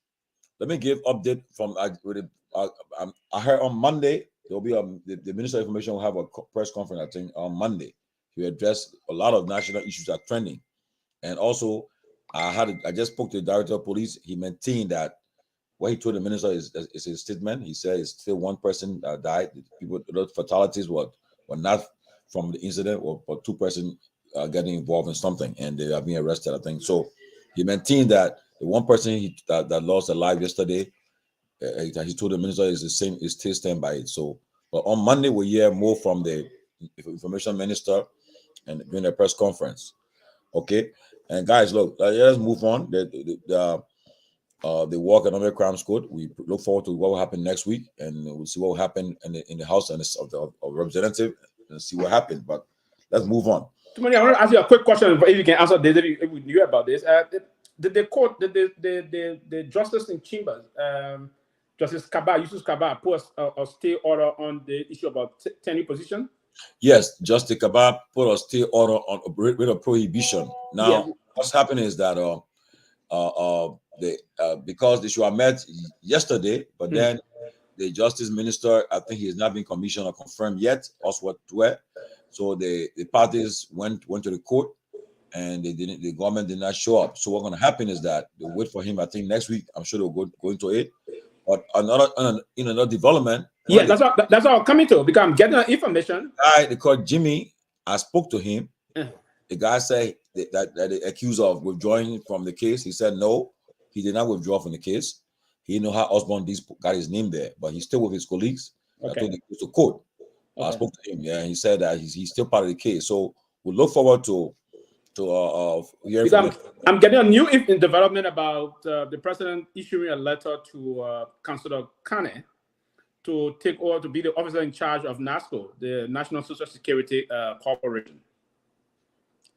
Let me give update from I heard on Monday there'll be the Minister of Information will have a press conference, I think, on Monday to address a lot of national issues that are trending. And also, I just spoke to the Director of Police. He maintained that what he told the minister is his statement. He said it's still one person died. People, those fatalities were not from the incident, or two person getting involved in something, and they are being arrested, I think. So he maintained that the one person that lost their life yesterday, he told the minister is the same, is still stand by it. So, but on Monday we hear more from the information minister and during a press conference. Okay, and guys, look, let's move on. The War Economic Crimes Code. We look forward to what will happen next week, and we'll see what will happen in the House and of Representative, and see what happens. But let's move on. Tomalin, I want to ask you a quick question. If you can answer this, if we knew about this, did the court, the justice in chambers, Justice Kaba, Yusuf Kaba, put a stay order on the issue about tenure position? Yes, Justice Kaba put a stay order on with a prohibition. Now, what's happening is that because the issue met yesterday, but then the justice minister, I think he has not been commissioned or confirmed yet, also what to where. So the parties went to the court, and the government did not show up. So what's going to happen is that they wait for him. I think next week, I'm sure they'll go into it. But another development. Yeah, that's what I'm coming to, because I'm getting information. They called Jimmy. I spoke to him. The guy said that they accused of withdrawing from the case. He said no, he did not withdraw from the case. He know how Osborne got his name there, but he's still with his colleagues. I told him to court. I spoke to him. Yeah, and he said that he's still part of the case. So we look forward to hearing from him. I'm getting a new development about the president issuing a letter to Councillor Kane to take over to be the officer in charge of NASCO, the National Social Security Corporation.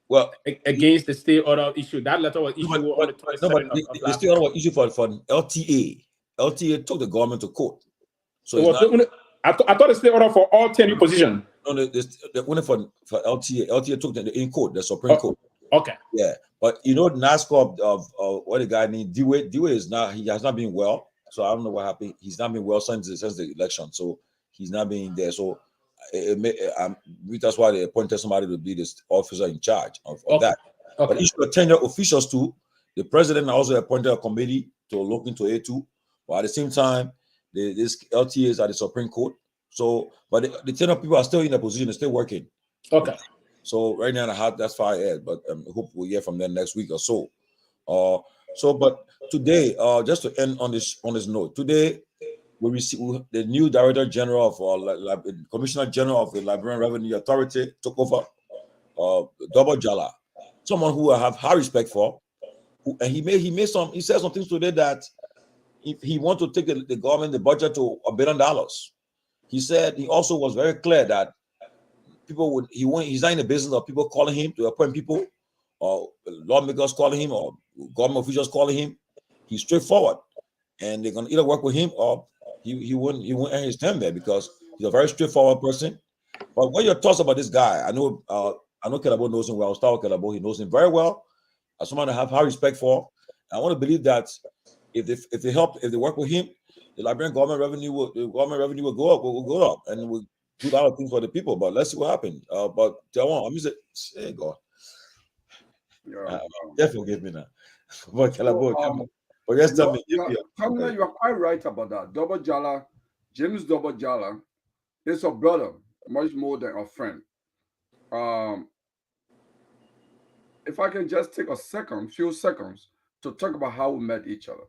Well, against the state order issue. That letter was issued on the 27th of the state order was issued for LTA. LTA took the government to court. So I thought the state order for all tenure positions. No, the one for LTA. LTA took in court, the Supreme Court. Okay. Yeah, but NASCO of what the guy named Dewey is not. He has not been well. So I don't know what happened. He's not been well since the election. So he's not being there. So that's why they appointed somebody to be this officer in charge of that. Okay. But issue of tenure officials too. The president also appointed a committee to look into it too. But at the same time, this LTA is at the Supreme Court. So, but the tenure people are still in a position, they're still working. Okay. So right now, that's far ahead. But I hope we'll hear from them next week or so. But today, just to end on this note, today we received the new Director General of Commissioner General of the Liberian Revenue Authority took over. Double Jala, someone who I have high respect for, and he said some things today that if he wants to take the government, the budget to $1 billion. He said he also was very clear that he's not in the business of people calling him to appoint people, or lawmakers calling him, or government officials calling him. He's straightforward, and they're gonna either work with him or he wouldn't earn his time there, because he's a very straightforward person. But what are your thoughts about this guy? I know Kelabo knows him well. Gustavo Kelabo, he knows him very well. As someone I have high respect for, I want to believe that if they work with him, the Liberian government revenue will go up, and we'll do a lot of things for the people. But let's see what happens. But Taiwan, hey God, definitely forgive me now. But Kelabo, but yes, tell me. You are quite right about that. Double Jala, James Double Jala, is a brother, much more than a friend. If I can just take few seconds to talk about how we met each other.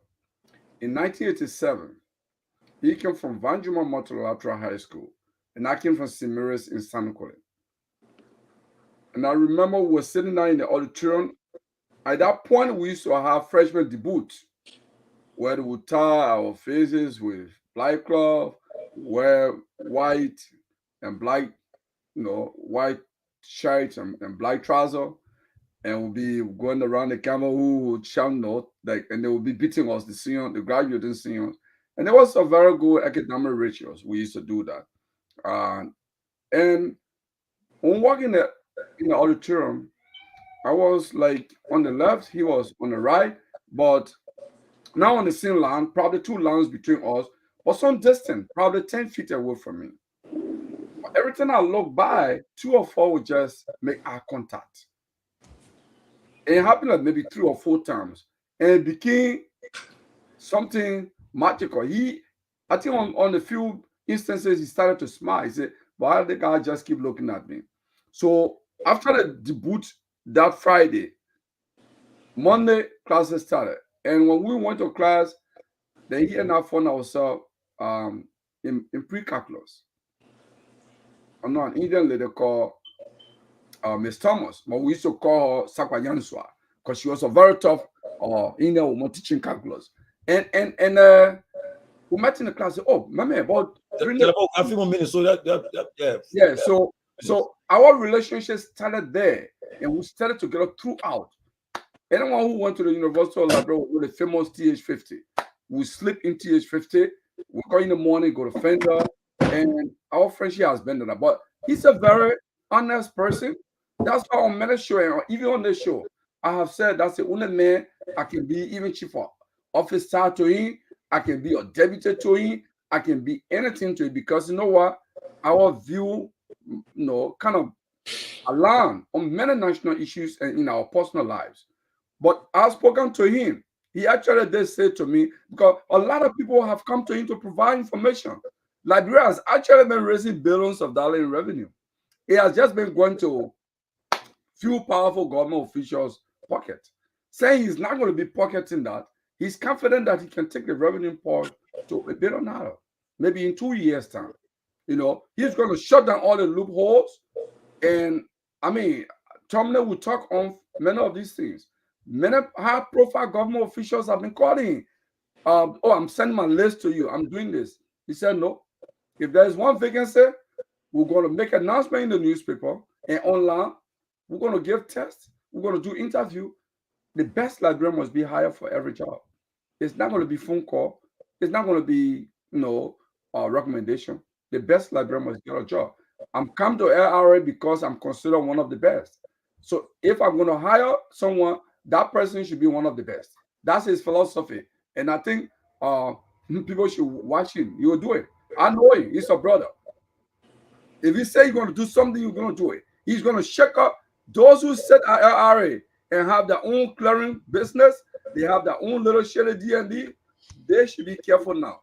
In 1987, he came from Vanjuma Multilateral High School, and I came from Simiris in Sanukole. And I remember we were sitting down in the auditorium. At that point, we used to have freshman debut, where we would tie our faces with black cloth, wear white and black, white shirts and black trousers, and we'll be going around the camera who would shout note, and they would be beating us, the graduating seniors. And it was a very good academic rituals. We used to do that. And when walking in the auditorium, I was like on the left, he was on the right, but now on the same line, probably 2 lines between us, but some distance, probably 10 feet away from me. But every time I look by, 2 or 4 would just make eye contact. It happened like maybe 3 or 4 times, and it became something magical. I think on a few instances, he started to smile. He said, why the guy just keep looking at me? So after the debut that Friday, Monday, classes started. And when we went to class, then he and I found ourselves in pre-calculus. I'm not an Indian lady called Miss Thomas, but we used to call her Sakwa Yanswa because she was a very tough Indian woman teaching calculus. And we met in the class. Oh, my man, about a few more minutes. So yeah. So our relationship started there, and we started together throughout. Anyone who went to the University of Labrador with the famous TH50, we sleep in TH50. We go in the morning, go to Fender, and our friendship has been there. But he's a very honest person. That's why on many show, and even on this show, I have said that's the only man I can be even chief officer to him. I can be a deputy to him. I can be anything to him because you know what? Our view, kind of align on many national issues and in our personal lives. But I've spoken to him. He actually did say to me, because a lot of people have come to him to provide information. Liberia has actually been raising billions of dollars in revenue. It has just been going to few powerful government officials' pocket. Saying he's not going to be pocketing that, he's confident that he can take the revenue part to $1 billion, maybe in 2 years' time. He's going to shut down all the loopholes. And I mean, Tomalin will talk on many of these things. Many high-profile government officials have been calling. I'm sending my list to you. I'm doing this. He said, no. If there is one vacancy, we're going to make an announcement in the newspaper and online. We're going to give tests. We're going to do interview. The best librarian must be hired for every job. It's not going to be phone call. It's not going to be, recommendation. The best librarian must get a job. I'm come to LRA because I'm considered one of the best. So if I'm going to hire someone, that person should be one of the best. That's his philosophy. And I think people should watch him. He will do it. I know him. He's a brother. If he say you're going to do something, you're going to do it. He's going to shake up those who sit at LRA and have their own clearing business. They have their own little shitty D&D. They should be careful now.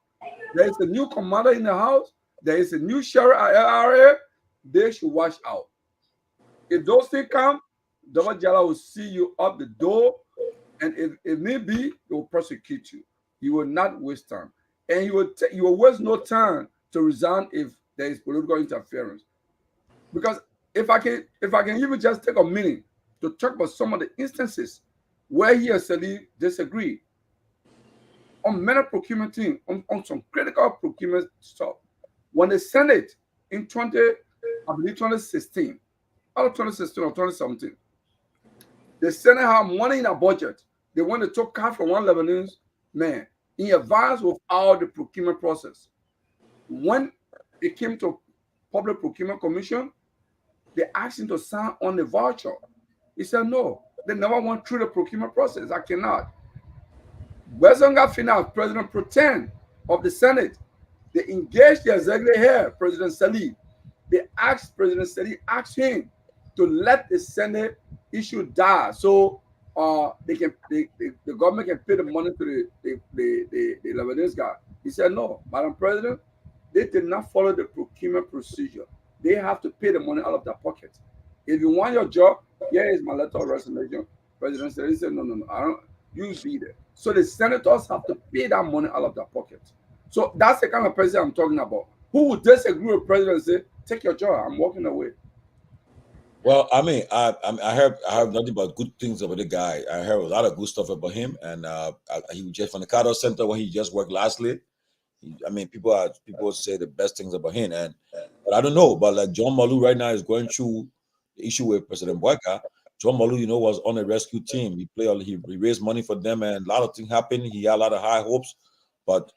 There is a new commander in the house. There is a new sheriff at LRA. They should watch out. If those things come, Dr. Jala will see you up the door, and if need be, he will prosecute you. He will not waste time, and he will waste no time to resign if there is political interference. Because if I can even just take a minute to talk about some of the instances where he and Salih disagree on many procurement things, on some critical procurement stuff. When the Senate in 2016, out of 2016 or 2017, the Senate had money in a budget. They want to take cash from one Lebanese man in advance of all the procurement process. When it came to Public Procurement Commission, they asked him to sign on the voucher. He said, no, they never went through the procurement process. I cannot. Wezonga Finance, President Pro Tem of the Senate, they engaged the executive head, President Salih. They asked President Salih, asked him to let the Senate issue die so the government can pay the money to the Lebanese guy. He said, no, Madam President, they did not follow the procurement procedure. They have to pay the money out of their pocket. If you want your job, here is my letter of resignation. President Salih said, no, I don't. You be there. So the senators have to pay that money out of their pocket. So that's the kind of president I'm talking about. Who would disagree with president and say, take your job, I'm walking away. Well, I mean, I heard nothing but good things about the guy. I heard a lot of good stuff about him, and he was just from the Carter Center when he just worked lastly. People say the best things about him, but I don't know. But like John Malu right now is going through the issue with President Boyka. John Malu, was on a rescue team. He raised money for them, and a lot of things happened. He had a lot of high hopes, but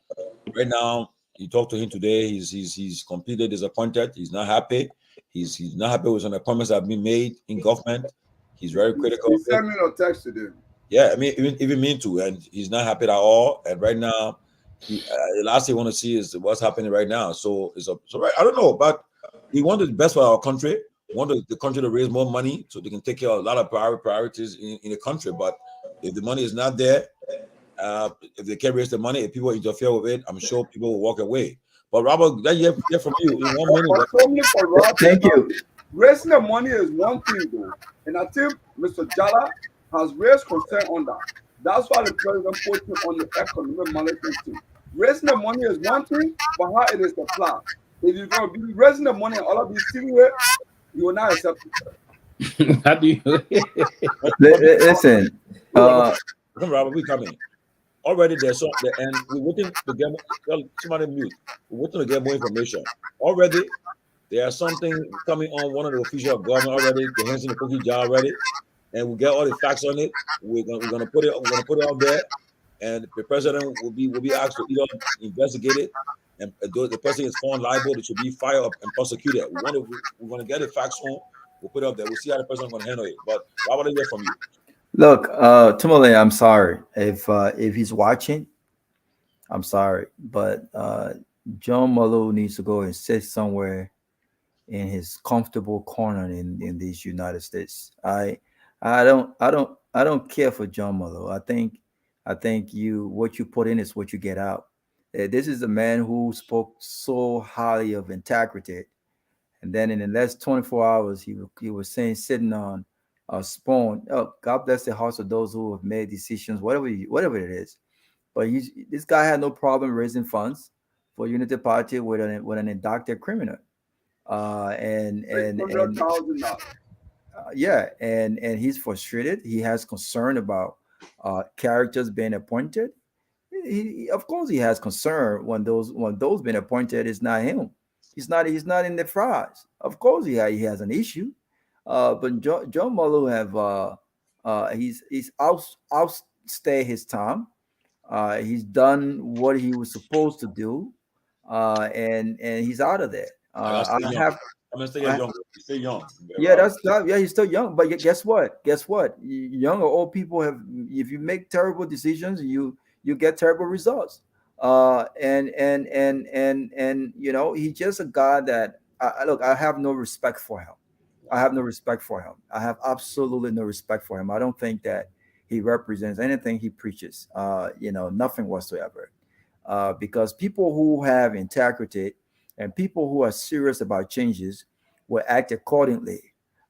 right now, you talked to him today. He's completely disappointed. He's not happy. He's not happy with some appointments that have been made in government. He's very critical. He sent me a text today. Yeah, I mean, even me too. And he's not happy at all. And right now, the last thing he want to see is what's happening right now. So right, I don't know, but we wanted the best for our country. We wanted the country to raise more money so they can take care of a lot of priorities in the country. But if the money is not there, if they can't raise the money, if people interfere with it, I'm sure people will walk away. But Robert, let me hear from you in 1 minute. But only for Rob, Thank you. raising the money is one thing, though, and I think Mr. Jala has raised concern on that. That's why the president put him on the economic management team. Raising the money is one thing, but how it is applied. If you're going to be raising the money and all of these secret, you will not accept it. How do you? Listen, Robert, we coming. Already there's some, and we're waiting to get somebody mute. We're waiting to get more information. Already there's something coming on one of the officials of government already, the hands in the cookie jar already, and we get all the facts on it. We're gonna put it out there, and the president will be asked to either investigate it, and the person is found liable, it should be fired up and prosecuted. We're gonna get the facts on. We'll put it up there. We'll see how the president gonna handle it. But I want to hear from you. look, Tomalin, I'm sorry if he's watching. I'm sorry, but John Malo needs to go and sit somewhere in his comfortable corner in these United States. I don't care for John Malo. I think what you put in is what you get out. This is a man who spoke so highly of integrity, and then in the last 24 hours, he was saying sitting on a spoon. Oh, God bless the hearts of those who have made decisions, whatever it is. But this guy had no problem raising funds for Unity Party with an indicted criminal. And yeah, and he's frustrated. He has concern about characters being appointed. Of course he has concern when those being appointed is not him. He's not in the fries. Of course he has an issue. But John Molo he's outstayed his time. He's done what he was supposed to do, and he's out of there. I'm gonna stay young. Stay young. Yeah, he's still young. But guess what? Young or old people if you make terrible decisions, you get terrible results. And he's just a guy that I have no respect for him. I have no respect for him. I have absolutely no respect for him. I don't think that he represents anything he preaches. Nothing whatsoever. Because people who have integrity and people who are serious about changes will act accordingly.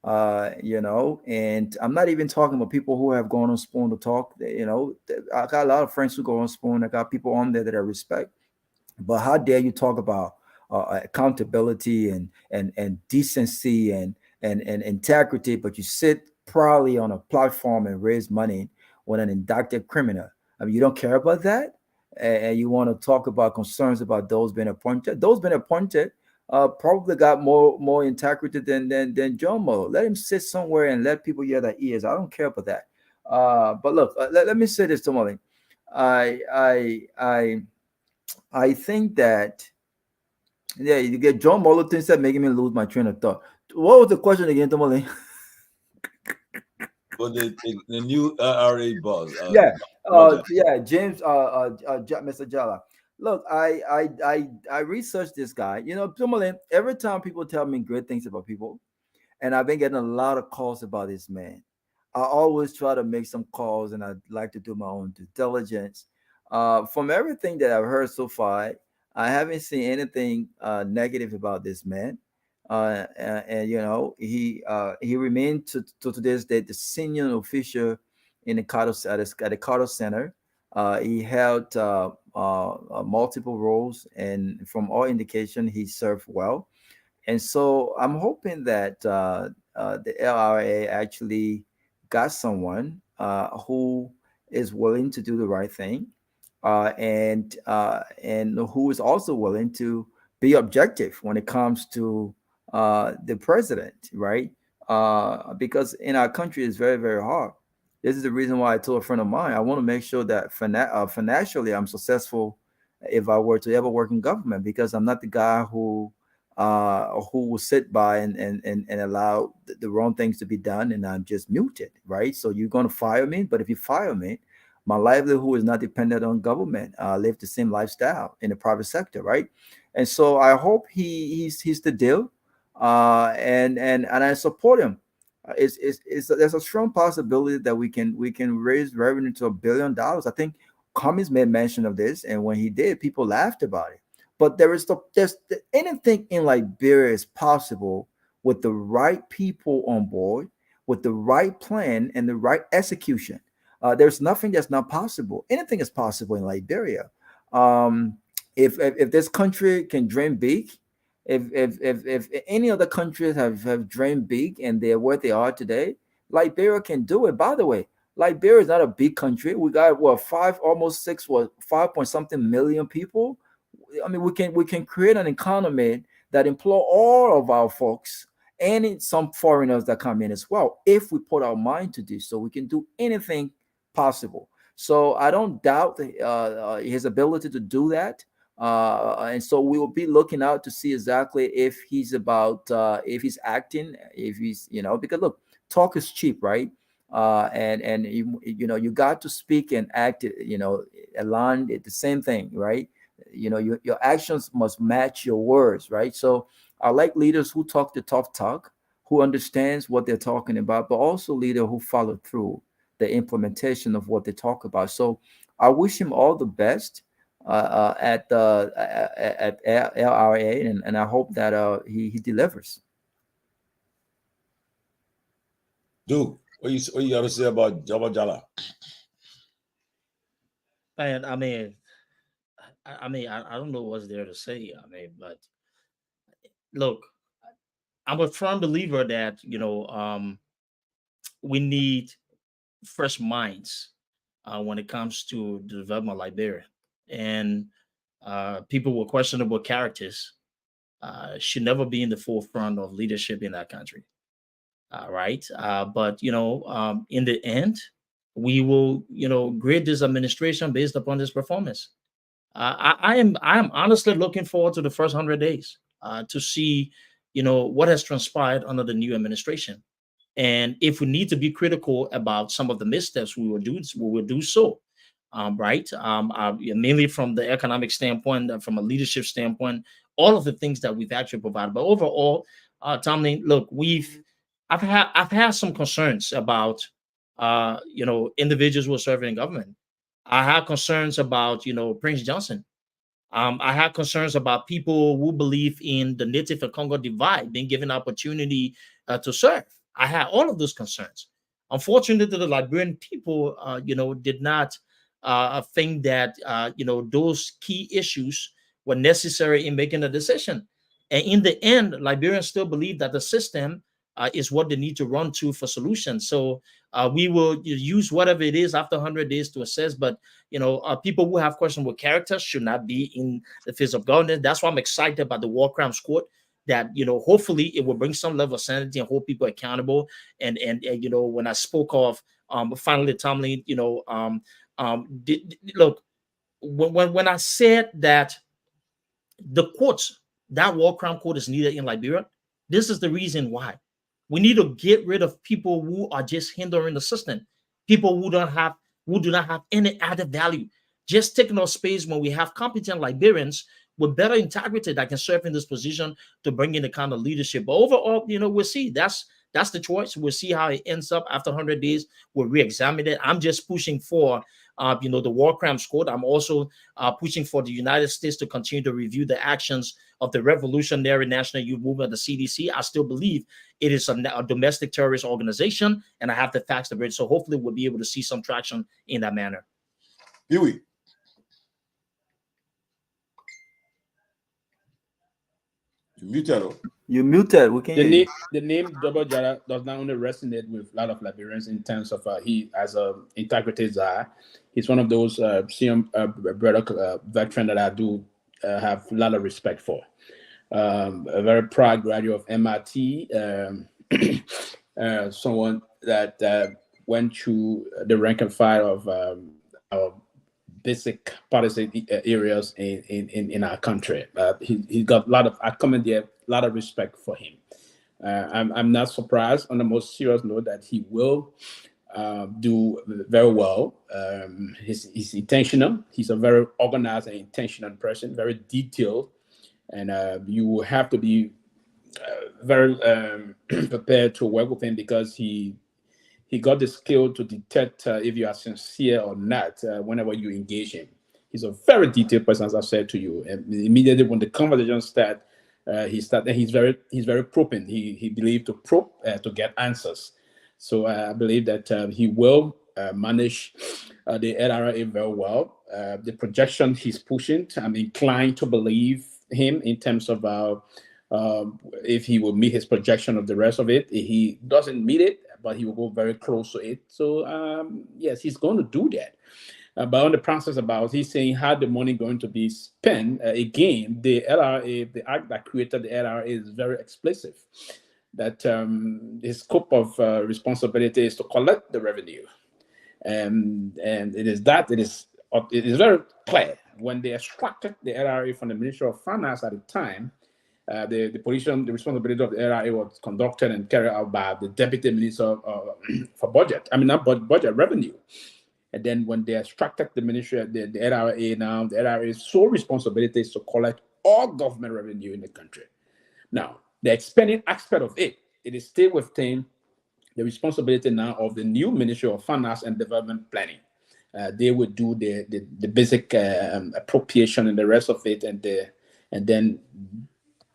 And I'm not even talking about people who have gone on Spoon to talk. I got a lot of friends who go on Spoon. I got people on there that I respect. But how dare you talk about accountability and decency and integrity, but you sit proudly on a platform and raise money with an indicted criminal? I mean, you don't care about that, and you want to talk about concerns about those being appointed. Those being appointed probably got more integrity than John Mo. Let him sit somewhere and let people hear their ears. I don't care about that. But look, let me say this, Tomalin. I think that you get John Molo things that making me lose my train of thought. What was the question again, Tomalin? For the new RA buzz. James, Mr. Jala. Look, I researched this guy. Tomalin, every time people tell me great things about people, and I've been getting a lot of calls about this man. I always try to make some calls, and I like to do my own due diligence. From everything that I've heard so far, I haven't seen anything negative about this man. He remained to today's date the senior official in the Carter at the Carter Center. He held multiple roles, and from all indication, he served well. And so I'm hoping that the LRA actually got someone who is willing to do the right thing, and who is also willing to be objective when it comes to the president, right? Because in our country, it's very, very hard. This is the reason why I told a friend of mine, I want to make sure that financially I'm successful if I were to ever work in government, because I'm not the guy who will sit by and allow the wrong things to be done, and I'm just muted, right? So you're going to fire me, but if you fire me, my livelihood is not dependent on government. I live the same lifestyle in the private sector, right? And so I hope he's the deal, and I support him. There's a strong possibility that we can raise revenue to $1 billion. I think Cummings made mention of this, and when he did, people laughed about it. But anything in Liberia is possible with the right people on board, with the right plan and the right execution. There's nothing that's not possible. Anything is possible in Liberia. If this country can dream big, if any other countries have dreamed big and they're where they are today, Liberia can do it. By the way, Liberia is not a big country. We got almost six, 5 point something million people. I mean, we can create an economy that employ all of our folks and some foreigners that come in as well. If we put our mind to this, so we can do anything possible. So I don't doubt his ability to do that. And so we will be looking out to see exactly if he's if he's acting, if he's, because look, talk is cheap, right? And you got to speak and act, aligned at the same thing, right? Your actions must match your words, right? So I like leaders who talk the tough talk, who understands what they're talking about, but also leaders who follow through the implementation of what they talk about. So I wish him all the best at LRA, and I hope that he delivers. Duke, what you got to say about Jabba Jala? And I don't know what's there to say. But look, I'm a firm believer that we need fresh minds when it comes to the development of Liberia, and people with questionable characters should never be in the forefront of leadership in that country. Right, but in the end, we will grade this administration based upon this performance. I am honestly looking forward to the first 100 days to see what has transpired under the new administration, and if we need to be critical about some of the missteps, we will do so. Right, mainly from the economic standpoint, from a leadership standpoint, all of the things that we've actually provided. But overall, Tomalin, look, I've had some concerns about individuals who are serving in government. I have concerns about Prince Johnson. I have concerns about people who believe in the Native and Congo divide being given opportunity to serve. I had all of those concerns. Unfortunately, the Liberian people, did not think that those key issues were necessary in making a decision. And in the end, Liberians still believe that the system is what they need to run to for solutions. So we will use whatever it is after 100 days to assess. But people who have questionable character should not be in the face of governance. That's why I'm excited about the War Crimes Court. That hopefully it will bring some level of sanity and hold people accountable. And when I spoke of finally, Tomalin, look, when I said that the courts, that War Crime Court is needed in Liberia, this is the reason why. We need to get rid of people who are just hindering the system, people who do not have any added value, just taking up space when we have competent Liberians with better integrity that can serve in this position to bring in the kind of leadership. But overall, we'll see. That's the choice. We'll see how it ends up after 100 days. We'll re-examine it. I'm just pushing for the War Crimes Court. I'm also pushing for the United States to continue to review the actions of the Revolutionary National Youth Movement, the CDC. I still believe it is a domestic terrorist organization, and I have the facts to bridge. So hopefully we'll be able to see some traction in that manner. Huey. You muted. You muted. We can hear you. The name Double Jara does not only resonate with a lot of Liberians in terms of he as a integrity czar. He's one of those brother veteran that I do have a lot of respect for. A very proud graduate of MIT, someone that went through the rank and file of our basic policy areas in our country. He got a lot of, I commend there, a lot of respect for him. I'm not surprised on the most serious note that he will do very well. He's intentional. He's a very organized and intentional person, very detailed. And you have to be very prepared to work with him because he he got the skill to detect if you are sincere or not whenever you engage him. He's a very detailed person, as I said to you. And immediately when the conversation starts, he's very probing. He believed to probe to get answers. So I believe that he will manage the LRA very well. The projection he's pushing, I'm inclined to believe him in terms of if he will meet his projection of the rest of it. He doesn't meet it, but he will go very close to it. So yes, he's going to do that. But on the process about, he's saying how the money going to be spent. Again, the LRA, the act that created the LRA is very explicit. That the scope of responsibility is to collect the revenue. And it is very clear. When they extracted the LRA from the Ministry of Finance at the time, the responsibility of the LRA was conducted and carried out by the Deputy Minister for Budget. Not budget, revenue. And then when they extracted the ministry, the LRA now, the LRA's sole responsibility is to collect all government revenue in the country. Now, the expending aspect of it is still within the responsibility now of the new Ministry of Finance and Development Planning. They would do the basic appropriation and the rest of it, and then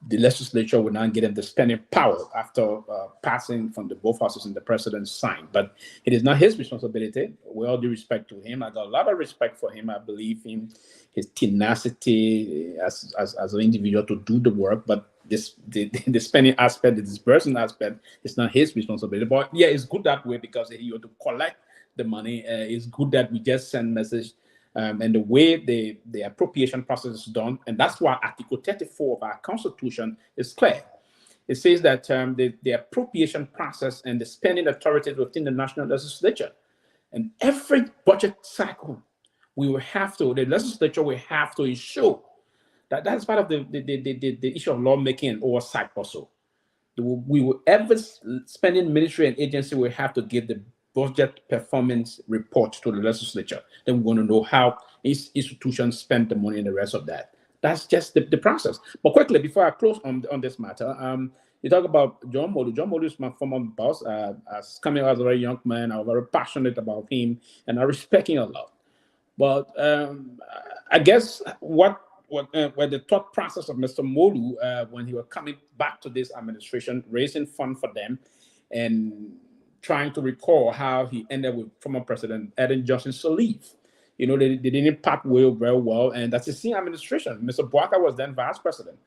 the legislature will now get them the spending power after passing from the both houses and the president signed. But it is not his responsibility. With all due respect to him, I got a lot of respect for him. I believe in his tenacity as an individual to do the work. But the spending aspect, the disbursing aspect, is not his responsibility. But yeah, it's good that way because he had to collect the money. It's good that we just send message. And the way the appropriation process is done, and that's why Article 34 of our Constitution is clear. It says that the appropriation process and the spending authorities within the national legislature, and every budget cycle, the legislature will have to ensure that that's part of the issue of lawmaking and oversight also. Every spending ministry and agency will have to give the budget performance report to the legislature. Then we're going to know how institutions spend the money and the rest of that. That's just the process. But quickly, before I close on this matter, you talk about John Molu. John Molu is my former boss. As coming out as a very young man, I was very passionate about him, and I respect him a lot. But I guess what the thought process of Mr. Molu when he was coming back to this administration, raising funds for them, and trying to recall how he ended with former President Eden Johnson's leave. They didn't part way very well, and that's the same administration. Mr. Bouaka was then vice president.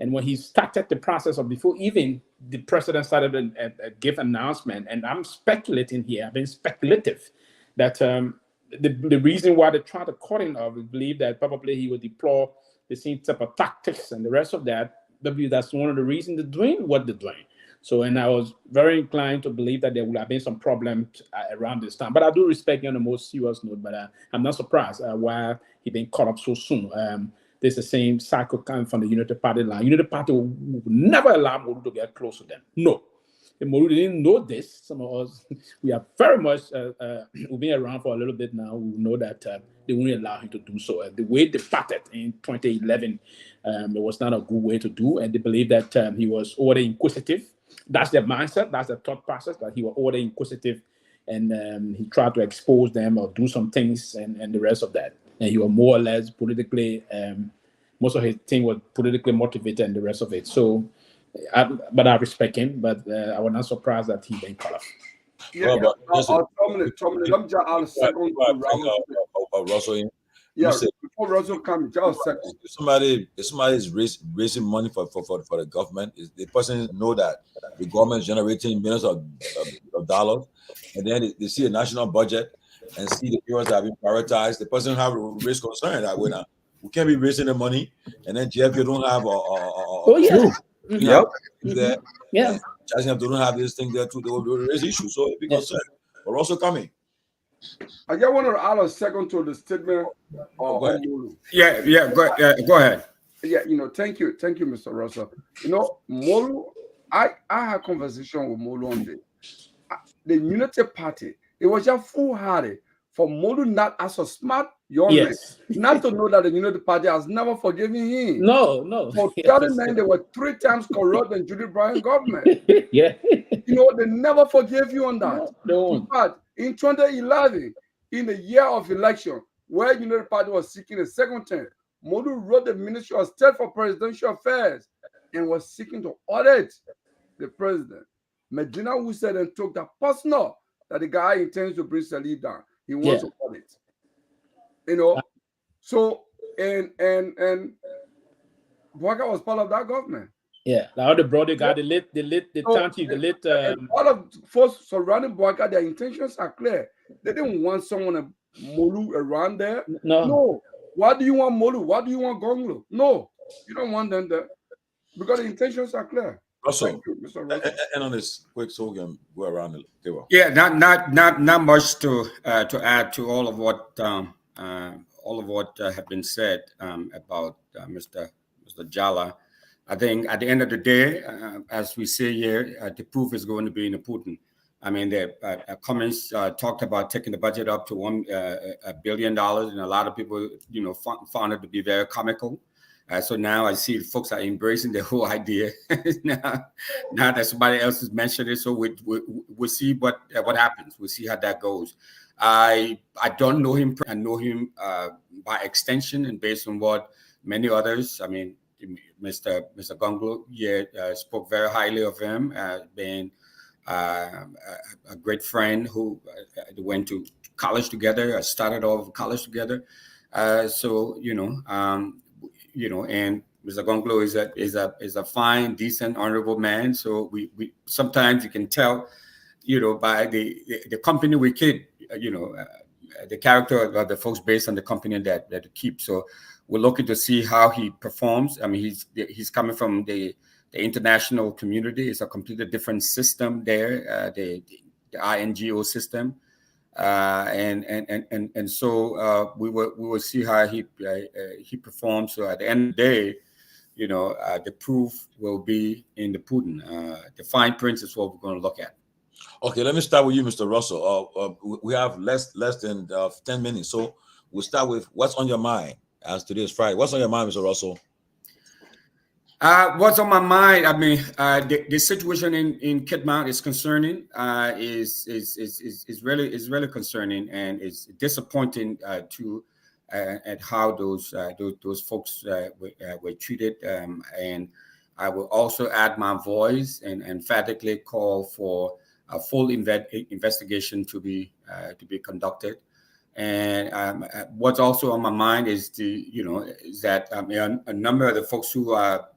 And when he started the process of before even the president started a gift announcement, and I'm speculating here, I've been speculative, that the reason why they tried to cut him off, we believe that probably he would deploy the same type of tactics and the rest of that. That's one of the reasons they're doing what they're doing. So, and I was very inclined to believe that there would have been some problems around this time. But I do respect you on the most serious note, but I'm not surprised why he been caught up so soon. There's the same cycle coming from the Unity Party line. Unity Party would never allow Molu to get close to them. No. If Molu didn't know this, some of us, we are very much, we've been around for a little bit now. We know that they wouldn't allow him to do so. The way they parted in 2011, it was not a good way to do. And they believe that he was over inquisitive. That's their mindset. That's the thought process, that he was over inquisitive, and he tried to expose them or do some things and the rest of that. And he was more or less politically, most of his thing was politically motivated and the rest of it. So, but I respect him, but I was not surprised that he been cut off. Yeah, Tomalin, let me just add a second to Russell. Yeah, before Russell comes, just a second. If somebody is raising money for the government, the person know that the government is generating millions of dollars, and then they see a national budget and see the areas that have been prioritized. The person have a risk concern that we can't be raising the money, and then Jeff, you don't have Charging them to don't have this thing there too. They will raise issues, so it be concerned. But also coming. I just want to add a second to the statement. Go ahead. Yeah, thank you, Mr. Russell. Molu, I had a conversation with Molu on the Unity Party. It was just foolhardy for Molu not as a smart young man, Yes. not to know that the United Party has never forgiven him. No. For Yes. telling them they were 3 times corrupt in Judy Bryan government. Yeah. You know, they never forgave you on that. No. In fact, in 2011, in the year of election, where United Party was seeking a second term, Modu wrote the Ministry of State for Presidential Affairs and was seeking to audit the president. Medina, who said and took that personal that the guy intends to bring Salih down. He wants to audit. You know, so and Bouaka was part of that government. Yeah, now the brother got the township, all of folks surrounding Bouaka, their intentions are clear. They didn't want someone Molu around there. No. Why do you want Molu? Why do you want Gonglo? No, you don't want them there because the intentions are clear. Russell, Mr. Russell. And on this quick, so we can go around the table. Yeah, not much to add to all of what have been said about Mr. Jala. I think at the end of the day, as we say here, the proof is going to be in the pudding. I mean, the comments talked about taking the budget up to $1 billion, and a lot of people, found it to be very comical. So now I see folks are embracing the whole idea. now that somebody else has mentioned it, so we'll see what happens. We'll see how that goes. I don't know him. I know him by extension and based on what many others. I mean, Mr. Gonglo spoke very highly of him, being a great friend who went to college together, started off college together. And Mr. Gonglo is a fine, decent, honorable man. So we sometimes you can tell, by the company we keep, the character of the folks based on the company that they keep. So we're looking to see how he performs. I mean, he's coming from the international community. It's a completely different system there, the INGO system, and so we will see how he performs. So at the end of the day, the proof will be in the pudding. The fine print is what we're going to look at. Okay, let me start with you, Mr. Russell. We have less than 10 minutes, so we'll start with what's on your mind. As today is Friday, what's on your mind, Mr. Russell? What's on my mind? I mean, the situation in Kidmount is concerning. Is really concerning, and it's disappointing at how those folks were treated. And I will also add my voice and emphatically call for a full investigation to be conducted. And what's also on my mind is that a number of the folks who are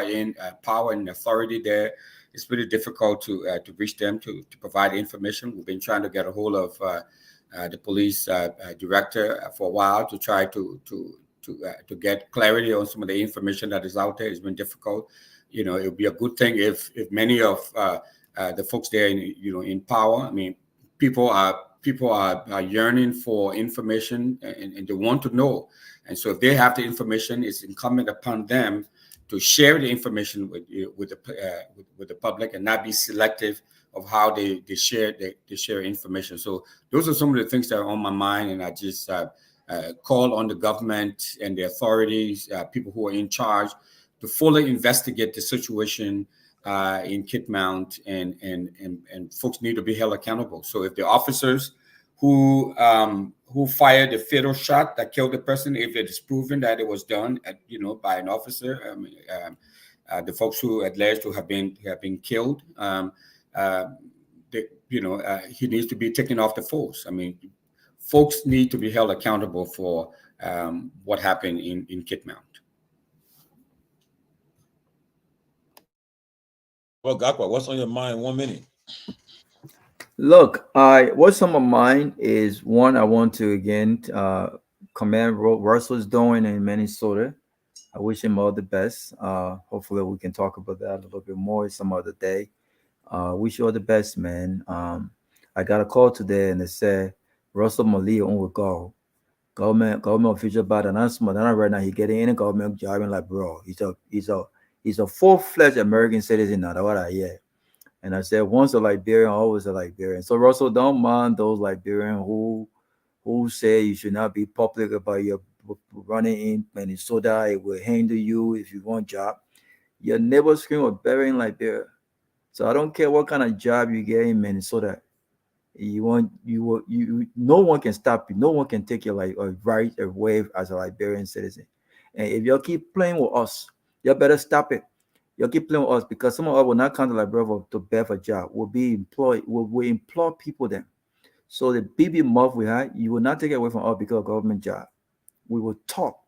in power and authority there, it's really difficult to reach them to provide information. We've been trying to get a hold of the police director for a while to try to get clarity on some of the information that is out there. It's been difficult. It would be a good thing if many of the folks there in power. I mean, people are yearning for information and they want to know. And so if they have the information, it's incumbent upon them to share the information with the public and not be selective of how they share information. So those are some of the things that are on my mind. And I just call on the government and the authorities, people who are in charge, to fully investigate the situation in Kidmount, and folks need to be held accountable. So if the officers who fired the fatal shot that killed the person, if it is proven that it was done by an officer, the folks who alleged to have been killed, he needs to be taken off the force. I mean, folks need to be held accountable for what happened in Kidmount. Well, Gakwa, what's on your mind? 1 minute. Look, what's on my mind is one. I want to again commend what Russell's doing in Minnesota. I wish him all the best. Hopefully, we can talk about that a little bit more some other day. Wish you all the best, man. I got a call today and they said Russell Mali on go. Government official bad announcement. And right now he getting any government job and like, bro, he's a full-fledged American citizen now. That's what I hear. And I said, once a Liberian, always a Liberian. So Russell, don't mind those Liberians who say you should not be public about your running in Minnesota. It will hinder you if you want job. Your neighbor screen was better in Liberia. So I don't care what kind of job you get in Minnesota. You want you will you no one can stop you. No one can take your like a right away as a Liberian citizen. And if you keep playing with us, you better stop it. You keep playing with us because some of us will not come to Liberia to beg for a job. We'll be employed. We'll employ people then. So the BB month we had, you will not take it away from us because of government job. We will talk.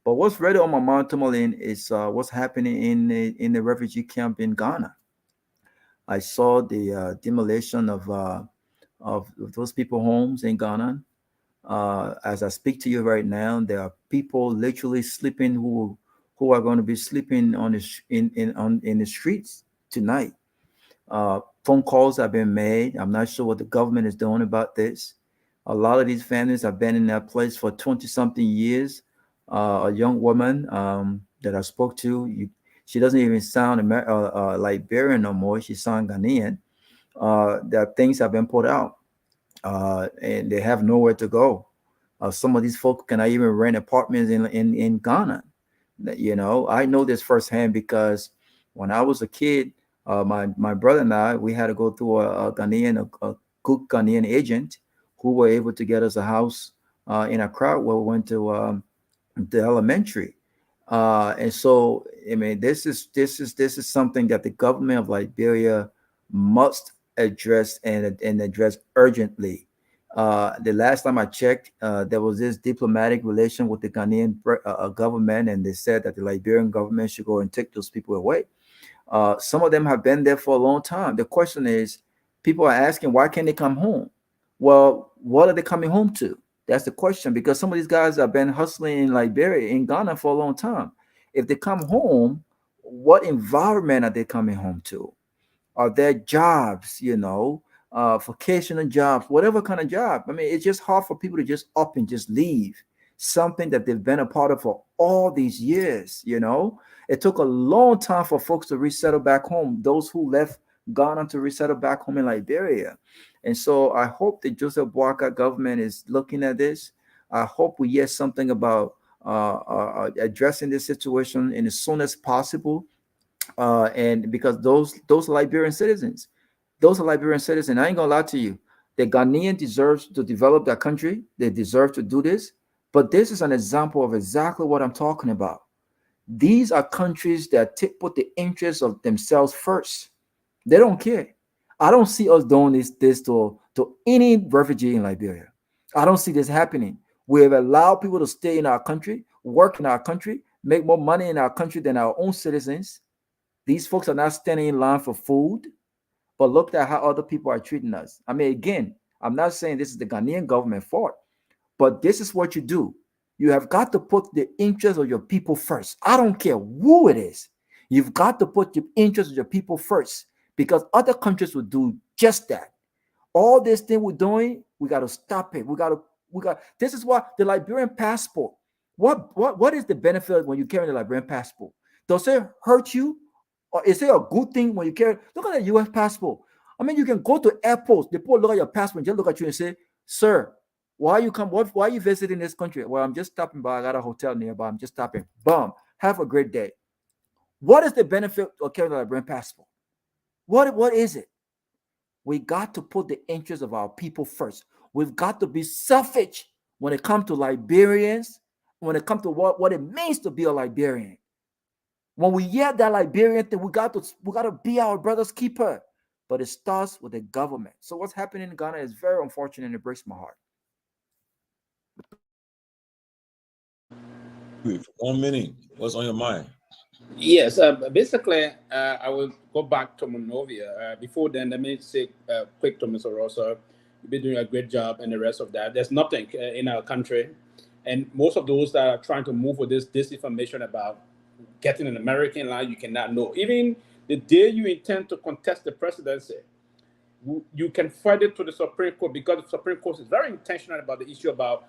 But what's really on my mind, Tomalin, is what's happening in the refugee camp in Ghana. I saw the demolition of those people homes in Ghana. As I speak to you right now, there are people literally sleeping who are going to be sleeping on in the streets tonight. Phone calls have been made. I'm not sure what the government is doing about this. A lot of these families have been in that place for 20 something years. A young woman that I spoke to, she doesn't even sound Liberian no more. She sounds Ghanaian. That things have been put out, and they have nowhere to go. Some of these folks cannot even rent apartments in Ghana. I know this firsthand because when I was a kid, my brother and I, we had to go through a good Ghanaian agent who were able to get us a house in Accra where we went to the elementary. And so, I mean, this is something that the government of Liberia must address and address urgently. The last time I checked, there was this diplomatic relation with the Ghanaian government, and they said that the Liberian government should go and take those people away. Some of them have been there for a long time. The question is, people are asking, why can't they come home? Well, what are they coming home to? That's the question, because some of these guys have been hustling in Liberia, in Ghana for a long time. If they come home, what environment are they coming home to? Are there jobs, vocational jobs, whatever kind of job? I mean, it's just hard for people to just up and just leave something that they've been a part of for all these years. It took a long time for folks to resettle back home, those who left Ghana to resettle back home in Liberia. And so I hope the Joseph Boakai government is looking at this. I hope we hear something about addressing this situation in as soon as possible. And because those Liberian citizens, I ain't gonna lie to you, the Ghanaian deserves to develop their country. They deserve to do this. But this is an example of exactly what I'm talking about. These are countries that put the interests of themselves first. They don't care. I don't see us doing this to any refugee in Liberia. I don't see this happening. We have allowed people to stay in our country, work in our country, make more money in our country than our own citizens. These folks are not standing in line for food, but look at how other people are treating us. I mean, again, I'm not saying this is the Ghanaian government fault, but this is what you do. You have got to put the interests of your people first. I don't care who it is. You've got to put the interests of your people first, because other countries will do just that. All this thing we're doing, we got to stop it. We got. This is why the Liberian passport. What is the benefit when you carry the Liberian passport? Does it hurt you, or is it a good thing when you carry? Look at the U.S. passport. I mean, you can go to airports. The people look at your passport and just look at you and say, "Sir, why are you visiting this country?" "Well, I'm just stopping by. I got a hotel nearby. I'm just stopping." Boom. Have a great day. What is the benefit of carrying the Liberian passport? What is it? We got to put the interests of our people first. We've got to be selfish when it comes to Liberians, when it comes to what it means to be a Liberian. When we hear that Liberian thing, we got to be our brother's keeper. But it starts with the government. So what's happening in Ghana is very unfortunate and it breaks my heart. 1 minute. What's on your mind? Yes, basically, I will go back to Monrovia. Before then, let me say quick to Mr. Rosa, you've been doing a great job and the rest of that. There's nothing in our country. And most of those that are trying to move with this disinformation about getting an American line, you cannot know. Even the day you intend to contest the presidency, you can fight it to the Supreme Court, because the Supreme Court is very intentional about the issue about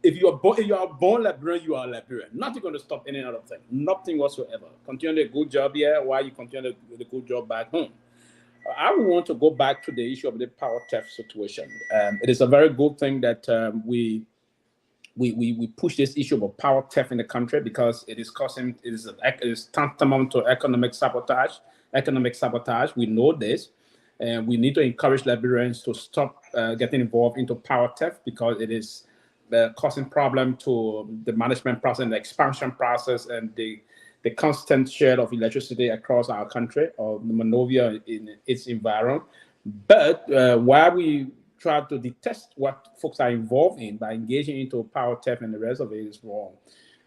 if you are born Liberian, you are Liberian. Nothing going to stop any other thing. Nothing whatsoever. Continue the good job here while you continue the good job back home. I would want to go back to the issue of the power theft situation. It is a very good thing that we push this issue of power theft in the country, because it is tantamount to economic sabotage. We know this, and we need to encourage Liberians to stop getting involved into power theft, because it is causing problem to the management process and the expansion process and the constant share of electricity across our country or Monrovia in its environment. But while we try to detect what folks are involved in by engaging into power theft and the rest of it is wrong.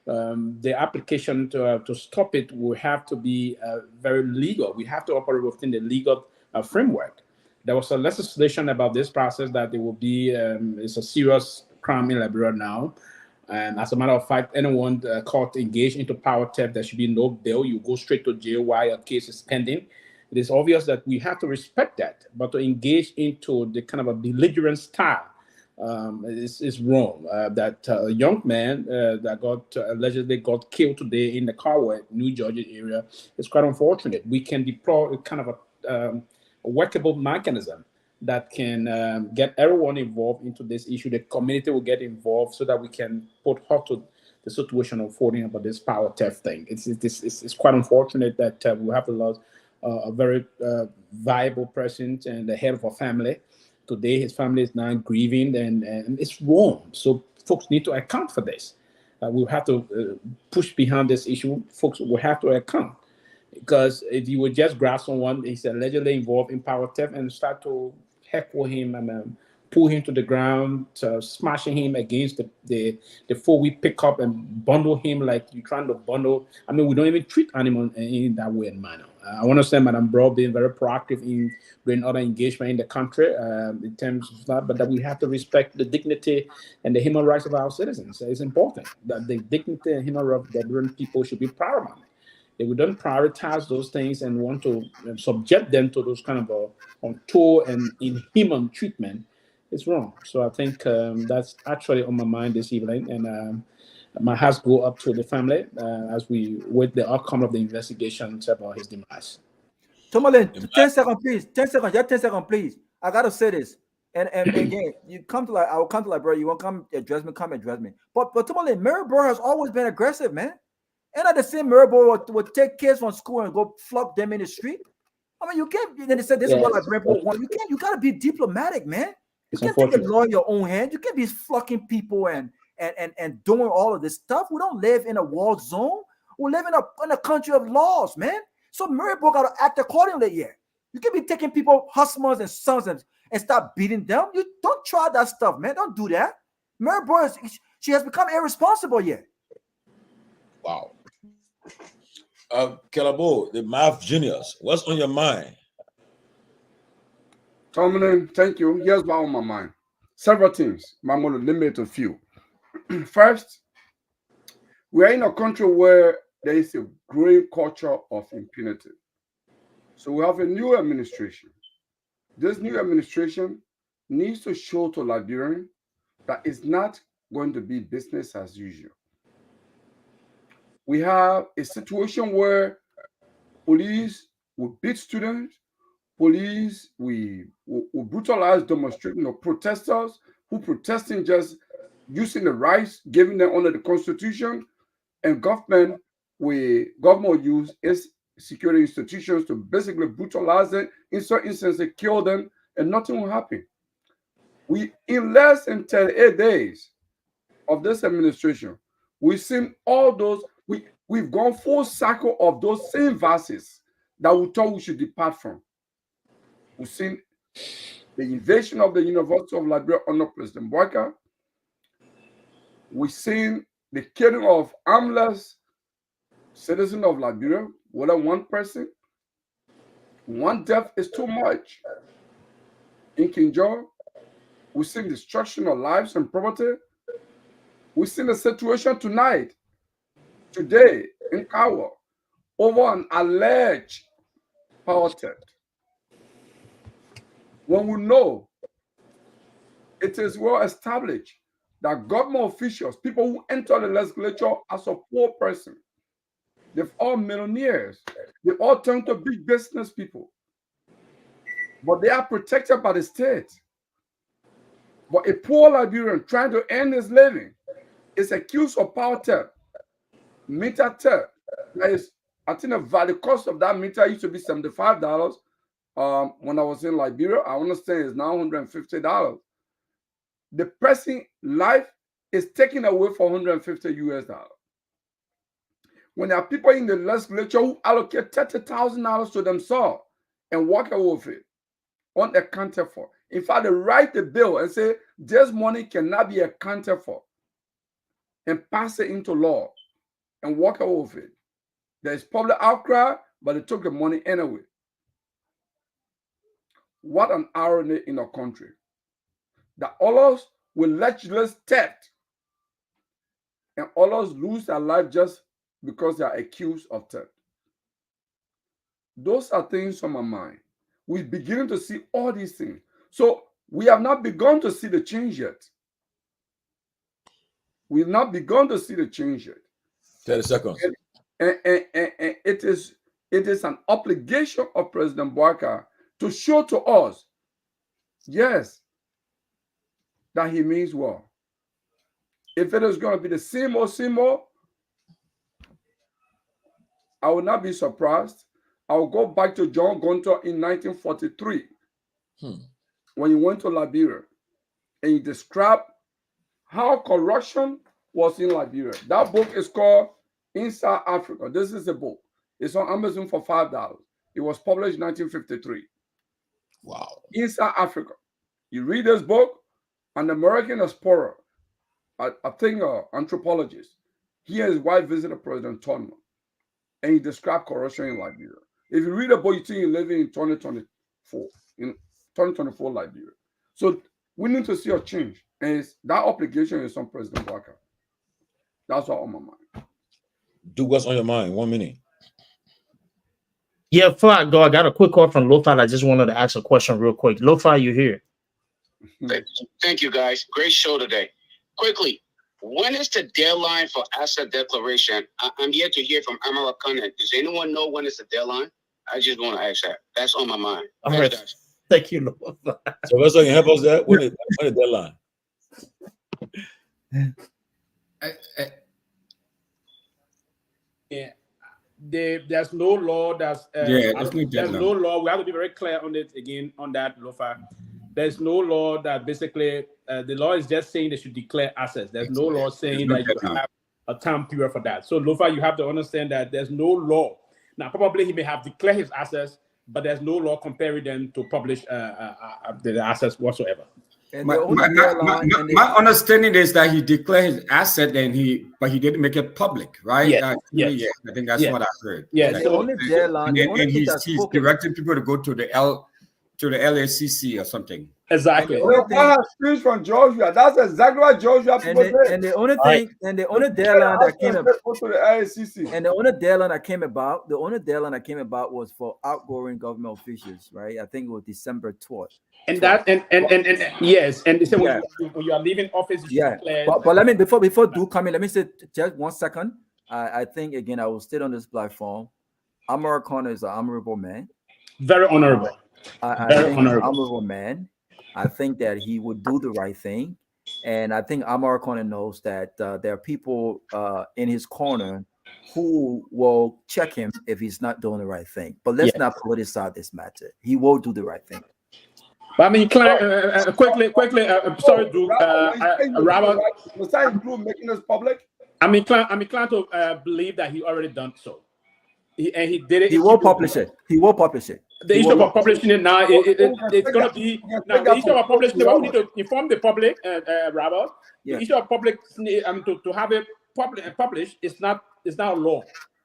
The application to stop it will have to be very legal. We have to operate within the legal framework. There was a legislation about this process that it will be it's a serious crime in Liberia now. And as a matter of fact, anyone caught engaged into power theft, there should be no bail. You go straight to jail while a case is pending. It is obvious that we have to respect that, but to engage into the kind of a belligerent style is wrong. That a young man that allegedly got killed today in the Carway, New Jersey area, is quite unfortunate. We can deploy kind of a workable mechanism that can get everyone involved into this issue. The community will get involved so that we can put halt to the situation unfolding about this power theft thing. It's quite unfortunate that we have to lose a very viable person and the head of a family. Today, his family is now grieving, and it's wrong. So folks need to account for this. We'll have to push behind this issue. Folks will have to account. Because if you would just grab someone, he's allegedly involved in power theft, and start to heckle him and pull him to the ground, smashing him against the four-wheel pickup and bundle him like you're trying to bundle. I mean, we don't even treat animals in that way and manner. I want to say Madam Bro being very proactive in doing other engagement in the country in terms of that, but that we have to respect the dignity and the human rights of our citizens. It's important that the dignity and human rights of the Liberian people should be paramount. If we don't prioritize those things and want to subject them to those kind of untoward and inhuman treatment, it's wrong. So I think that's actually on my mind this evening, and my hearts go up to the family as we wait the outcome of the investigations about his demise. Tomalin, 10 seconds, please. 10 seconds. Just 10 seconds, please. I gotta say this. And again, you come to I will come to Liberia. You won't come address me. Come address me. But Tomalin, Maribor has always been aggressive, man. And at the same Maribor would take kids from school and go flog them in the street. I mean, you can't. Then they said this is what Maribor wants. You can't. You gotta be diplomatic, man. You can't take the law in your own hand. You can't be fucking people and doing all of this stuff. We don't live in a war zone. We live in a country of laws, man. So Maribor got to act accordingly here. You can't be taking people, husbands and sons, and start beating them. You don't try that stuff, man. Don't do that. Maribor she has become irresponsible here. Wow. Calabo, the math genius, what's on your mind? Tomalin, thank you. Here's what's on my mind. Several things. I'm going to limit to a few. First, we are in a country where there is a growing culture of impunity. So we have a new administration. This new administration needs to show to Liberians that it's not going to be business as usual. We have a situation where police will beat students, police will brutalize protesters who protesting just using the rights given them under the Constitution, and government will use its security institutions to basically brutalize them, in certain instances kill them, and nothing will happen. In less than 38 days of this administration, we've seen all those, we've gone full cycle of those same verses that we thought we should depart from. We've seen the invasion of the University of Liberia under President Boyka. We've seen the killing of armless citizens of Liberia, whether one person. One death is too much. In Kinjor, we've seen destruction of lives and property. We've seen a situation today, in Kawa, over an alleged power theft. When we know it is well established that government officials, people who enter the legislature as a poor person, they've all millionaires. They all turn to big business people. but they are protected by the state. But a poor Liberian trying to earn his living is accused of power theft, meter theft. That is, I think the value cost of that meter used to be $75. When I was in Liberia, I understand it's now $150. The person life is taken away for $150. When there are people in the legislature who allocate $30,000 to themselves and walk away with it, unaccounted for. In fact, they write the bill and say this money cannot be accounted for and pass it into law and walk away with it. There is public outcry, but they took the money anyway. What an irony in our country. That others will legislate theft and others lose their life just because they are accused of theft. Those are things on my mind. We're beginning to see all these things. So we have not begun to see the change yet. We've not begun to see the change yet. 30 seconds. And it is an obligation of President Bouaka to show to us, yes, that he means well. If it is going to be the same old, I will not be surprised. I will go back to John Gunter in 1943 when he went to Liberia and he described how corruption was in Liberia. That book is called Inside Africa. This is a book. It's on Amazon for $5. It was published in 1953. Wow. Inside Africa. You read this book, an American explorer, I think anthropologist, he and his wife visited President Tomalin, and he described corruption in Liberia. If you read a book, you think you're living in 2024, in 2024 Liberia. So we need to see a change, and that obligation is on President Bouaka. That's all on my mind. Do what's on your mind. 1 minute. Yeah, before I go, I got a quick call from Lofa. I just wanted to ask a question real quick. Lofa, you here? Thank you, guys. Great show today. Quickly, when is the deadline for asset declaration? I'm yet to hear from Amara Khanna. Does anyone know when is the deadline? I just want to ask that. That's on my mind. All right. Guys. Thank you, Lofa. So what's going to help us there? When is the deadline? Yeah. There's no law that's there's no law. We have to be very clear on it again on that, Lofa. There's no law that basically the law is just saying they should declare assets. There's no law saying that you have a time period for that. So Lofa, you have to understand that there's no law. Now probably he may have declared his assets, but there's no law comparing them to publish the assets whatsoever. And my understanding is that he declared his asset but he didn't make it public, right? Yes. Yeah, I think that's what I heard. Yeah, like, the only deadline, and he's directing people to go to the LACC or something. Exactly. I have screens from Joshua. That's exactly what Joshua and the only thing, and the only deadline that came about, and the only deadline that came about was for outgoing government officials, right? I think it was December 12th. And that and yes, and they say when you are leaving office, but let me before do come in, let me say just 1 second. I think again I will stay on this platform. Amara Khanna is an honorable man. Very honorable. Very honorable man. I think that he would do the right thing, and I think Amara Khanna knows that there are people in his corner who will check him if he's not doing the right thing. But let's not politicize this matter. He will do the right thing. But I mean, quickly. Sorry, Drew. Robert, was that include making this public? I'm inclined to believe that he already done so. He did it. He will publish it. He will publish it. The issue about publishing it now, it's going to be now. The issue about publishing it, we need to inform the public, Robert. The issue of public to have it published is not a law.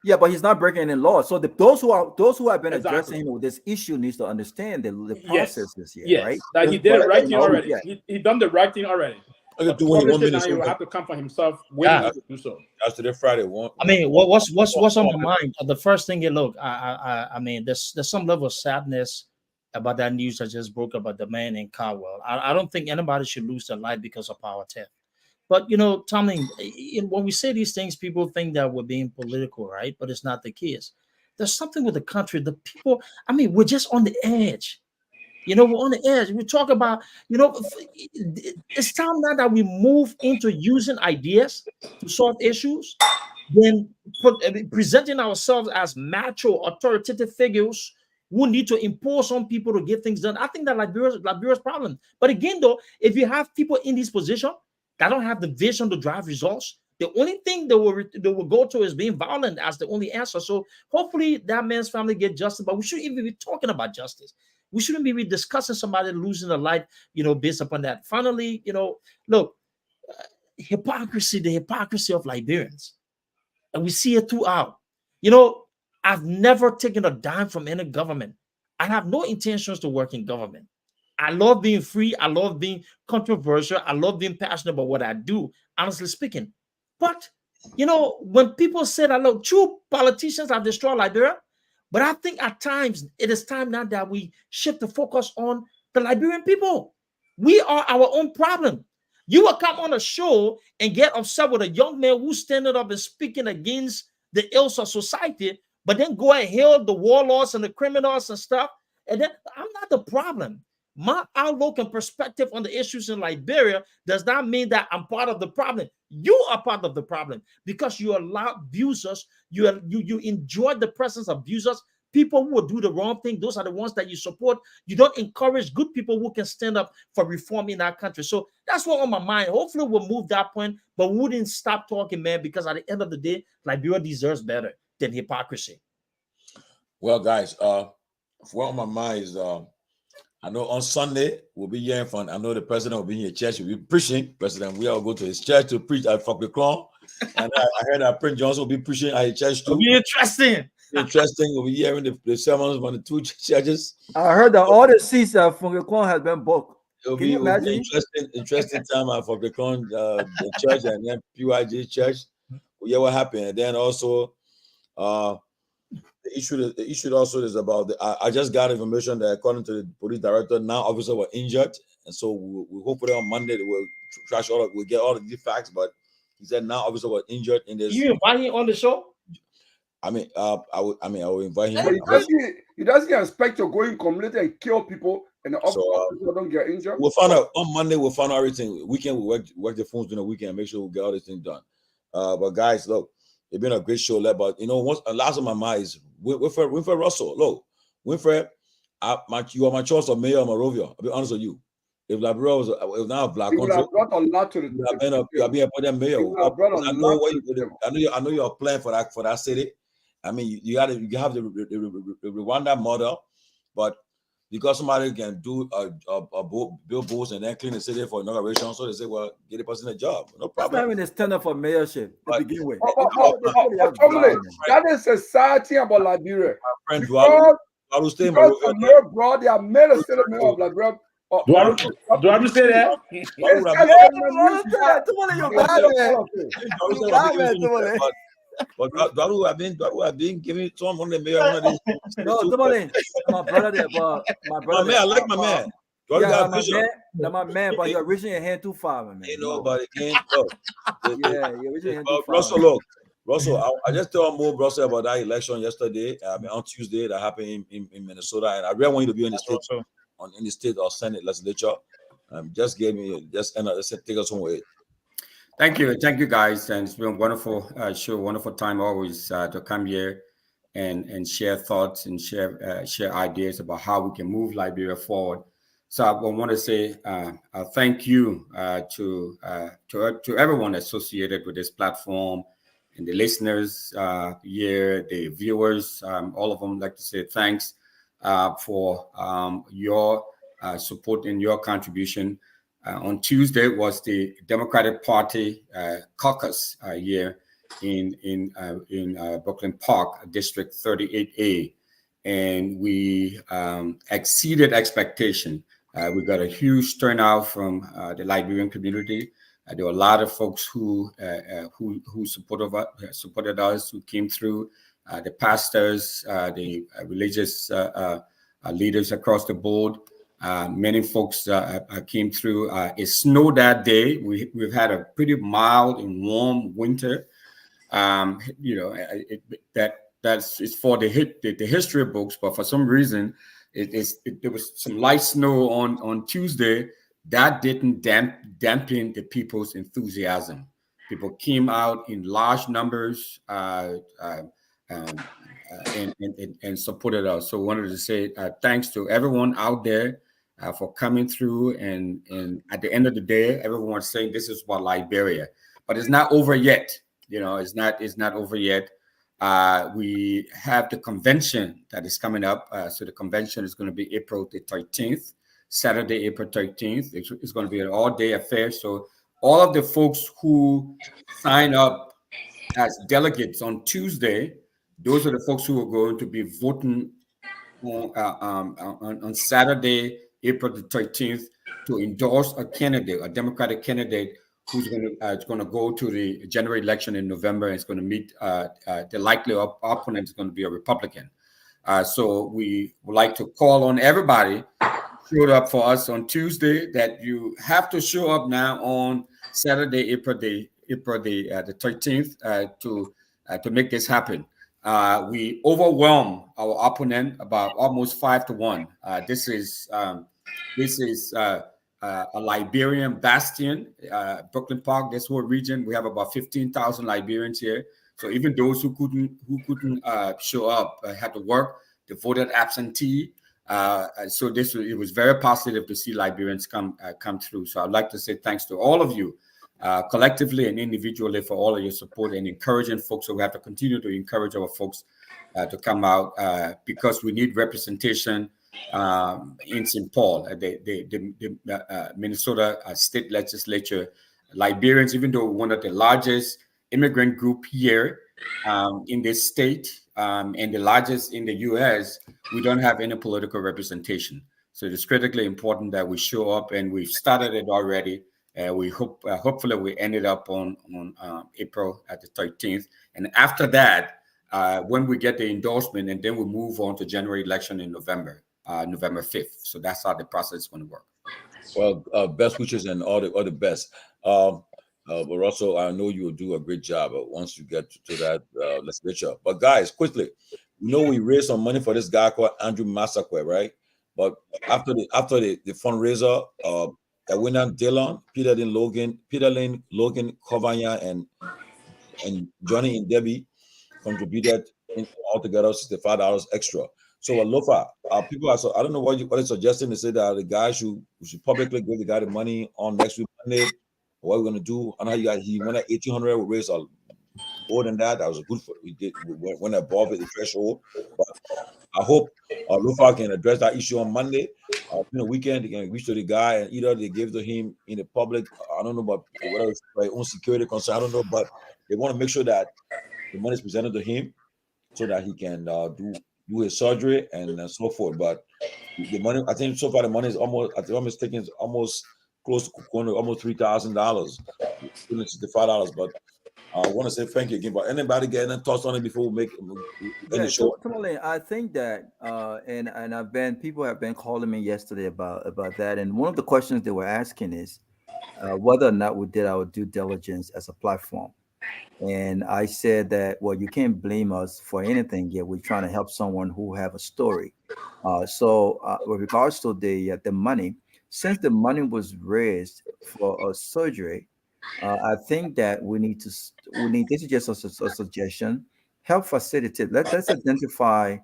Yeah, but he's not breaking any law. So those who have been addressing him with this issue needs to understand the processes here, right? That he did the right thing already. He done the right thing already. Okay, do 1 minute. Now he will have to come for himself when he do so. After the Friday one. I mean, what's on my mind? The first thing, look, I mean, there's some level of sadness about that news that just broke about the man in Caldwell. I don't think anybody should lose their life because of power theft. But Tomalin, when we say these things, people think that we're being political, right? But it's not the case. There's something with the country, the people. I mean, we're just on the edge. You know, we're on the edge. We talk about, you know, it's time now that we move into using ideas to solve issues, then presenting ourselves as macho, authoritative figures who need to impose on people to get things done. I think that Liberia's problem. But again, though, if you have people in this position that don't have the vision to drive results, the only thing they will go to is being violent as the only answer. So hopefully that man's family get justice. But we shouldn't even be talking about justice. We shouldn't be discussing somebody losing a life, you know, based upon that. Finally, you know, look, the hypocrisy of Liberians. And we see it throughout. You know, I've never taken a dime from any government. I have no intentions to work in government. I love being free. I love being controversial. I love being passionate about what I do, honestly speaking. But, you know, when people say that, look, true politicians have destroyed Liberia, but I think at times it is time now that we shift the focus on the Liberian people. We are our own problem. You will come on a show and get upset with a young man who's standing up and speaking against the ills of society, but then go and hail the warlords and the criminals and stuff. And then I'm not the problem. My outlook and perspective on the issues in Liberia does not mean that I'm part of the problem. You are part of the problem because you allow abusers, you enjoy the presence of abusers, people who will do the wrong thing. Those are the ones that you support. You don't encourage good people who can stand up for reform in our country. So that's what on my mind. Hopefully we'll move that point, but we wouldn't stop talking, man, because at the end of the day, Liberia deserves better than hypocrisy. Well, guys, what on my mind is I know on Sunday we'll be hearing from. I know the president will be in your church. We'll be preaching. President, we all go to his church to preach at Fuck the Crown. And I heard that Prince Johnson will be preaching at his church too. It'll be interesting. Interesting. We'll be hearing the sermons from the two churches. I heard that all the seats at Funkekon has been booked. It'll be interesting time at Fuck the Crown, the church, and then PYG church. We'll hear what happened. And then also, the issue also is about I just got information that according to the police director, now officers were injured, and so we hopefully on Monday we'll get all the facts. But he said now officers were injured in this. You invite him on the show? I will invite him. He doesn't expect to go in community and kill people, and the officers don't get injured. We'll find out on Monday. We'll find out everything. Weekend we work the phones during the weekend and make sure we get all this thing done. But guys, look. It's been a great show, but you know, last on my mind is Winfred Russell. Look, Winfred, you are my choice of mayor of Monrovia. I'll be honest with you. If Liberia was not a black country, you have been appointed mayor. I know you're playing for that city. I mean, you have the Rwanda model, but because somebody can do build boats and then clean the city for inauguration, so they say, well, get the person a job. No problem. That's not even a stand up for mayorship to begin with. That is society about Liberia. My friend, they have made a state of mayor of Liberia. Do I have to say that? But Daru have been giving some on the mayor one of these. No, Tomalin, my brother there, but my brother. My man, I like my man. My man, but you're reaching your hand too far, man. You know, but again, you're reaching your hand too far. Russell, I just told more Russell about that election yesterday. On Tuesday that happened in Minnesota, and I really want you to be in the state or Senate legislature. Just take us home with it. Thank you guys, and it's been a wonderful show, wonderful time always to come here and share thoughts and share ideas about how we can move Liberia forward. So I want to say thank you to everyone associated with this platform and the listeners here, the viewers, all of them. Like to say thanks for your support and your contribution. On Tuesday was the Democratic Party caucus here in Brooklyn Park, District 38A, and we exceeded expectation. We got a huge turnout from the Liberian community. There were a lot of folks who supported us, who came through. The pastors, the religious leaders across the board. Many folks came through. It snowed that day. We've had a pretty mild and warm winter. That's for the history books, but for some reason, there was some light snow on Tuesday. That didn't dampen the people's enthusiasm. People came out in large numbers and supported us. So wanted to say thanks to everyone out there for coming through. And at the end of the day, everyone's saying this is about Liberia, but it's not over yet. It's not over yet. We have the convention that is coming up. So the convention is going to be April the 13th, Saturday, April 13th. It's going to be an all-day affair. So all of the folks who sign up as delegates on Tuesday, those are the folks who are going to be voting on Saturday, April the 13th, to endorse a candidate, a Democratic candidate, who's going to go to the general election in November, and is going to meet the likely opponent is going to be a Republican. So we would like to call on everybody who showed up for us on Tuesday that you have to show up now on Saturday, April the 13th to make this happen. We overwhelm our opponent about almost 5-1. This is a Liberian bastion, Brooklyn Park, this whole region. We have about 15,000 Liberians here. So even those who couldn't show up had to work. They voted absentee. So it was very positive to see Liberians come through. So I'd like to say thanks to all of you, collectively and individually, for all of your support and encouraging folks. So we have to continue to encourage our folks to come out because we need representation in St. Paul. The Minnesota State Legislature, Liberians, even though one of the largest immigrant group here in this state and the largest in the U.S., we don't have any political representation. So it's critically important that we show up, and we've started it already. We hope, hopefully, we ended up on April at the 13th, and after that, when we get the endorsement, and then we move on to general election in November 5th. So that's how the process is going to work. Well, best wishes and all the best. But also, I know you will do a great job once you get to that legislature. But guys, quickly, we raised some money for this guy called Andrew Massaquoi, right? But after the fundraiser, that went on Dylan, Peter Lynn, Logan, Kovanya, and Johnny and Debbie contributed altogether $65 extra. So Lofa, people are I don't know what they're suggesting. They say that the guy should publicly give the guy the money on next week Monday. What we're gonna do? I know he went at 1,800. We raised more than that. That was good for we went above the threshold. But I hope Lofa can address that issue on Monday. In the weekend, they can reach to the guy, and either they give to him in the public. I don't know about whether it's by own security concern. I don't know, but they want to make sure that the money is presented to him so that he can do his surgery and so forth. But the money, I think so far the money is almost, I think I'm mistaken, is almost close to almost $3,000, $65. But I want to say thank you again. But anybody get any thoughts on it before we end the show? Tomalin, I think that and people have been calling me yesterday about that, and one of the questions they were asking is whether or not we did our due diligence as a platform. And I said that, well, you can't blame us for anything yet. We're trying to help someone who have a story. So with regards to the money, since the money was raised for a surgery, I think that we need this is just a suggestion, help facilitate. Let's identify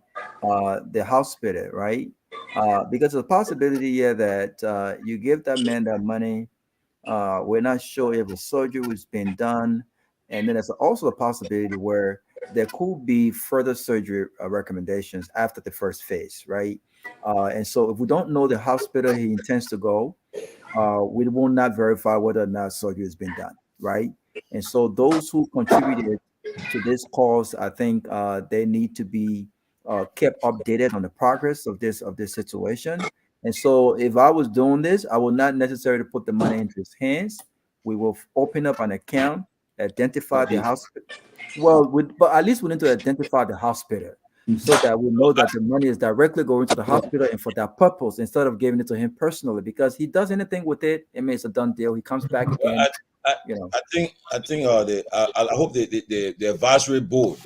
the hospital, right? Because the possibility here that you give that man that money, we're not sure if a surgery was being done. And then there's also a possibility where there could be further surgery recommendations after the first phase, right? And so if we don't know the hospital he intends to go, we will not verify whether or not surgery has been done, right? And so those who contributed to this cause, I think they need to be kept updated on the progress of this situation. And so if I was doing this, I would not necessarily put the money into his hands. We will open up an account, identify the hospital. Well, but at least we need to identify the hospital so that we know that the money is directly going to the hospital and for that purpose, instead of giving it to him personally. Because he does anything with it, it means a done deal. He comes back again. I think I hope the advisory board,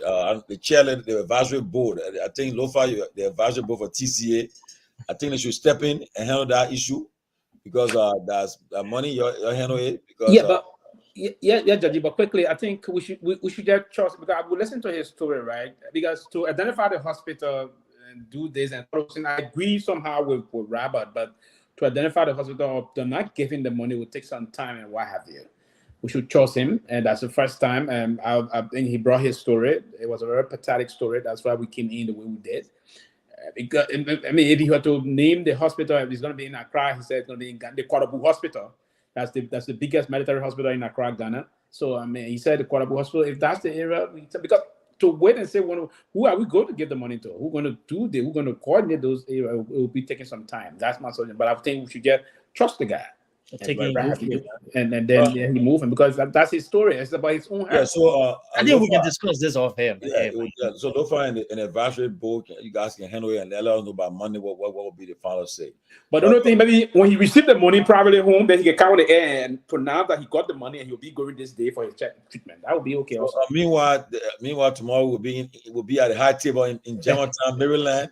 the chair of the advisory board. I think Lofa, the advisory board for TCA, I think they should step in and handle that issue because that's money you handle it because Judge. But quickly, I think we should just trust because we listen to his story, right? Because to identify the hospital and do this and I agree somehow with Robert, but to identify the hospital, they're not giving the money will take some time and what have you. We should trust him, and that's the first time. I think he brought his story. It was a very pathetic story. That's why we came in the way we did. Because I mean, if you had to name the hospital, if it's going to be in Accra, he said it's going to be in the Kwadabu Hospital. That's the biggest military hospital in Accra, Ghana. So I mean, he said the Kwadabu Hospital. If that's the area, because to wait and say, who are we going to give the money to? Who's going to do this? Who's going to coordinate those areas? It will be taking some time. That's my suggestion. But I think we should just trust the guy. And then he move him because that's his story. It's about his own. Yeah, so I think we can discuss this off here. So Lofa and the advisory board, you guys can handle it and let us know about Monday what will be the final say. But the only thing, maybe when he received the money probably home, then he can count the air and pronounce that he got the money and he'll be going this day for his treatment. That would be okay. Also. Meanwhile, tomorrow we'll be at the high table in Germantown, Maryland.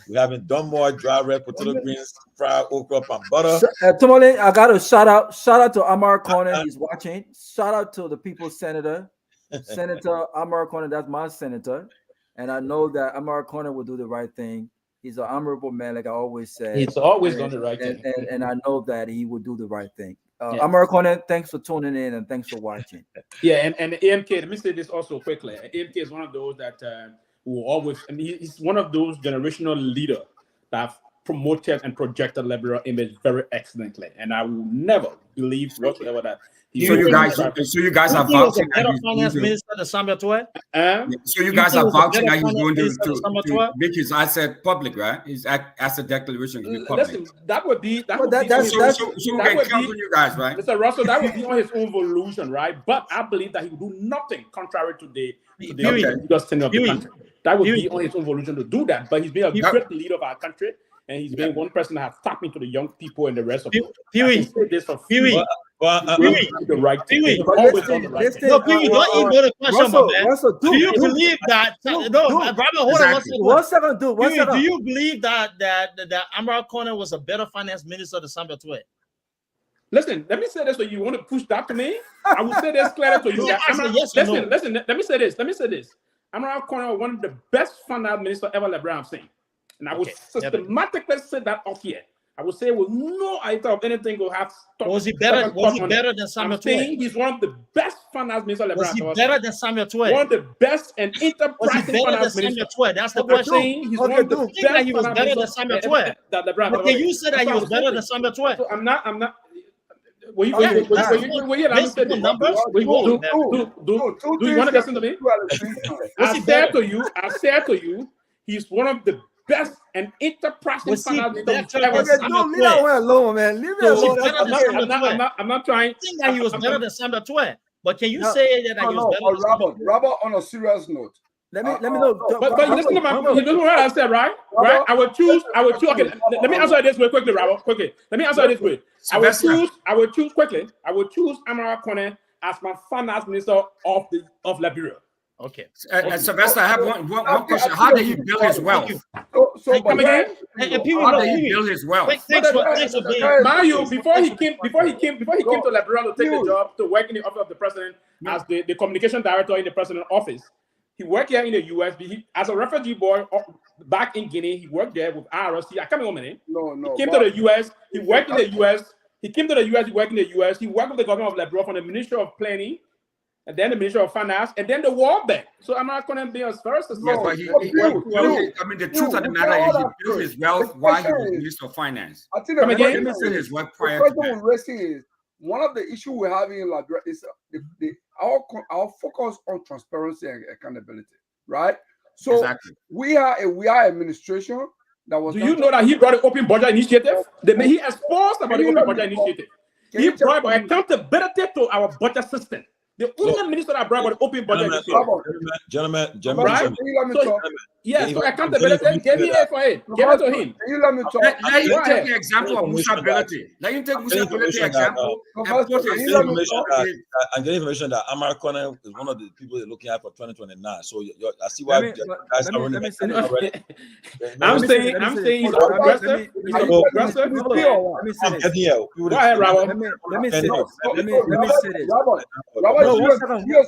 We haven't done more dry red potato greens, fried okra and butter. Tomalin, I got a shout out to Amar Corner. He's watching. Shout out to the people's senator, Senator Amar Corner. That's my senator, and I know that Amar Corner will do the right thing. He's an honorable man, like I always say. He's always done the right thing, and I know that he will do the right thing. Amar Corner, thanks for tuning in and thanks for watching. Yeah, and AMK. Let me say this also quickly. AMK is one of those that. Who always, and he's one of those generational leaders that have promoted and projected liberal image very excellently, and I will never believe whatsoever that. So you guys are vouching that finance minister the Samuel Toy. So you guys are vouching that he's going to make his asset public, right? His asset declaration to be public. Listen, that would be so we can count on you guys, right? Mr. Russell, that would be on his own volition, right? But I believe that he will do nothing contrary to the legal tenure of the country. That would be on his own volition to do that. But he's been a great leader of our country, and he's been one person that has tapped into the young people and the rest of them. This for the right thing. No, Peabody, don't even go to question, man. Do you believe that? Robert, hold on 1 second. Do you believe that Amara Corner was a better finance minister than Samuel Toy? Listen, let me say this so you want to push that to me. I will say this clearly to you. Listen, let me say this. Amara Corner was one of the best finance ministers ever that I've seen. And I will systematically say that off here. I would say with no idea of anything will have stopped. Was he better than Samuel Toy? He's one of the best finance ministers. Was he better than Samuel Toy? One of the best and enterprising finance ministers. That's the question. He's one of the best. He was better than Samuel Toy. Okay, you said that he was better than Samuel Toy. I'm not. Do you want to listen to me? I said to you, he's one of the best and enterprising finance ministers ever. Leave that alone, man. Leave it alone. I'm not trying. I think that he was better than Samuel Toy. But can you say that he was better than Samuel Toy? Robert, on a serious note. Let me know. But listen to what I said, right? Right? I would choose. Okay, let me answer this way quickly, Robert. Quickly. Let me answer this way. I would choose quickly. I would choose Amara Corner as my finance minister of Liberia. Okay. Sylvester, I have one question. How did he build his wealth? Come again? How did he build his wealth? Thanks for being. Mario, before he came to Liberia to take the job to work in the office of the president as the communication director in the president's office. He worked here in the U.S. As a refugee boy back in Guinea. He worked there with IRC. I can't remember the name. No. He came to the U.S. He worked in the U.S. He came to the U.S. He worked in the U.S. He worked with the government of Liberia from the Ministry of Planning, and then the Ministry of Finance, and then the World Bank. So I'm not going to be as first as but the truth of the matter is he built his wealth while he was Minister of Finance. I think his wealth prior to that. One of the issues we're having in Liberia is our focus on transparency and accountability, right? So we are administration that was. Do you know that he brought the Open Budget Initiative? He exposed about the Open Budget Initiative. He brought accountability to our budget system. The only minister that brought about the open budget. Gentlemen, Right? Can you let me talk? Yes, so accountability, give me it for it. Give it to him. Can you let me talk? Let him Go take ahead. the example of Musa Ability. Let him take Musa Ability example. And put Can his you let me talk? I'm getting information that Amar Kone is one of the people they're looking at for 2029. So I see why guys are running. I'm saying he's aggressive. He's aggressive. I'm getting here. Go ahead, Robert. Let me say this.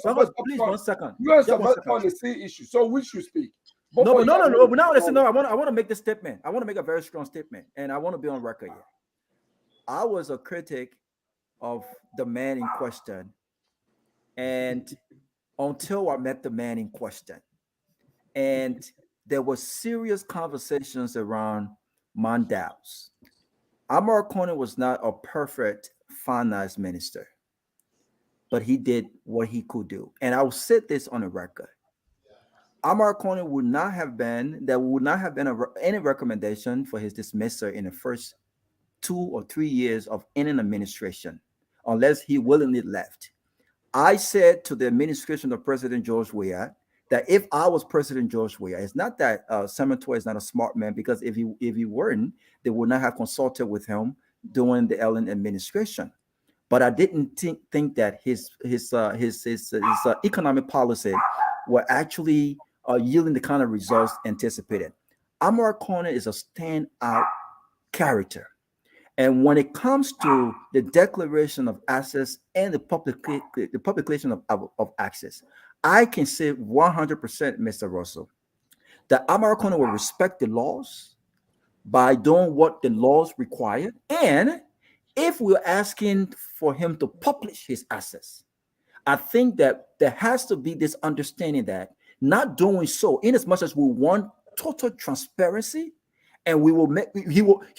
Robert, please, 1 second. You are supposed on the same issue, so we should speak. No. Listen, I want to make the statement. I want to make a very strong statement, and I want to be on record here. I was a critic of the man in question, and until I met the man in question, and there were serious conversations around mandates. Amar Kone was not a perfect finance minister, but he did what he could do. And I will set this on the record. Amar Kone would not have been any recommendation for his dismissal in the first 2 or 3 years of any administration, unless he willingly left. I said to the administration of President George Weah that if I was President George Weah, it's not that Senator is not a smart man, because if he weren't, they would not have consulted with him during the Ellen administration. But I didn't think that his economic policy were actually yielding the kind of results anticipated. Amar Kone is a standout character. And when it comes to the declaration of assets and the publication of access, I can say 100%, Mr. Russell, that Amar Kone will respect the laws by doing what the laws require. And if we're asking for him to publish his assets, I think that there has to be this understanding that not doing so, in as much as we want total transparency, and he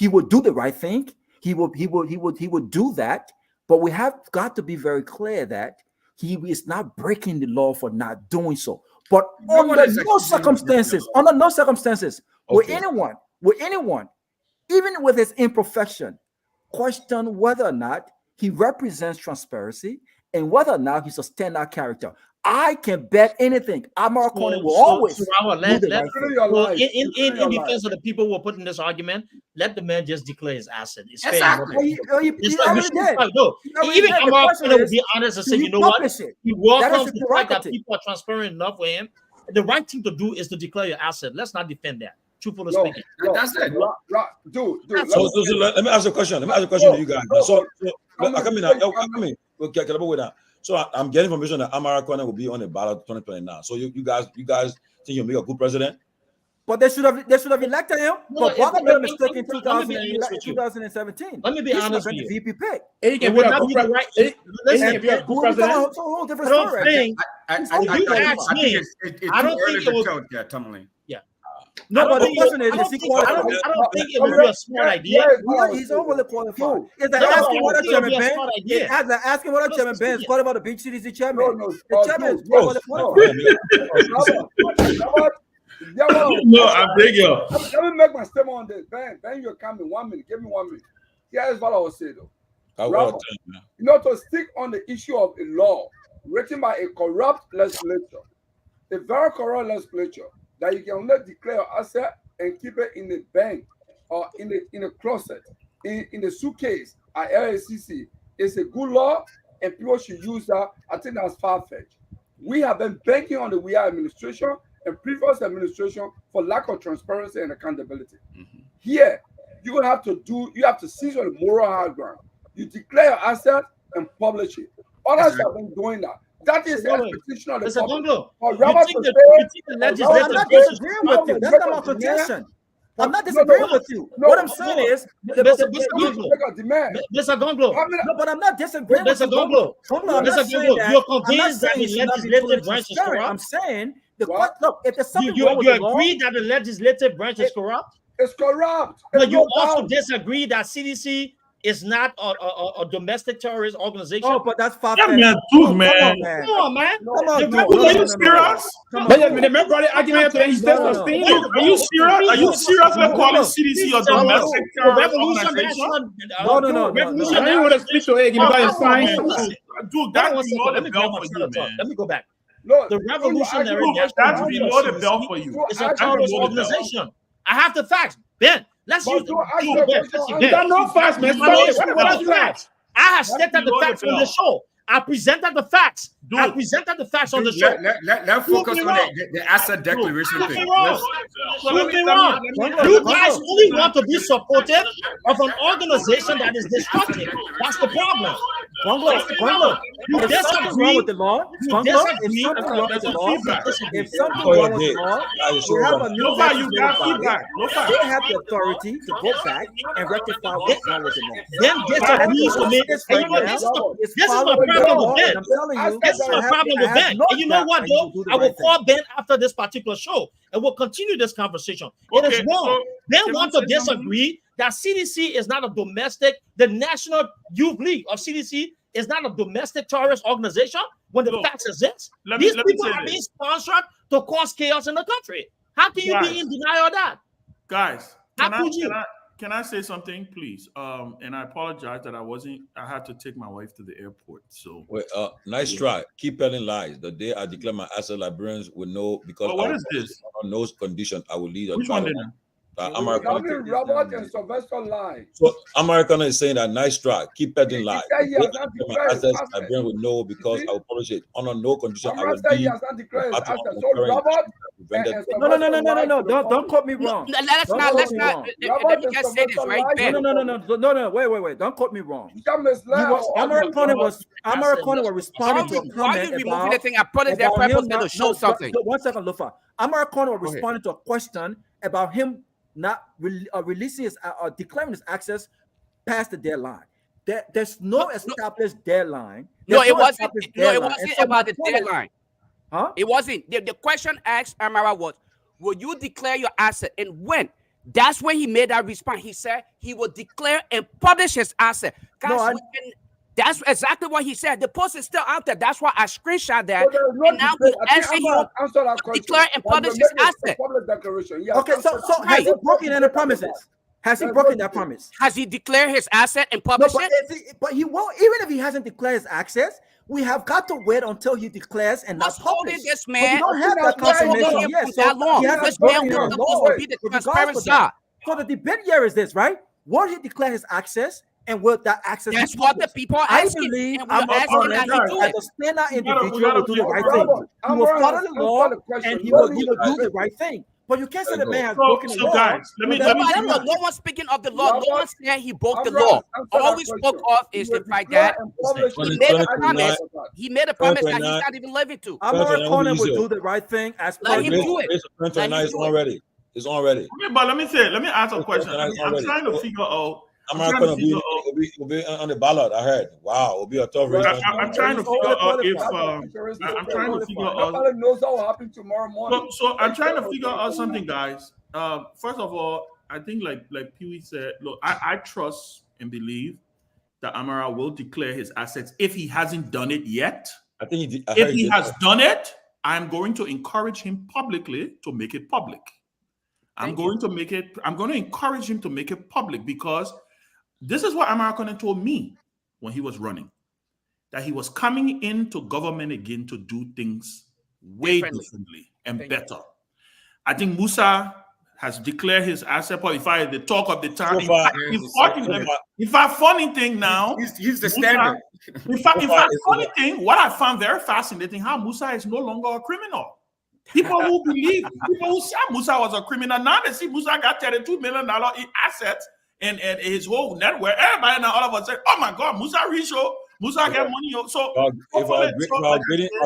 will do the right thing. He will do that, but we have got to be very clear that he is not breaking the law for not doing so. But under no circumstances, will anyone, even with his imperfection, question whether or not he represents transparency and whether or not he's a standout character. I can bet anything. Amar Kone will always do the right thing. In defense of the people who are putting this argument, let the man just declare his asset. It's fair. He Even Amar Kone will be honest and say, you know what? He welcomes the fact that people are transparent enough for him. The right thing to do is to declare your asset. Let's not defend that. Truthfully speaking. That's it. Dude. Let me ask a question. To you guys. So I come in. Okay, so I'm getting information that Amar Kone will be on the ballot 2029. So you guys think you'll make a good president? But they should have elected him. But Bobby made a mistake in 2017. Let me be honest with you. The VP pick. It would not be the right. Listen, it's a whole different story. I don't think it was. Yeah, Tomalin. Yeah. No, but the question is, he qualified? I don't think it would be a smart idea. He's overly qualified. Is that asking what Chairman Ben? Is that asking what Chairman Ben is qualified about the big CDC chairman? The chairman is overly qualified. No, I beg you. Let me make my statement on this. Ben, you're coming. 1 minute. Give me 1 minute. Here's what I will say, though. To stick on the issue of a law written by a corrupt legislature, a very corrupt legislature, that you can only declare your asset and keep it in the bank or in a closet, in the suitcase at LACC. It's a good law, and people should use that. I think that's far-fetched. We have been banking on the WIA administration and previous administration for lack of transparency and accountability. Mm-hmm. Here, you have to seize on the moral high ground. You declare your asset and publish it. Others have been doing that. That is the expectation of the public. I'm not disagreeing with you. That's not my contention. I'm not disagreeing with you. What I'm saying is, Mr. Gonglo. No, but I'm not disagreeing with you. Mr. Gonglo. You're convinced that the legislative branch is corrupt? I'm saying, look, if there's something you agree that the legislative branch is corrupt? It's corrupt. But you also disagree that CDC is not a domestic terrorist organization. Oh, but that's far. Yeah, man. Come on, man. Are you serious? Remember the argument that he said sustained. Are you serious? Are you serious with calling CDC a domestic terrorist organization? No. I don't want to split your egg in by science. Dude, that's Hold on below 1 second. the Let me belt grab my for you, train of thought. man. Let me go back. No, The Revolutionary Dude, National that's Union, below the CDC, belt for you. is a That's terrorist below the belt. organization. I have the facts. Ben, let's But use to ask Ben, the Ben, question, Ben, got no facts, man. I'm Stop it. asking What for are the you at? facts. I have That's stated the below the facts on the belt. show. I presented the facts. I Dude. presented the facts on the show. Let's focus on the asset declaration Prove thing. me wrong. Prove me wrong. You guys only want to be supportive of an organization that is destructive. That's the problem. That's the problem. You If something wrong with the law, You Bungalow, if disagree. something wrong with the law, if something Oh, yeah, wrong with the yeah. law, That is so we have wrong. a new Lofa, you legislative got body. feedback. Lofa. They have the authority to go back and rectify what's wrong with the law. Ben disagrees with me. This And right you know, now this is my following the problem law, with Ben. and I'm telling you, This is my problem with Ben. And you know what, though? I will call Ben after this particular show, and we'll continue this conversation. It is Okay, wrong. so Ben can wants I to say something? disagree that CDC is not a domestic, the National Youth League of CDC is not a domestic terrorist organization when the Look, facts exist. let me These say people are this. being sponsored to cause chaos in the country. How can you Guys. be in denial of that? Guys, How could you? can I say something, please? And I apologize that I had to take my wife to the airport. So Wait, nice try. Keep telling lies. The day I declare my asset, librarians will know because Well, what is this? on those conditions I will lead a Which one trial. did American. Robert and Sylvester lie. So American is saying that nice try. Keep peddling lies. said he has The day I not declare my declared his assets, asset. librarians will know because See? I will publish it under no condition. I Amara will said he lead has not declared his a party asset. of So occurring Robert prevented. No. Don't quote me wrong. Let's Don't not. quote Let's me not. wrong. Let me just say this, right, Ben? No. Wait. Don't quote me wrong. Amara Conner was responding to a Why are comment you removing about the thing? I put it there about him purposely not- to show no, something. 1 second, Lofa. Amara Conner was Go ahead. responding to a question about him not releasing his declaring his access past the deadline. There's no established deadline. No, There's it wasn't. established No, it deadline. wasn't And so about the my point is- deadline. Huh? It wasn't. The question asked Amara was, "Will you declare your asset and when?" That's when he made that response. He said he will declare and publish his asset. Guys, that's exactly what he said. The post is still out there. That's why I screenshot that. And now we answer you declare and publish his asset. Okay, so has he broken any promises? Has he broken that promise? Has he declared his asset and published it? But he won't. Even if he hasn't declared his access, we have got to wait until he declares and not publish. This But man, we don't have that confirmation yet. So that long. he hasn't This man broken was any supposed law to be the with regards transparent to side. that. So the debate here is this, right? Will he declare his access? And will that access That's be what the published? people are I asking, believe and we are I'm asking that he do it. as a standard We individual will do the right thing. He will follow the law and he will do the right thing. But you can't say the man has broken the law. Guys, let me No one's speaking of the law. No one said he broke the law. All we spoke of is the fact that he made a promise. He made a promise that he's not even living to. Amara Conner will do the right thing as Let him do it. It's on ready. It's on ready. Okay, but let me ask a question. I'm trying to figure out. America will be on the ballot. I heard. Wow, it'll be a tough race. I'm trying to figure out if I'm trying to figure out. Nobody knows what will happen tomorrow morning. So I'm trying to figure out something, guys. First of all, I think like Pee-wee said, look, I trust and believe that Amara will declare his assets if he hasn't done it yet. I think if he has done it, I'm going to encourage him publicly to make it public. I'm going to encourage him to make it public because this is what Amara Conner told me when he was running, that he was coming into government again to do things way differently and better. I think Musa has declared his asset. If I the talk of the town, in fact, funny thing now, he's the standard. In fact, funny thing, what I found very fascinating, how Musa is no longer a criminal. People who said Musa was a criminal, now they see Musa got $32 million in assets and his whole network. Everybody now all of a sudden, oh my God, Musa Risho, Musa get money. So if I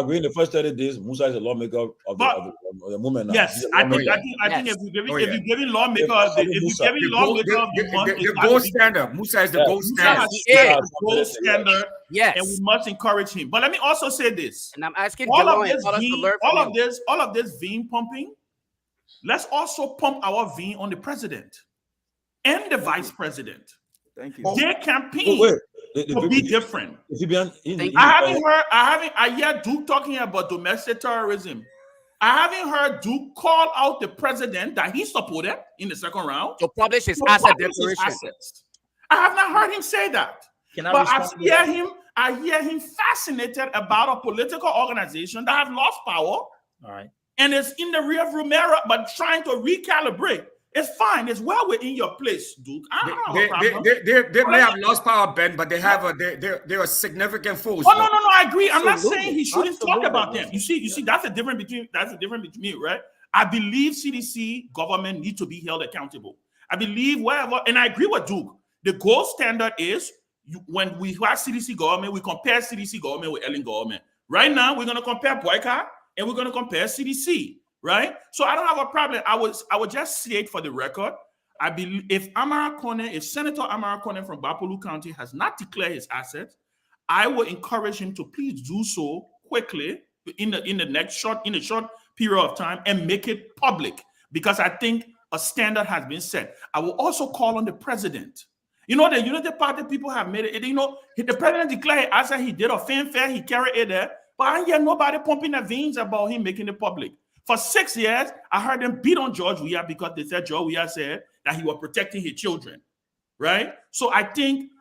agree in the first 30 days, Musa is a lawmaker of the movement. Yes, I think if you're giving lawmaker, the gold standard. Musa is the gold standard. He is gold standard. Yes, and we must encourage him. But let me also say this: and I'm asking all of this vein pumping. Let's also pump our vein on the president and the vice president. Thank you. Their campaign to be different. I hear Duke talking about domestic terrorism. I haven't heard Duke call out the president that he supported in the second round to publish his asset declaration. I have not heard him say that. But I hear him fascinated about a political organization that has lost power. All right. And it's in the rearview mirror, but trying to recalibrate. It's fine. It's well within your place, Duke. I don't have a problem. They may have lost power, Ben, but they're a significant force. Oh no, I agree. I'm not Absolutely. saying he shouldn't talk Absolutely. about them. You see, that's the difference between me, right? I believe CDC government need to be held accountable. I believe wherever, and I agree with Duke. The gold standard is when we have CDC government, we compare CDC government with Ellen government. Right now, we're going to compare Boycott and we're going to compare CDC. Right, so I don't have a problem. I would just say it for the record. I believe if Senator Amara Conan from Bapolu County has not declared his assets, I will encourage him to please do so quickly in the short period of time and make it public, because I think a standard has been set. I will also call on the president. You know, the Unity Party people have made it. You know, the president declared as he did a fanfare, he carried it there, but I hear nobody pumping their veins about him making it public. For 6 years, I heard them beat on George Weah because they said George Weah said that he was protecting his children, right? So I think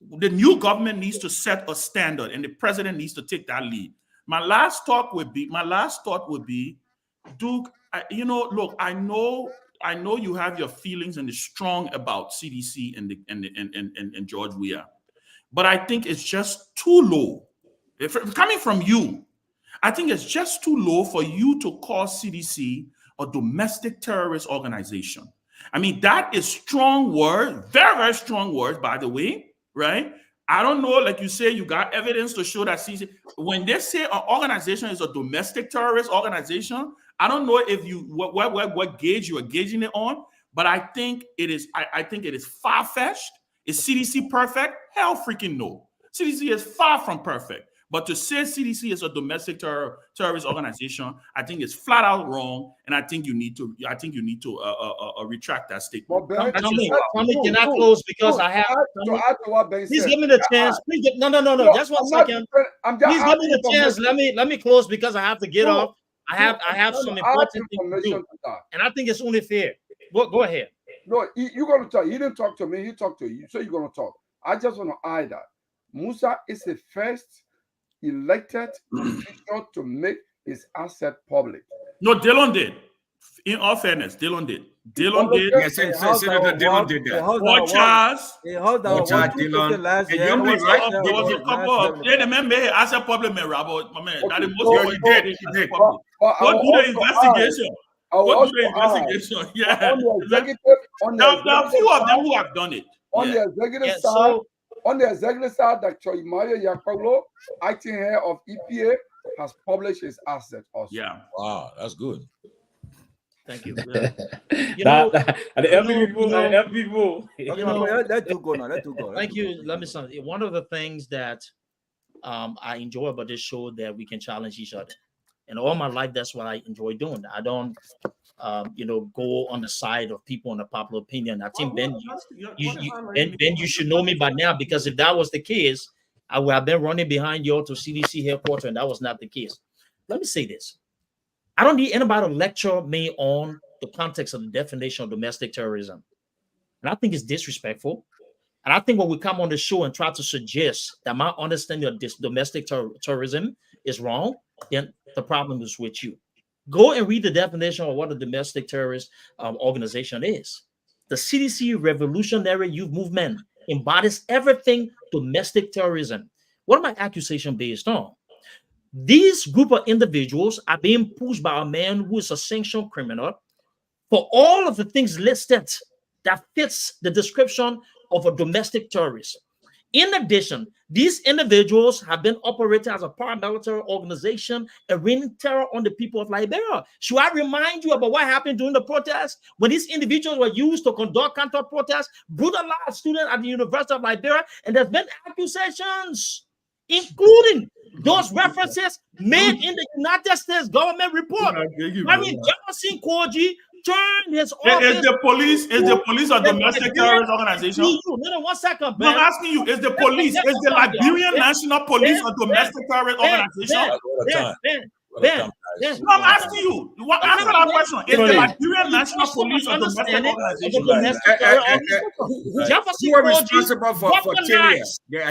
the new government needs to set a standard, and the president needs to take that lead. My last thought would be, Duke, look, I know you have your feelings and the strong about CDC and George Weah, but I think it's just too low. If coming from you, I think it's just too low for you to call CDC a domestic terrorist organization. I mean, that is strong word, very, very strong words, by the way, right? I don't know, like you say, you got evidence to show that CDC, when they say an organization is a domestic terrorist organization, I don't know if you what gauge you are gauging it on, but I think it is. I think it is far-fetched. Is CDC perfect? Hell freaking no. CDC is far from perfect. But to say CDC is a domestic terrorist organization, I think it's flat out wrong, and I think you need to retract that statement. Tommy, can I close because I have? Please give me the chance. Please, no. Just 1 second. Please give me the chance. Let me close because I have to get off. I have some important things to do, and I think it's only fair. Go ahead. No, you're going to talk. He didn't talk to me. He talked to you, so you're going to talk. I just want to add that Musa is the first elected official to make his asset public. No, Dillon did. In all fairness, Dillon did. Dillon did. Yes, Senator Dillon did that. Dillon. There was a couple of the man made asset public, man, Robert. My man, that is most he did. What do the investigation? What do the investigation? Yeah. There are a few of them who have done it. On the executive side. On the executive side, Dr. Imayo Yakolo, acting head of EPA, has published his assets also. Yeah. Wow, that's good. Thank you. Let you go now. Let you go. Thank you. Let me say, one of the things that I enjoy about this show that we can challenge each other. And all my life, that's what I enjoy doing. I don't, go on the side of people in the popular opinion. I think Ben, you should know me by now, because if that was the case, I would have been running behind you to CDC headquarters, and that was not the case. Let me say this. I don't need anybody to lecture me on the context of the definition of domestic terrorism. And I think it's disrespectful. And I think when we come on the show and try to suggest that my understanding of this domestic terrorism is wrong, then the problem is with you. Go and read the definition of what a domestic terrorist organization is. The CDC Revolutionary Youth Movement embodies everything domestic terrorism. What are my accusations based on? These group of individuals are being pushed by a man who is a sanctioned criminal for all of the things listed that fits the description of a domestic terrorist. In addition, these individuals have been operating as a paramilitary organization and raining terror on the people of Liberia. Should I remind you about what happened during the protest when these individuals were used to conduct counter-protests, brutalized students at the University of Liberia, and there's been accusations, including those references made in the United States government report. I mean, Johnson Koji turned his office. Is the police a domestic terrorist organization? No, 1 second, Ben. I'm asking you, is the Yes. No, I'm asking you. Answer that question. Is the Liberian National Police a domestic organization? Jefferson Who are called you responsible for Tillia?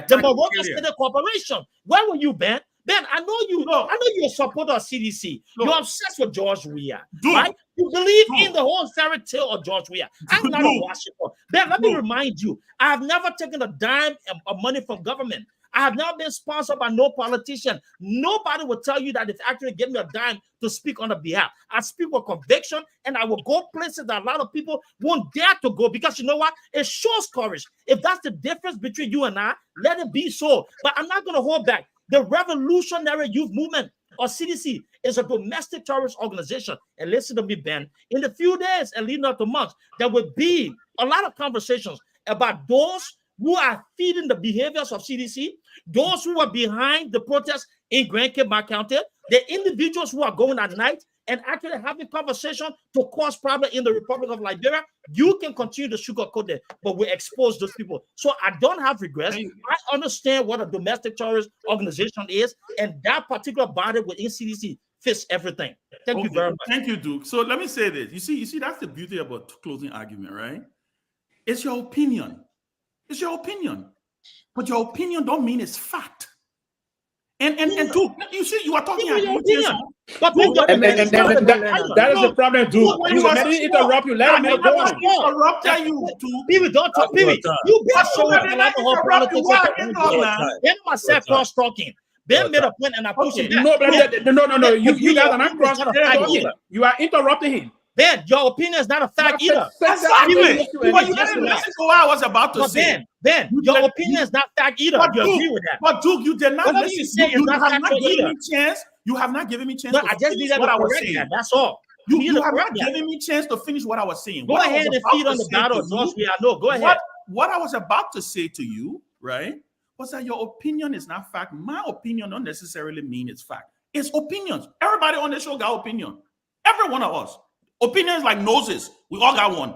the Morocco State Corporation. Where were you, Ben? Ben, I know you. I know you're a supporter of CDC. You're obsessed with George Weah, right? You believe in the whole fairy tale of George Weah. I'm not a worshiper. Ben, let me remind you, I have never taken a dime of money from government. I have never been sponsored by no politician. Nobody will tell you that if actually give me a dime to speak on the behalf. I speak with conviction, and I will go places that a lot of people won't dare to go, because you know what? It shows courage. If that's the difference between you and I, let it be so. But I'm not going to hold back. The Revolutionary Youth Movement, or CDC, is a domestic terrorist organization. And listen to me, Ben. In the few days and leading up to months, there will be a lot of conversations about those who are feeding the behaviors of CDC, those who are behind the protests in Grand Cape County, the individuals who are going at night and actually having conversation to cause problem in the Republic of Liberia. You can continue to sugarcoat it, but we expose those people. So I don't have regrets. I understand what a domestic terrorist organization is, and that particular body within CDC fits everything. Thank you very much. Thank you, Duke. So let me say this. You see, that's the beauty about closing argument, right? It's your opinion. It's your opinion. But your opinion don't mean it's fact. And Duke, you see, you are talking about your opinion. But that is the problem, Duke. Let me interrupt you. Let me go on. Interrupt you, Duke. People don't talk. People, you been showing a lot of whole politics. Ben myself cross talking. Ben made a point, and I pushed him back. No. You guys are not cross talking. You are interrupting him. Ben, your opinion is not a fact either. Exactly. But you didn't listen to what I was about to say. Ben, your opinion is not fact either. You agree with that? But Duke, you did not listen. You have not given me chance. You have not given me chance. No, I just needed what I was saying. That's all. You have not given me chance to finish what I was saying. Go ahead and feed on the battle of George Weah. No, go ahead. What I was about to say to you, right, was that your opinion is not fact. My opinion don't necessarily mean it's fact. It's opinions. Everybody on the show got opinion. Every one of us. Opinions like noses. We all got one.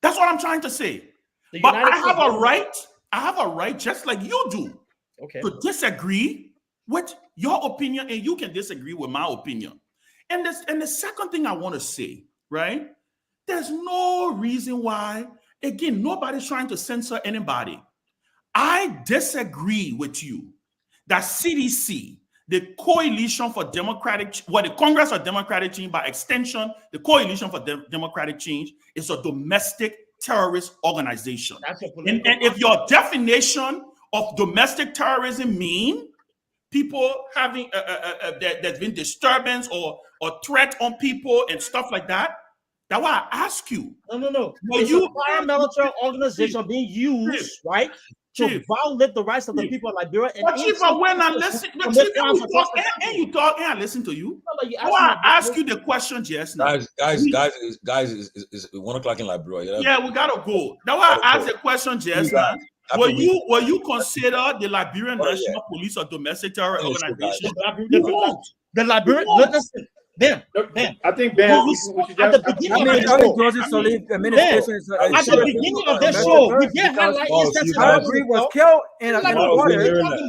That's what I'm trying to say. But I have a right, just like you do, to disagree with your opinion, and you can disagree with my opinion. And the second thing I want to say, right? There's no reason why, again, nobody's trying to censor anybody. I disagree with you that CDC, the Coalition for Democratic, the Congress of Democratic Change, by extension, the Coalition for Democratic Change, is a domestic terrorist organization. And if your definition of domestic terrorism mean people having there's been disturbance or threat on people and stuff like that, that's why I ask you. No. It's a paramilitary organization being used, right? To violate the rights of the people of Liberia. But when I listen, and you talk, and I listen to you. I ask you the question just now. Guys, it's 1 o'clock in Liberia. Yeah, we gotta go. That's why I asked the question just now. Will you consider the Liberian National Police a domestic terror organization? The Liberian, listen. Ben, I think Ben, at the beginning of the show, we did highlight instances where we was killed in a water.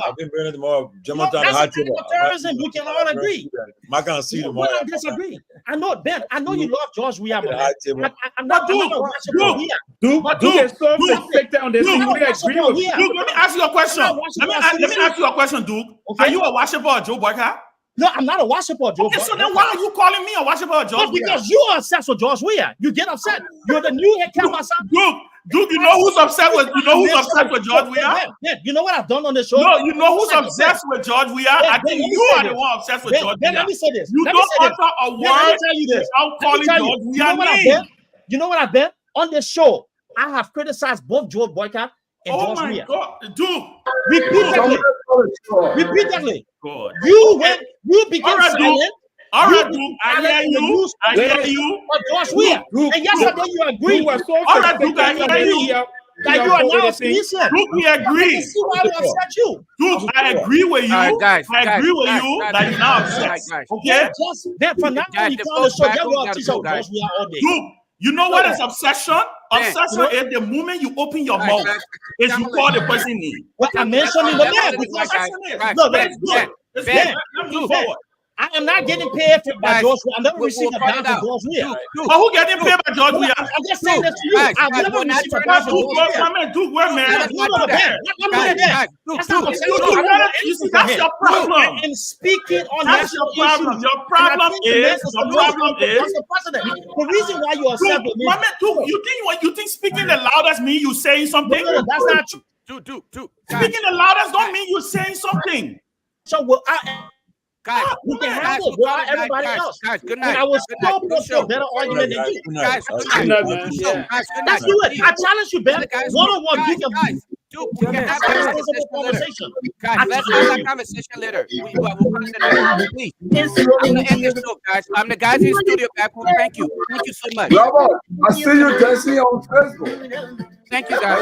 I've been bringing them all. Terrorism, we can all agree. I can't see them all. I disagree. I know, Ben. I know you love George Weah. I'm not Duke is so respected on this. Let me ask you a question. Let me ask you a question, Duke. Are you a worshiper of Joe Boyka? No, I'm not a worshiper of George Weah. So then why are you calling me a worshiper of George Weah? Because you are obsessed with George Weah. You get upset. You're the new Keff Hassan. Duke, you know who's upset with George Weah? Yeah, you know what I've done on this show? No, you know who's obsessed with George Weah? I think you are the one obsessed with George Weah. Let me say this. You don't utter a word without calling George Weah name. You know what I've done? On this show, I have criticized both Joe Boyka and George Weah. Oh my God, Duke. Repeatedly. God. You became silent. All right, Duke. I hear you. George Weah. And yesterday you agreed. All right, Duke. I hear you. That you are now a citizen. Duke, we agree. See why we upset you. Duke, I agree with you. I agree with you that you're now upset. Okay? For now, you tell the show that we are teaching George Weah all day. Duke, you know what is obsession? Obsession is the moment you open your mouth, is you call the person name. What I mentioned in the name. No, that's good. Let's move forward. I am not getting paid by Guys, George Weah. I never we'll received a cut dime it from out. George Weah. But who getting paid by George Weah? I'm just saying this to you. Guys, I never we're not received a turning dime off from the George whole Weah. My man, Duke, where, man? Let me know that. Let me know that. That's not what I'm saying. Duke, you see, that's your problem. And speaking on That's national your problem. issues. Your problem is, Mr. President, the reason why you are upset with me. my man, Duke, you think speaking the loudest mean you saying something? No, that's not true. Dude. Speaking the loudest don't mean you saying something. So will Guys, we can have guys, it without everybody else. Guys, good And night. I will Good night. still Good put show. a better argument than you. Guys, good Good night. night, man. Good show. Yeah. Guys, good Let's night. do it. I challenge you, Ben. Guys, One-on-one, you can guys, Duke, we can have that conversation later. Guys, let's have that conversation later. We'll pass it later. Please. I'm gonna end this show, guys. I'm the guys in the studio back home. Thank you. Thank you so much. Robert, I see you dancing on Facebook. Thank you, guys.